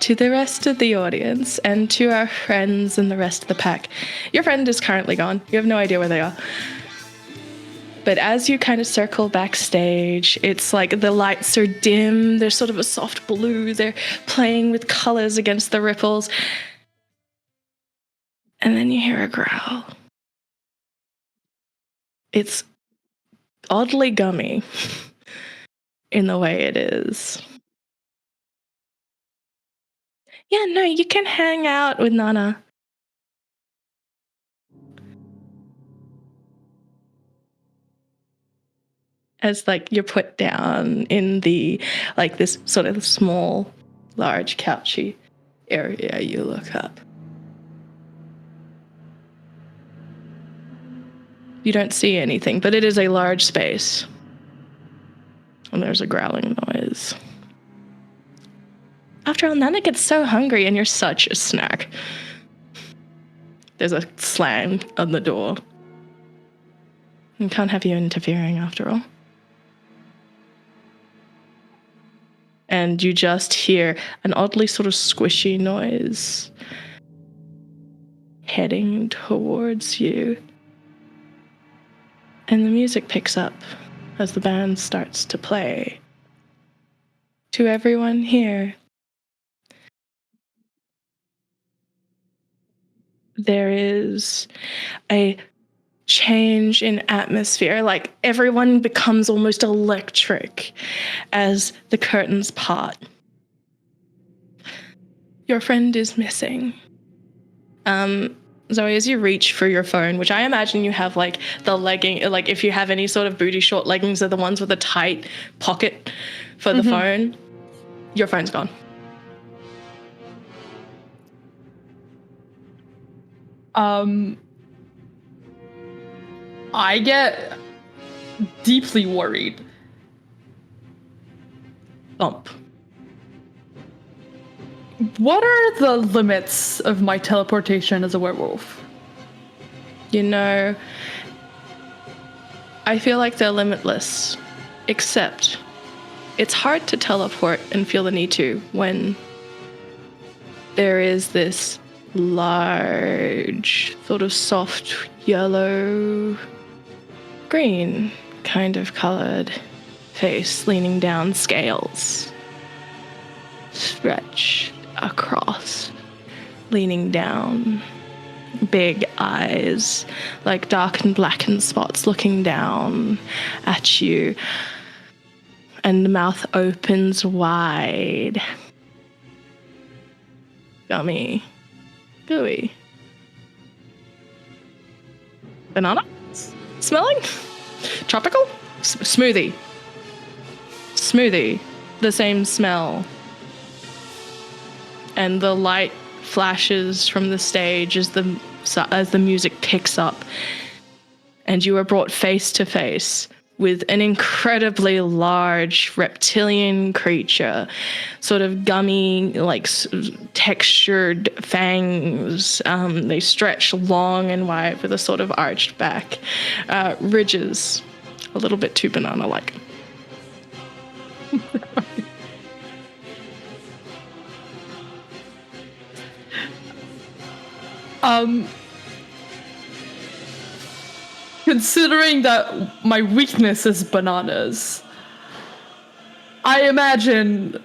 to the rest of the audience and to our friends and the rest of the pack, your friend is currently gone. You have no idea where they are. But as you kind of circle backstage, it's like the lights are dim. There's sort of a soft blue. They're playing with colors against the ripples. And then you hear a growl. It's oddly gummy in the way it is. Yeah, no, you can hang out with Nana. As like you're put down in the like this sort of small, large couchy area, you look up. You don't see anything, but it is a large space. And there's a growling noise. After all, Nana gets so hungry and you're such a snack. There's a slam on the door. And can't have you interfering after all. And you just hear an oddly sort of squishy noise heading towards you. And the music picks up as the band starts to play. To everyone here, there is a change in atmosphere, like everyone becomes almost electric as the curtains part. Your friend is missing. Zoe, as you reach for your phone, which I imagine you have like the legging, like if you have any sort of booty short leggings, are the ones with a tight pocket for the phone, your phone's gone. I get deeply worried. Bump. What are the limits of my teleportation as a werewolf? You know, I feel like they're limitless, except it's hard to teleport and feel the need to when there is this large, sort of soft yellow, green kind of colored face leaning down, scales stretched across, leaning down, big eyes like dark and blackened spots looking down at you, and the mouth opens wide. Gummy. Gooey. Banana? Smelling? Tropical? Smoothie. Smoothie. The same smell. And the light flashes from the stage as the music picks up. And you are brought face to face with an incredibly large reptilian creature, sort of gummy, like textured fangs. They stretch long and wide with a sort of arched back. Ridges, a little bit too banana-like. Considering that my weakness is bananas, I imagine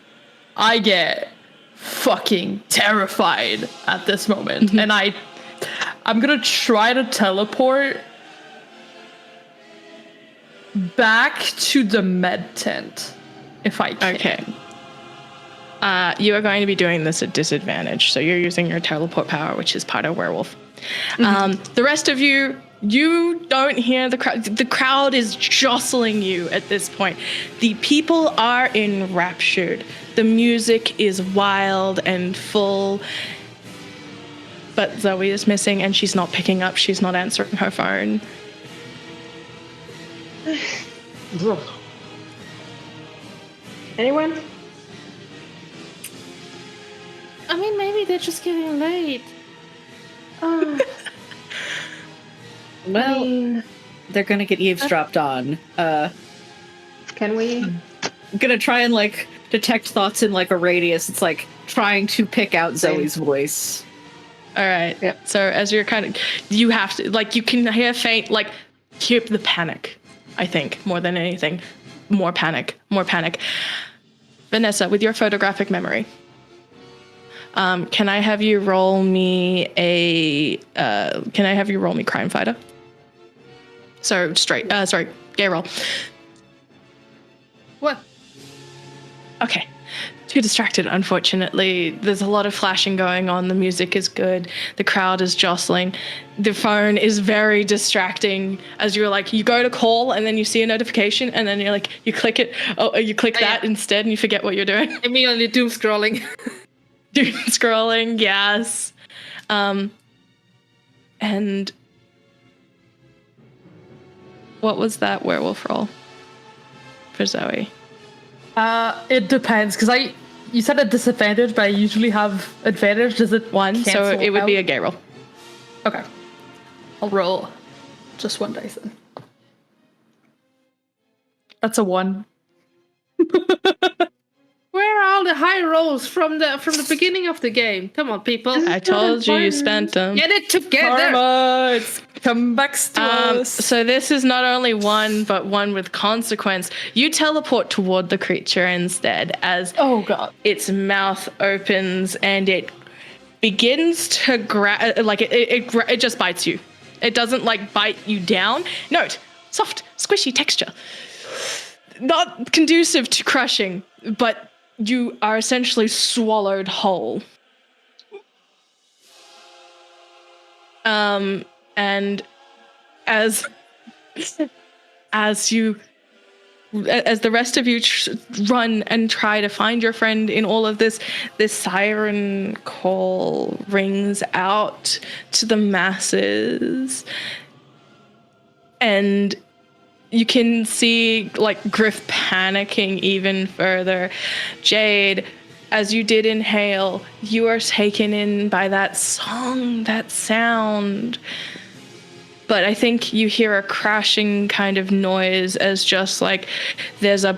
I get fucking terrified at this moment. And I'm gonna try to teleport back to the med tent if I can. Okay. You are going to be doing this at disadvantage, so you're using your teleport power, which is part of werewolf. The rest of you don't hear the crowd. The crowd is jostling you at this point. The people are enraptured. The music is wild and full. But Zoe is missing and she's not picking up. She's not answering her phone. Anyone? I mean, maybe they're just getting late. Well, they're gonna get eavesdropped on. Can we gonna try and like detect thoughts in like a radius. It's like trying to pick out Zoe's voice. All right. Yeah. So as you're you have to, like, you can hear faint, like, hear the panic, I think, more than anything. More panic. Vanessa, with your photographic memory, can I have you roll me Crime Fighter? So gay roll. What? Okay. Too distracted, unfortunately. There's a lot of flashing going on. The music is good. The crowd is jostling. The phone is very distracting as you're like, you go to call and then you see a notification and then you're like, you click it. Oh, you click that instead and you forget what you're doing. Immediately doom scrolling. Doom scrolling, yes. And what was that werewolf roll for Zoe? It depends, because you said a disadvantage, but I usually have advantage. Does it one? So cancel it would be out? a gay roll. Okay. I'll roll just one dice then. That's a 1. Where are all the high rolls from the beginning of the game? Come on, people. I told you spent them. Get it together. Karma, it's come back to us. So this is not only one, but one with consequence. You teleport toward the creature instead as Oh god. its mouth opens and it begins to it just bites you. It doesn't like bite you down. Note, soft, squishy texture. Not conducive to crushing, but you are essentially swallowed whole. And as the rest of you run and try to find your friend in all of this siren call rings out to the masses, and you can see like Griff panicking even further. Jade, as you did inhale, you are taken in by that song, that sound. But I think you hear a crashing kind of noise as just like there's a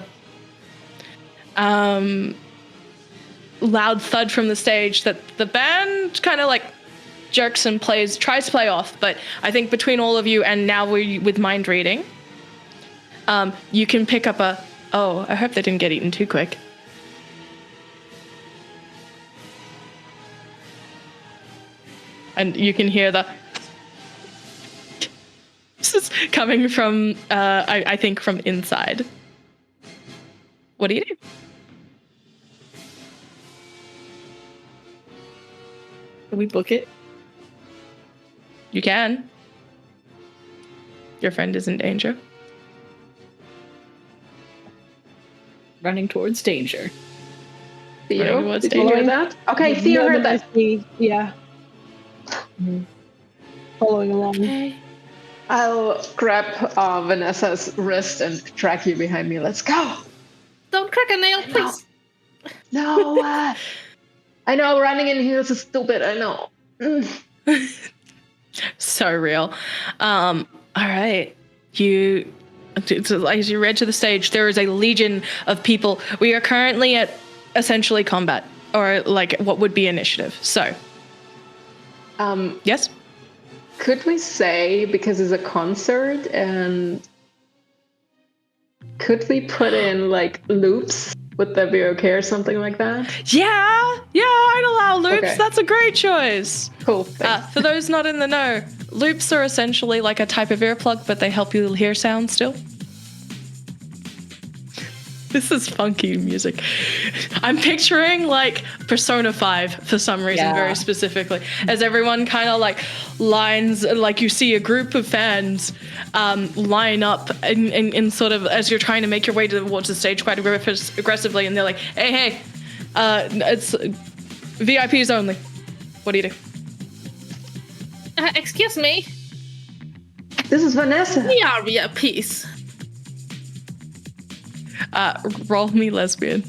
loud thud from the stage that the band kind of like jerks and tries to play off. But I think between all of you and now with mind reading, you can pick up I hope they didn't get eaten too quick. And you can hear this is coming from, I think, from inside. What do you do? Can we book it? You can. Your friend is in danger. Running towards danger. Theo, did you hear that? Okay, Theo heard that. Yeah. Following along. Okay. I'll grab Vanessa's wrist and drag you behind me. Let's go. Don't crack a nail, please. No. I know running in heels is stupid. I know. So real. All right. As you read to the stage, there is a legion of people. We are currently at essentially combat, or like what would be initiative. So, yes? Could we say, because it's a concert, and could we put in like loops? Would that be okay or something like that? Yeah, I'd allow loops. Okay. That's a great choice. Cool. For those not in the know, loops are essentially like a type of earplug, but they help you hear sound still. This is funky music. I'm picturing like Persona 5 for some reason, very specifically, as everyone kind of like lines, like you see a group of fans line up in sort of as you're trying to make your way towards the stage quite aggressively, and they're like, hey, it's VIPs only. What do you do? Excuse me. This is Vanessa. We are VIPs. Roll me lesbian.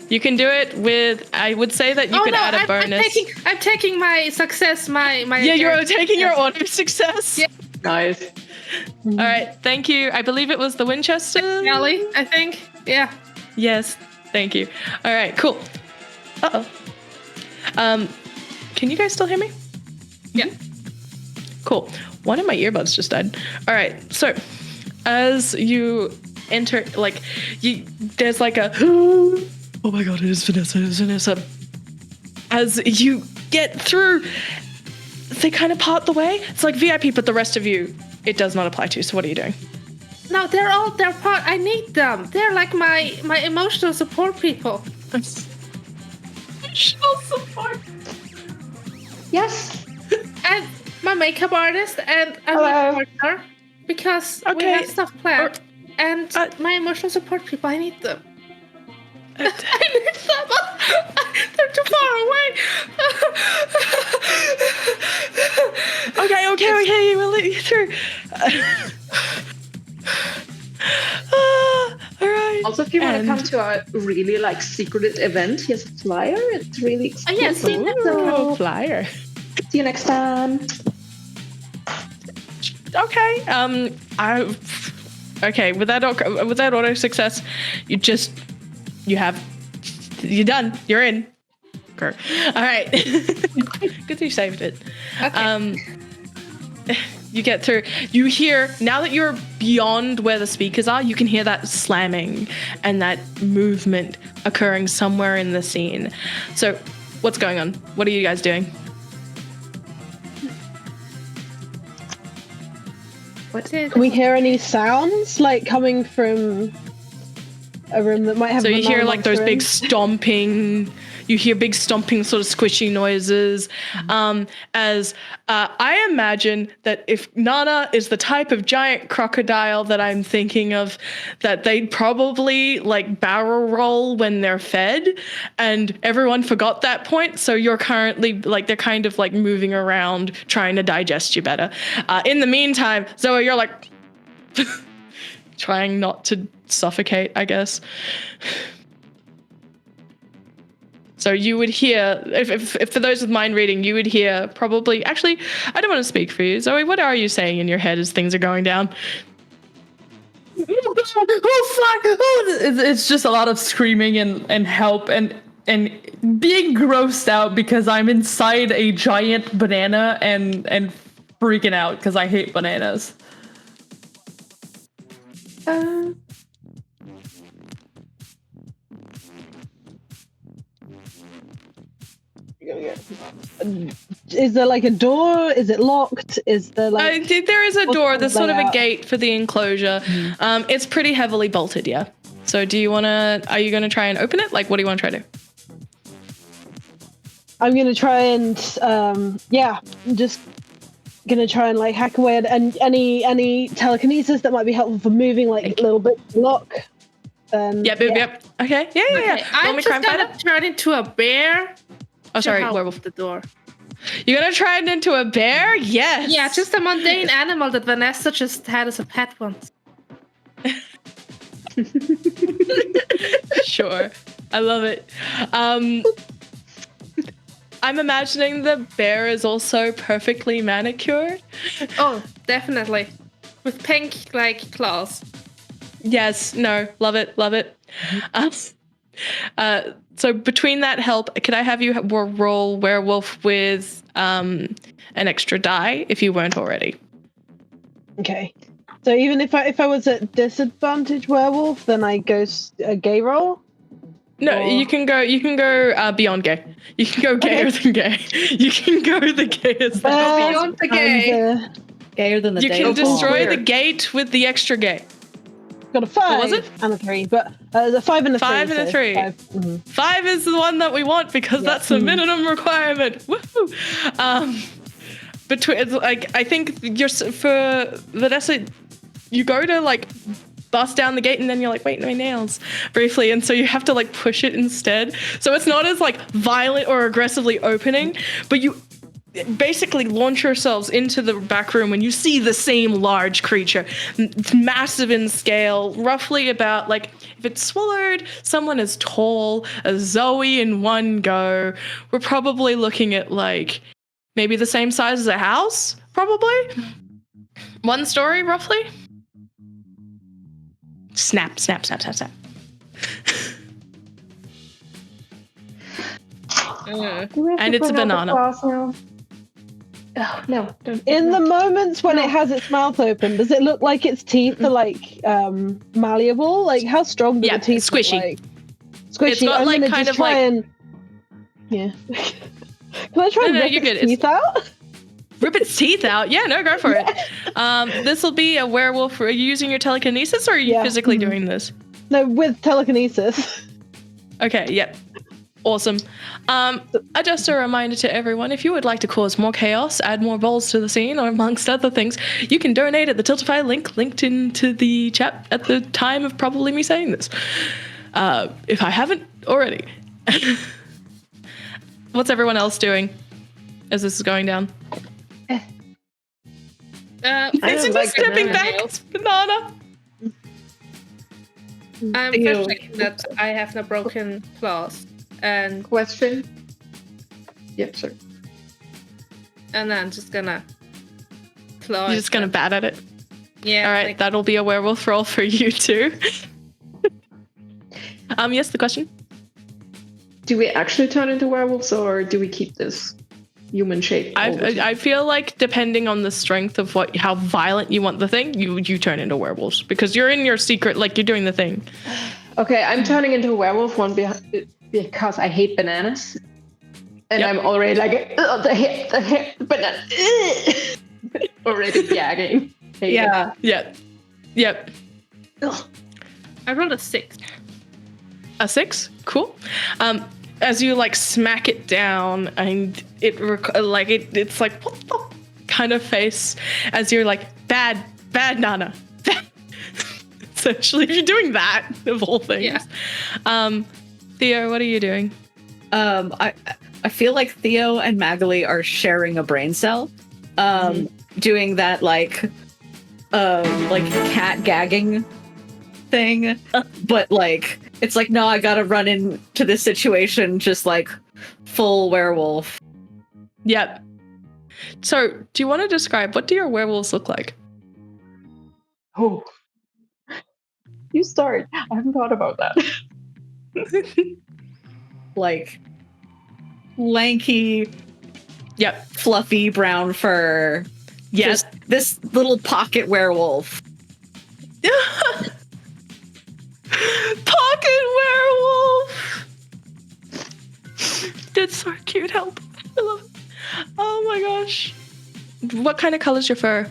You can do it with, I would say that you could add a bonus. I'm taking my success, my Yeah, you're taking your auto success? Yeah. Nice. All right, thank you. I believe it was the Winchester. Ellie, I think. Yeah. Yes, thank you. All right, cool. Uh-oh. Can you guys still hear me? Yeah. Cool. One of my earbuds just died. All right, so as you enter, like, there's like a, oh my god, it is Vanessa. As you get through, they kind of part the way. It's like VIP, but the rest of you, it does not apply to. So what are you doing? No, they're part. I need them. They're like my emotional support people. Emotional support. Yes. And my makeup artist and my partner, because we have stuff planned. And my emotional support people, I need them. I need them. They're too far away. Okay, we'll let you through. All right. Also, if you want to come to our really like secret event, here's a flyer. It's really exclusive. So flyer. see you next time. Okay. Okay. With that auto success, you're done. You're in. Okay. All right. Good you saved it. Okay. You get through. You hear, now that you're beyond where the speakers are, you can hear that slamming and that movement occurring somewhere in the scene. So, what's going on? What are you guys doing? Can we hear any sounds like coming from a room that might have? So you hear like those in? big stomping. You hear big stomping, sort of squishy noises. As I imagine that if Nana is the type of giant crocodile that I'm thinking of, that they'd probably like barrel roll when they're fed, and everyone forgot that point. So you're currently like, they're kind of like moving around trying to digest you better. In the meantime, Zoe, you're like trying not to suffocate, I guess. So you would hear, if for those with mind reading, you would hear probably, actually, I don't want to speak for you. Zoe, what are you saying in your head as things are going down? Oh, fuck! Oh, it's just a lot of screaming and help and being grossed out because I'm inside a giant banana and freaking out because I hate bananas. Is there like a door? Is it locked? Is there like... there is a door. There's sort of a gate for the enclosure. It's pretty heavily bolted, yeah. So are you going to try and open it? Like, what do you want to try to do? I'm going to try and, just going to try and like hack away at any telekinesis that might be helpful for moving like a little bit to lock. Yep. Okay, yeah. I'm just going to turn into a bear. Oh, sorry, werewolf. The door. You're gonna try it into a bear? Yes. Yeah, just a mundane animal that Vanessa just had as a pet once. Sure, I love it. I'm imagining the bear is also perfectly manicured. Oh, definitely, with pink like claws. Yes. No. Love it. So between that help, could I have you roll werewolf with an extra die if you weren't already? Okay. So even if I was at disadvantage werewolf, then I go a gay roll? No, or... you can go beyond gay. You can go gayer than gay. You can go the gayest. Beyond the gay. Gayer than the You day can destroy before. the gate with the extra gay. Got a 5 was it? and a 3, but a 5 and a 3. 5 and a 3. 5. Mm-hmm. 5 is the one that we want because that's the minimum requirement. Woohoo! Between like, I think for Vanessa, you go to like bust down the gate and then you're like, wait, my nails, briefly, and so you have to like push it instead. So it's not as like violent or aggressively opening, but you basically launch yourselves into the back room when you see the same large creature. It's massive in scale, roughly about like, if it swallowed someone as tall as Zoe in one go, we're probably looking at like maybe the same size as a house, probably. One story, roughly? Snap, snap, snap, snap, snap. And it's a banana. Oh, no. Don't. In the moments when it has its mouth open, does it look like its teeth are like malleable? Like how strong do the teeth squishy. look like? Squishy. It's got I'm like gonna kind just of try like and Can I try and rip its teeth out? Rip its teeth out? Yeah, no, go for it. This will be a werewolf. Are you using your telekinesis or are you physically doing this? No, with telekinesis. Okay, yep. Awesome. Just a reminder to everyone, if you would like to cause more chaos, add more balls to the scene, or amongst other things, you can donate at the Tiltify link linked into the chat at the time of probably me saying this. If I haven't already. What's everyone else doing as this is going down? I'm just stepping back. It's banana. I'm first checking that I have no broken claws. And question. Yep, sure. And then I'm just gonna claw. You're just gonna bat at it? Yeah. All right, that'll be a werewolf roll for you too. Yes, the question? Do we actually turn into werewolves or do we keep this human shape? I feel like depending on the strength of how violent you want the thing, you turn into werewolves because you're in your secret, like you're doing the thing. Okay, I'm turning into a werewolf because I hate bananas, and I'm already like the banana, already gagging. Yep. Ugh. I rolled a 6. A 6? Cool. As you like smack it down, and it's like what the kind of face as you're like bad Nana. Essentially, you're doing that of all things. Yeah. Theo, what are you doing? I feel like Theo and Magali are sharing a brain cell, doing that like cat gagging thing, but like it's like no, I gotta run into this situation just like full werewolf. Yep. So, do you want to describe what do your werewolves look like? Oh, you start. I haven't thought about that. Like lanky, fluffy brown fur. Yes, this little pocket werewolf. Pocket werewolf. That's so cute. Help! I love it. Oh my gosh. What kind of color's your fur?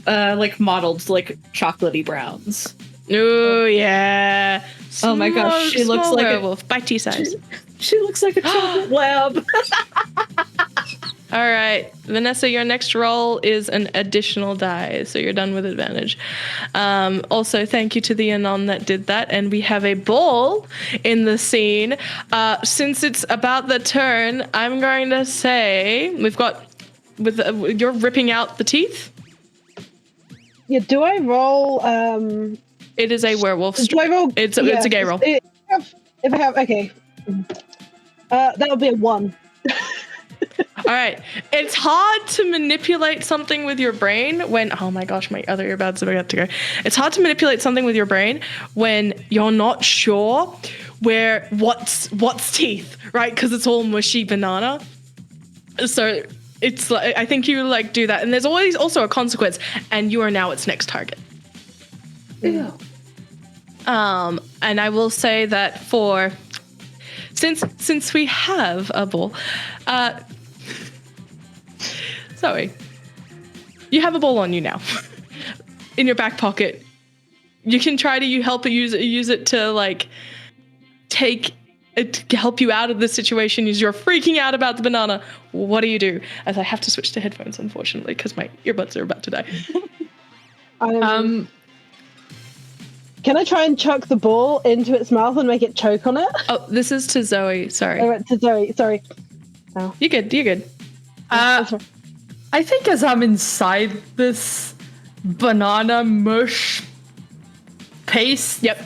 Like mottled, like chocolatey browns. Oh yeah. Oh my gosh, she looks like werewolf, bitey size. She looks like a chocolate lab. All right, Vanessa, your next roll is an additional die, so you're done with advantage. Also, thank you to the Anon that did that, and we have a ball in the scene. Since it's about the turn, I'm going to say we've got you're ripping out the teeth. Yeah. Do I roll? It is a werewolf. Do I roll? It's a gay roll. If I have, okay. That'll be a 1. All right. It's hard to manipulate something with your brain when, oh my gosh, my other earbuds are about to go. It's hard to manipulate something with your brain when you're not sure what's teeth, right? Because it's all mushy banana. So it's like, I think you like do that. And there's always also a consequence, and you are now its next target. Ew. And I will say that since we have a ball, Zoe, you have a ball on you now, in your back pocket. You can try to use it to like take it to help you out of this situation. As you're freaking out about the banana, what do? As I have to switch to headphones, unfortunately, because my earbuds are about to die. Can I try and chuck the ball into its mouth and make it choke on it? Oh, this is to Zoe. Sorry. Oh, to Zoe. Sorry. Oh. You're good. I think as I'm inside this banana mush paste. Yep.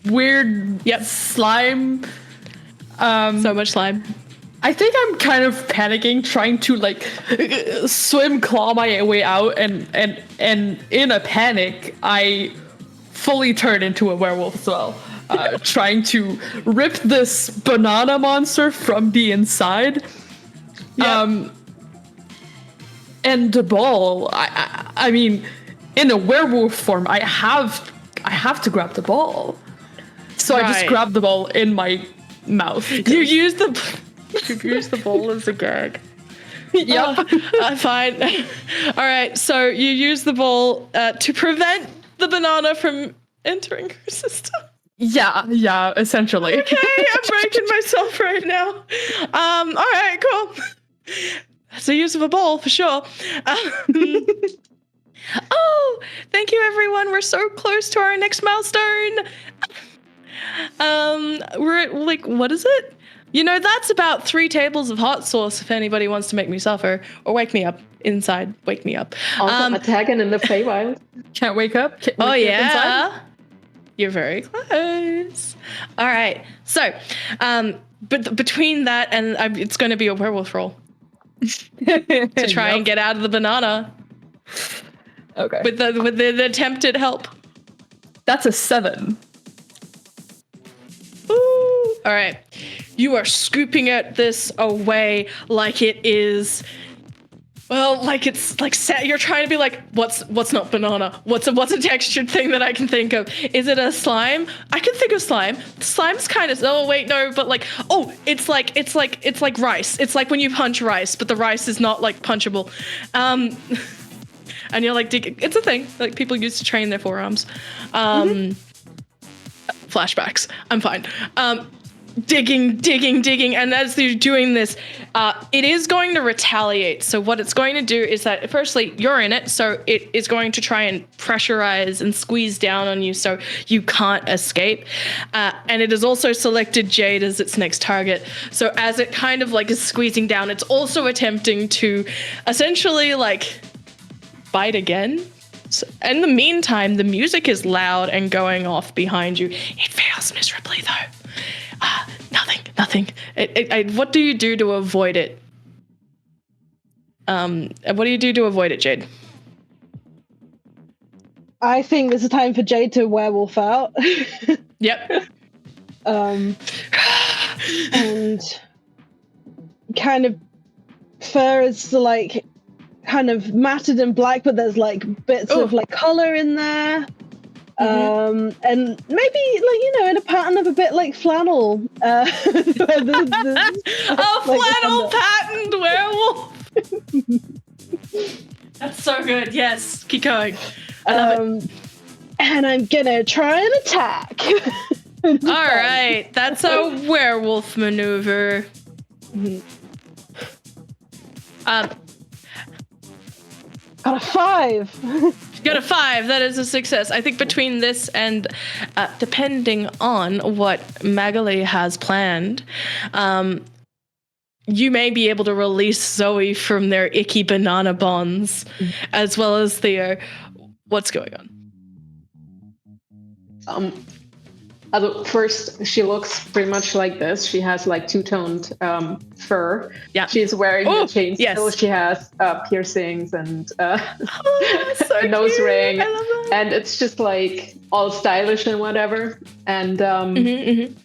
Weird. Yep. Slime. So much slime. I think I'm kind of panicking, trying to like claw my way out, and in a panic, I fully turn into a werewolf as well, trying to rip this banana monster from the inside. Yep. And the ball, I mean, in a werewolf form, I have to grab the ball. So I just grab the ball in my mouth. You use the ball as a gag. Yep. Fine. All right. So you use the ball to prevent the banana from entering her system. Yeah, essentially. Okay, I'm breaking myself right now. All right, cool. That's the use of a ball for sure. Oh, thank you, everyone. We're so close to our next milestone. We're at, like, what is it? You know, that's about 3 tables of hot sauce if anybody wants to make me suffer. Or wake me up inside. Wake me up. Also attacking in the Feywild. Can't wake up? Oh, yeah. You're very close. All right. So, but between that and it's going to be a werewolf roll. To try and get out of the banana. Okay. With the attempted help. That's a 7. Ooh. All right. You are scooping at this away like it is. Well, like it's like you're trying to be like, what's not banana? What's a textured thing that I can think of? Is it a slime? I can think of slime. Slime's kind of. Oh wait, no, but like, oh, it's like rice. It's like when you punch rice, but the rice is not like punchable. And you're like, it's a thing like people used to train their forearms. Flashbacks. I'm fine. Digging, and as you're doing this, it is going to retaliate. So what it's going to do is that, firstly, you're in it, so it is going to try and pressurize and squeeze down on you so you can't escape. And it has also selected Jade as its next target. So as it kind of like is squeezing down, it's also attempting to essentially like bite again. So in the meantime, the music is loud and going off behind you. It fails miserably, though. Nothing. What do you do to avoid it? What do you do to avoid it, Jade? I think there's a time for Jade to werewolf out. Yep. And kind of fur is like kind of matted and black, but there's like bits of like color in there. And maybe, like, you know, in a pattern of a bit like flannel. Flannel patterned werewolf. That's so good. Yes, keep going. I love it. And I'm gonna try and attack. All right, that's a werewolf maneuver. Got a 5. Got a 5. That is a success. I think between this and depending on what Magali has planned, you may be able to release Zoe from their icky banana bonds, as well as Theo. What's going on? First, she looks pretty much like this. She has like two-toned fur. Yeah. She's wearing a chain yes. still. She has piercings and so a nose cute. ring. I love that. And it's just like all stylish and whatever. And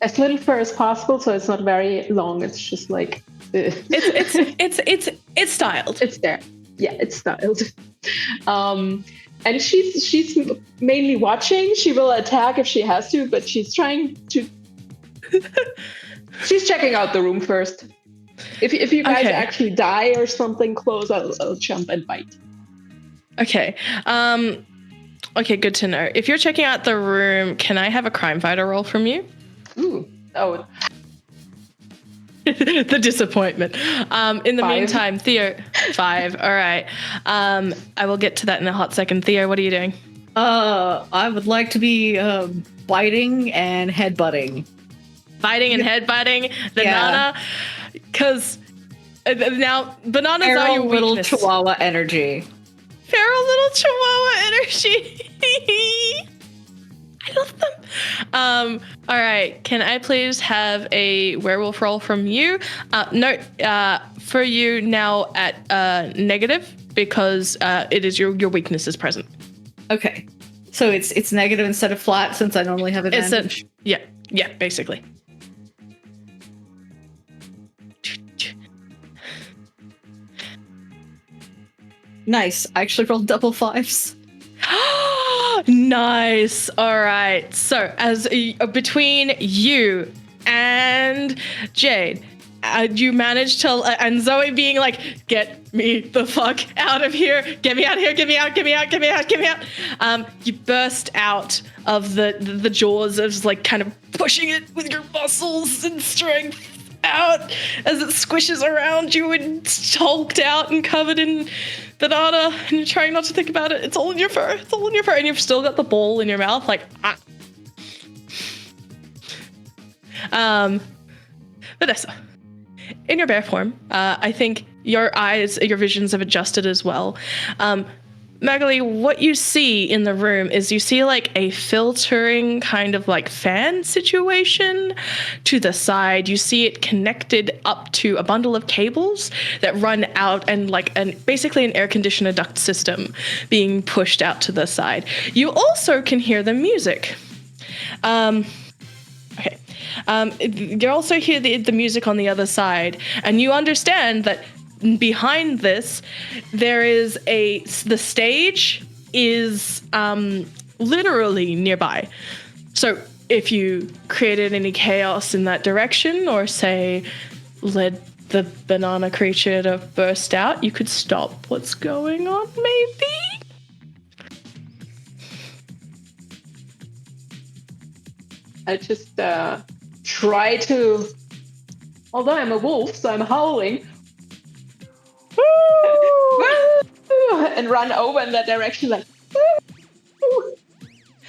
as little fur as possible, so it's not very long. It's just like it's styled. It's there. Yeah, it's styled. And she's mainly watching. She will attack if she has to, but she's trying to. She's checking out the room first. If you guys actually die or something close, I'll jump and bite. Okay. Okay, good to know. If you're checking out the room, can I have a crime fighter roll from you? Ooh. Oh. The disappointment. In the 5. meantime, Theo, 5. All right. I will get to that in a hot second. Theo, what are you doing? I would like to be biting and headbutting. Biting and headbutting the Nana, because now bananas are your little weakness. Chihuahua energy. Feral little Chihuahua energy. I love them. All right. Can I please have a werewolf roll from you? No, for you now at negative because it is your weakness is present. Okay. So it's negative instead of flat since I normally have advantage. Yeah, basically. Nice. I actually rolled double 5s. Nice. All right. So as between you and Jade, you managed to, and Zoe being like, "Get me the fuck out of here! Get me out of here! Get me out! Get me out! Get me out! Get me out!" You burst out of the jaws of like kind of pushing it with your muscles and strength out as it squishes around you and hulked out and covered in banana, and you're trying not to think about it. It's all in your fur. It's all in your fur, and you've still got the ball in your mouth, like Vanessa, in your bear form, I think your visions have adjusted as well. Magali, what you see in the room is you see like a filtering kind of like fan situation to the side. You see it connected up to a bundle of cables that run out and like basically an air conditioner duct system being pushed out to the side. You also can hear the music. Okay. You also hear the music on the other side, and you understand that behind this, there is the stage is literally nearby. So if you created any chaos in that direction, or say led the banana creature to burst out, you could stop what's going on, maybe? I just try to, although I'm a wolf, so I'm howling, and run over in that direction, like,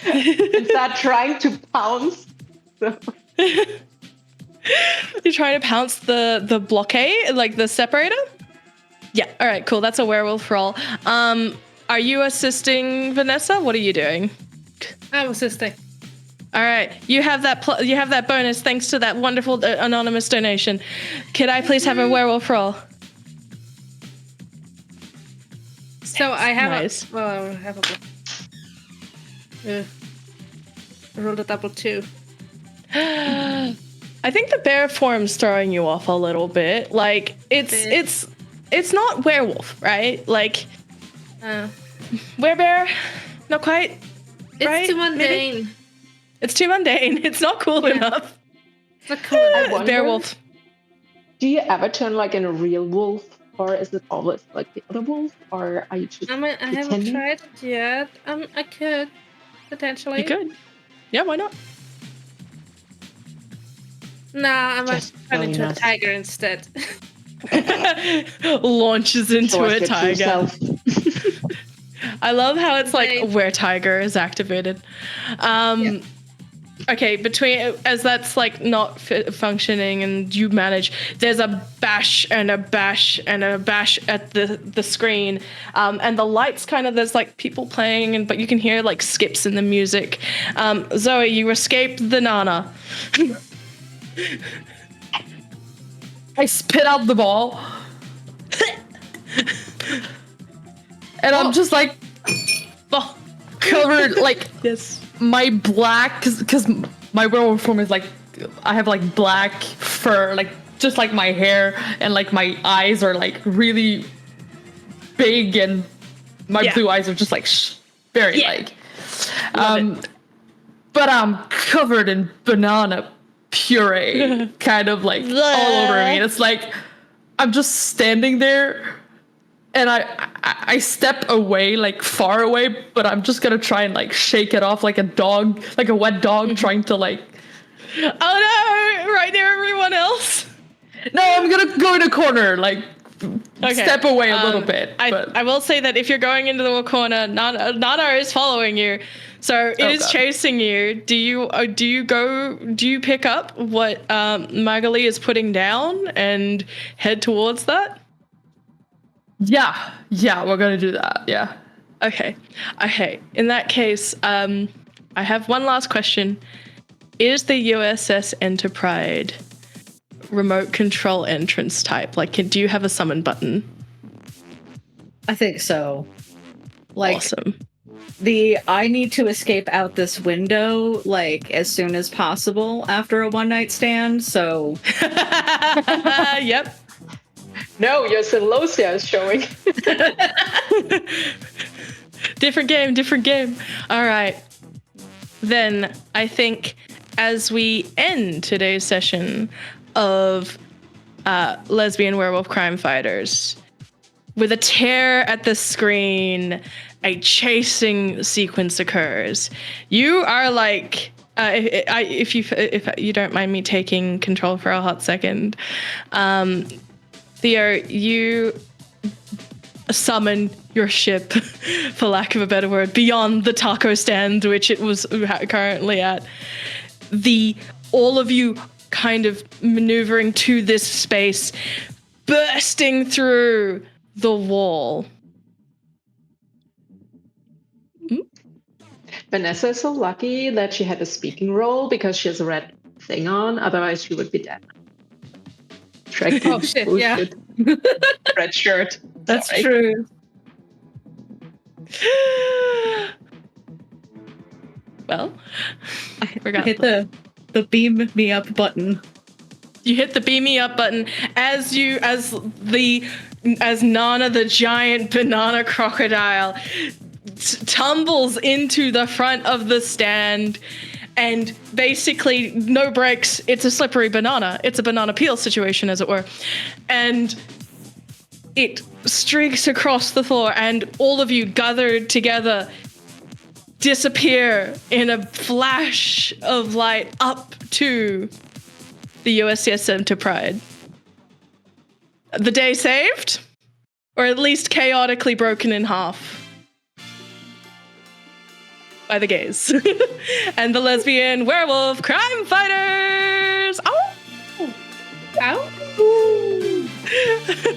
and start trying to pounce. So. You're trying to pounce the blockade, like the separator? Yeah, all right, cool. That's a werewolf roll. Are you assisting Vanessa? What are you doing? I'm assisting. All right, you have that bonus thanks to that wonderful anonymous donation. Could I please have a werewolf roll? So I have nice. I have I rolled a double 2. I think the bear form's throwing you off a little bit. Like it's not werewolf, right? Like werebear, not quite. It's right? too mundane. Maybe? It's too mundane. It's not cool enough. It's not cool enough. Werewolf. Do you ever turn like in a real wolf, or is it always like the other wolf, or are you just? I haven't tried it yet. I could potentially. You could. Yeah, why not? Nah, I might turn into a tiger instead. Launches into a tiger. I love how it's like where tiger is activated. Yeah. Okay, as that's like not functioning and you manage, there's a bash and a bash and a bash at the screen, and the lights kind of, there's like people playing, but you can hear like skips in the music. Zoe, you escaped the Nana. I spit out the ball. And I'm just like covered, like, yes. My black, because my werewolf form is like, I have like black fur, like just like my hair, and like my eyes are like really big, and my blue eyes are just like very like. But I'm covered in banana puree, kind of like all over me. And it's like I'm just standing there. And I step away, like far away, but I'm just gonna try and like shake it off like a dog, like a wet dog trying to like. Oh no! Right near everyone else. No, I'm gonna go in a corner, like step away a little bit. I will say that if you're going into the corner, Nana is following you, so it is chasing you. Do you pick up what Magali is putting down and head towards that? Yeah, we're gonna do that. Yeah. Okay. In that case, I have one last question. is the USS Enterprise remote control entrance type? Like, do you have a summon button? I think so. Like, awesome. I need to escape out this window, like, as soon as possible after a one-night stand, so... Yep. No, your celosia is showing. Different game. All right. Then I think as we end today's session of Lesbian Werewolf Crimefighters, with a tear at the screen, a chasing sequence occurs. You are like, if you don't mind me taking control for a hot second, Theo, you summon your ship, for lack of a better word, beyond the taco stand which it was currently at. All of you kind of maneuvering to this space, bursting through the wall. Vanessa is so lucky that she had a speaking role because she has a red thing on. Otherwise, she would be dead. Oh shit! Yeah, shit. Red shirt. That's Sorry. true. Well, I hit the beam me up button. You hit the beam me up button as Nana the giant banana crocodile tumbles into the front of the stand, and basically no brakes. It's a slippery banana. It's a banana peel situation, as it were. And it streaks across the floor, and all of you gathered together disappear in a flash of light up to the USS Enterprise. The day saved, or at least chaotically broken in half by the gays and the lesbian werewolf crime fighters. Oh, ow!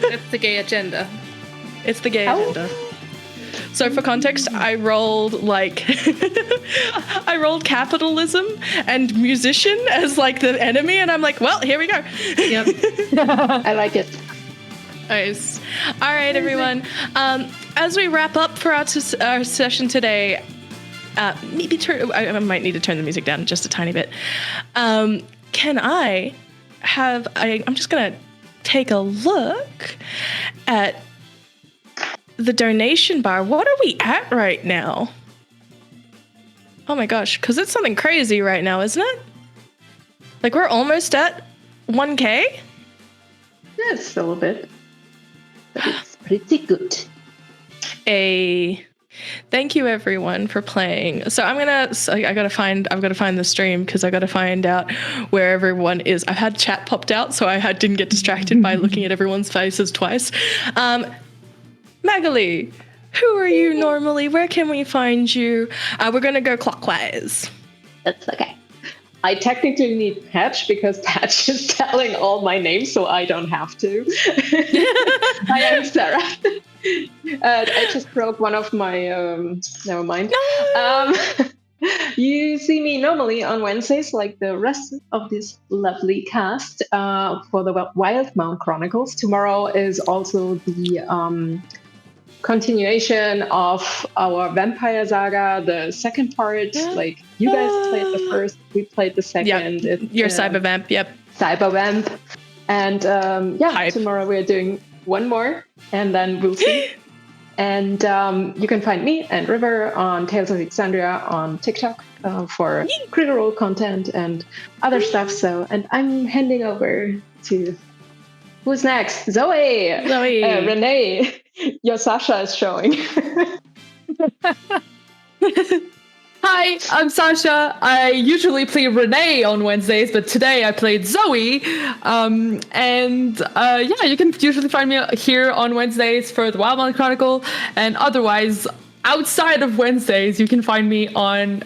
That's the gay agenda. It's the gay agenda. So for context, I rolled capitalism and musician as like the enemy, and I'm like, well, here we go. Yep. I like it. Nice. All right, everyone. As we wrap up for our session today, maybe I might need to turn the music down just a tiny bit. Can I have? I'm just gonna take a look at the donation bar. What are we at right now? Oh my gosh, because it's something crazy right now, isn't it? Like we're almost at 1K? Yeah, it's still a bit. But it's pretty good. Thank you everyone for playing. So I've got to find the stream because I got to find out where everyone is. I've had chat popped out, so I didn't get distracted by looking at everyone's faces twice. Magali, who are you normally? Where can we find you? We're going to go clockwise. That's okay. I technically need Patch because Patch is telling all my names, so I don't have to. I am Sarah. I just broke one of my... never mind. No! You see me normally on Wednesdays, like the rest of this lovely cast, for the Wildmount Chronicles. Tomorrow is also the continuation of our Vampire Saga, the second part. Like, you guys played the first, we played the second. Yep. Your Cyber Vamp, yep. Cyber Vamp. And tomorrow we're doing one more, and then we'll see. And you can find me and River on Tales of Alexandria on TikTok for critical role content and other stuff. So, and I'm handing over to who's next? Zoe. Renee. Your Sasha is showing. Hi, I'm Sasha. I usually play Renee on Wednesdays, but today I played Zoe. You can usually find me here on Wednesdays for the Wildmount Chronicle, and otherwise, outside of Wednesdays, you can find me on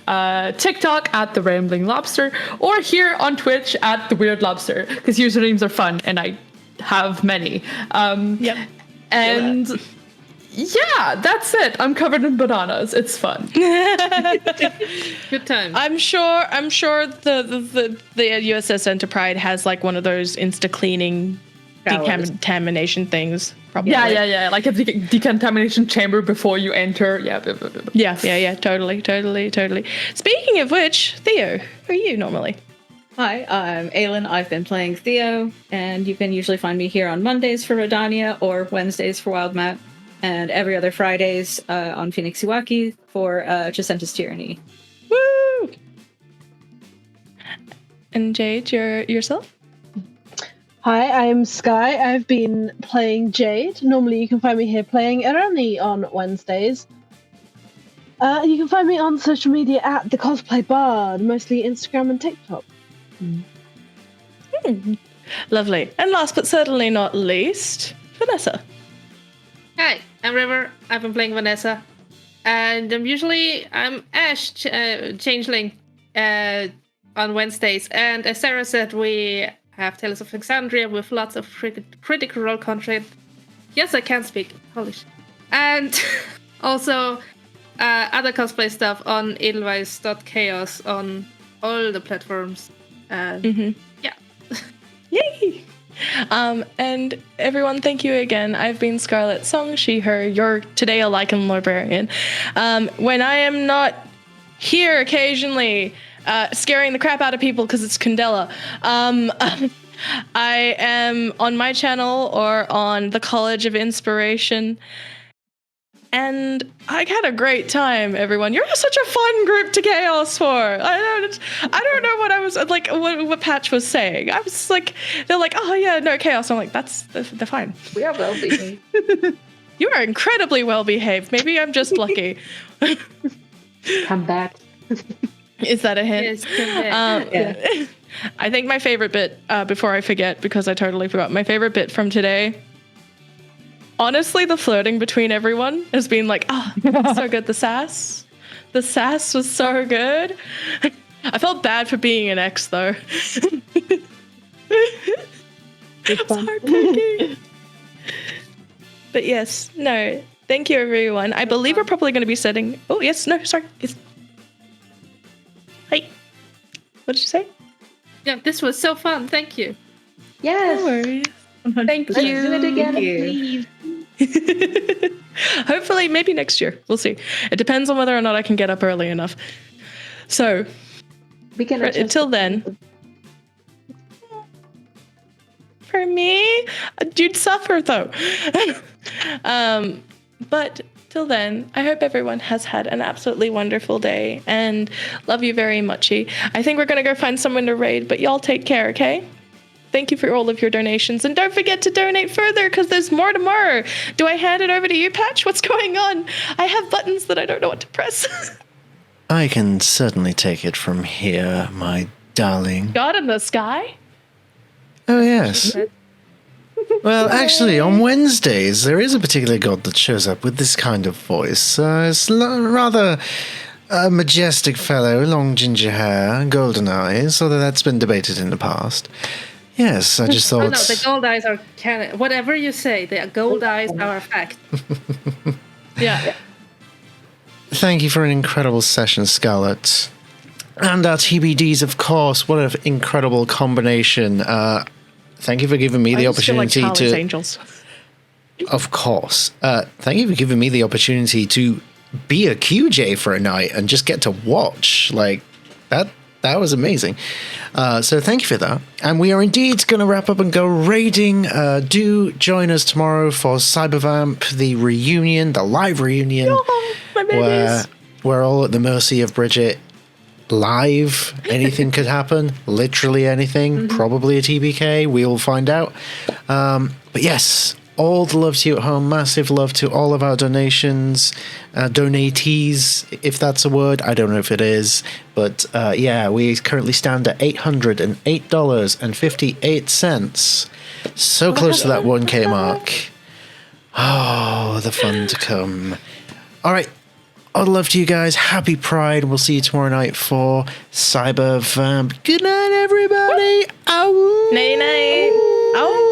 TikTok at The Rambling Lobster, or here on Twitch at The Weird Lobster, because usernames are fun, and I have many. Yep. And Yeah, that's it. I'm covered in bananas. It's fun. Good time. I'm sure the USS Enterprise has like one of those insta cleaning decontamination things. Probably. Yeah. Like a decontamination chamber before you enter. Yeah. Yeah. Totally. Speaking of which, Theo, who are you normally? Hi, I'm Aylin. I've been playing Theo, and you can usually find me here on Mondays for Rodania or Wednesdays for Wild Map, and every other Fridays on QuestJunkiesUK for Jacentus Tyranny. Woo! And Jade, yourself? Hi, I'm Sky. I've been playing Jade. Normally you can find me here playing Irani on Wednesdays. You can find me on social media at The Cosplay Bard, mostly Instagram and TikTok. Lovely. And last but certainly not least, Vanessa. Hi, I'm River. I've been playing Vanessa. And I'm Ash, Changeling, on Wednesdays. And as Sarah said, we have Tales of Alexandria with lots of critical role content. Yes, I can speak. Holy shit. And also other cosplay stuff on edelweiss.chaos on all the platforms. Yeah. Yay! And everyone, thank you again. I've been Scarlet Song, she, her. You're today a Lycan librarian. When I am not here occasionally scaring the crap out of people because it's Candela, I am on my channel or on the College of Inspiration. And I had a great time, everyone. You're such a fun group to chaos for. I don't know what I was like. What Patch was saying. I was like, they're like, oh yeah, no chaos. I'm like, they're fine. We are well behaved. You are incredibly well behaved. Maybe I'm just lucky. Come back. Is that a hint? Yes, yeah. I think my favorite bit, before I forget, because I totally forgot, my favorite bit from today. Honestly, the flirting between everyone has been like, so good. The sass was so good. I felt bad for being an ex, though. It's heartbreaking. But yes, no, thank you, everyone. I believe we're probably going to be setting... Oh, yes, no, sorry. Hey, what did you say? Yeah, this was so fun. Thank you. Yes. No worries. Thank Let's you. do it again, please. Hopefully, maybe next year. We'll see. It depends on whether or not I can get up early enough. So, We can until then, for me, you'd suffer though. But till then, I hope everyone has had an absolutely wonderful day and love you very muchy. I think we're gonna go find someone to raid, but y'all take care, okay? Thank you for all of your donations. And don't forget to donate further because there's more tomorrow. Do I hand it over to you, Patch? What's going on? I have buttons that I don't know what to press. I can certainly take it from here, my darling. God in the sky? Oh, yes. Well, actually, on Wednesdays, there is a particular god that shows up with this kind of voice. It's rather a majestic fellow, long ginger hair, golden eyes, although that's been debated in the past. Yes, I just thought... Oh no, the gold eyes are canon. Whatever you say, the gold eyes are a fact. Yeah. Thank you for an incredible session, Scarlett. And our TBDs, of course. What an incredible combination. Thank you for giving me the opportunity like to... Angels. Of course. Thank you for giving me the opportunity to be a QJ for a night and just get to watch. Like, that was amazing. So thank you for that. And we are indeed going to wrap up and go raiding. Do join us tomorrow for Cybervamp, the reunion, the live reunion, where we're all at the mercy of Bridget. Live, anything could happen. Literally anything. Probably a TBK. We'll find out. But yes, all the love to you at home. Massive love to all of our donations, donatees, if that's a word. I don't know if it is, but yeah, we currently stand at $808.58. So close to that 1K mark. Oh, the fun to come. All right. All love to you guys. Happy Pride. We'll see you tomorrow night for Cybervamp. Good night, everybody. Ow. Night night. Ow.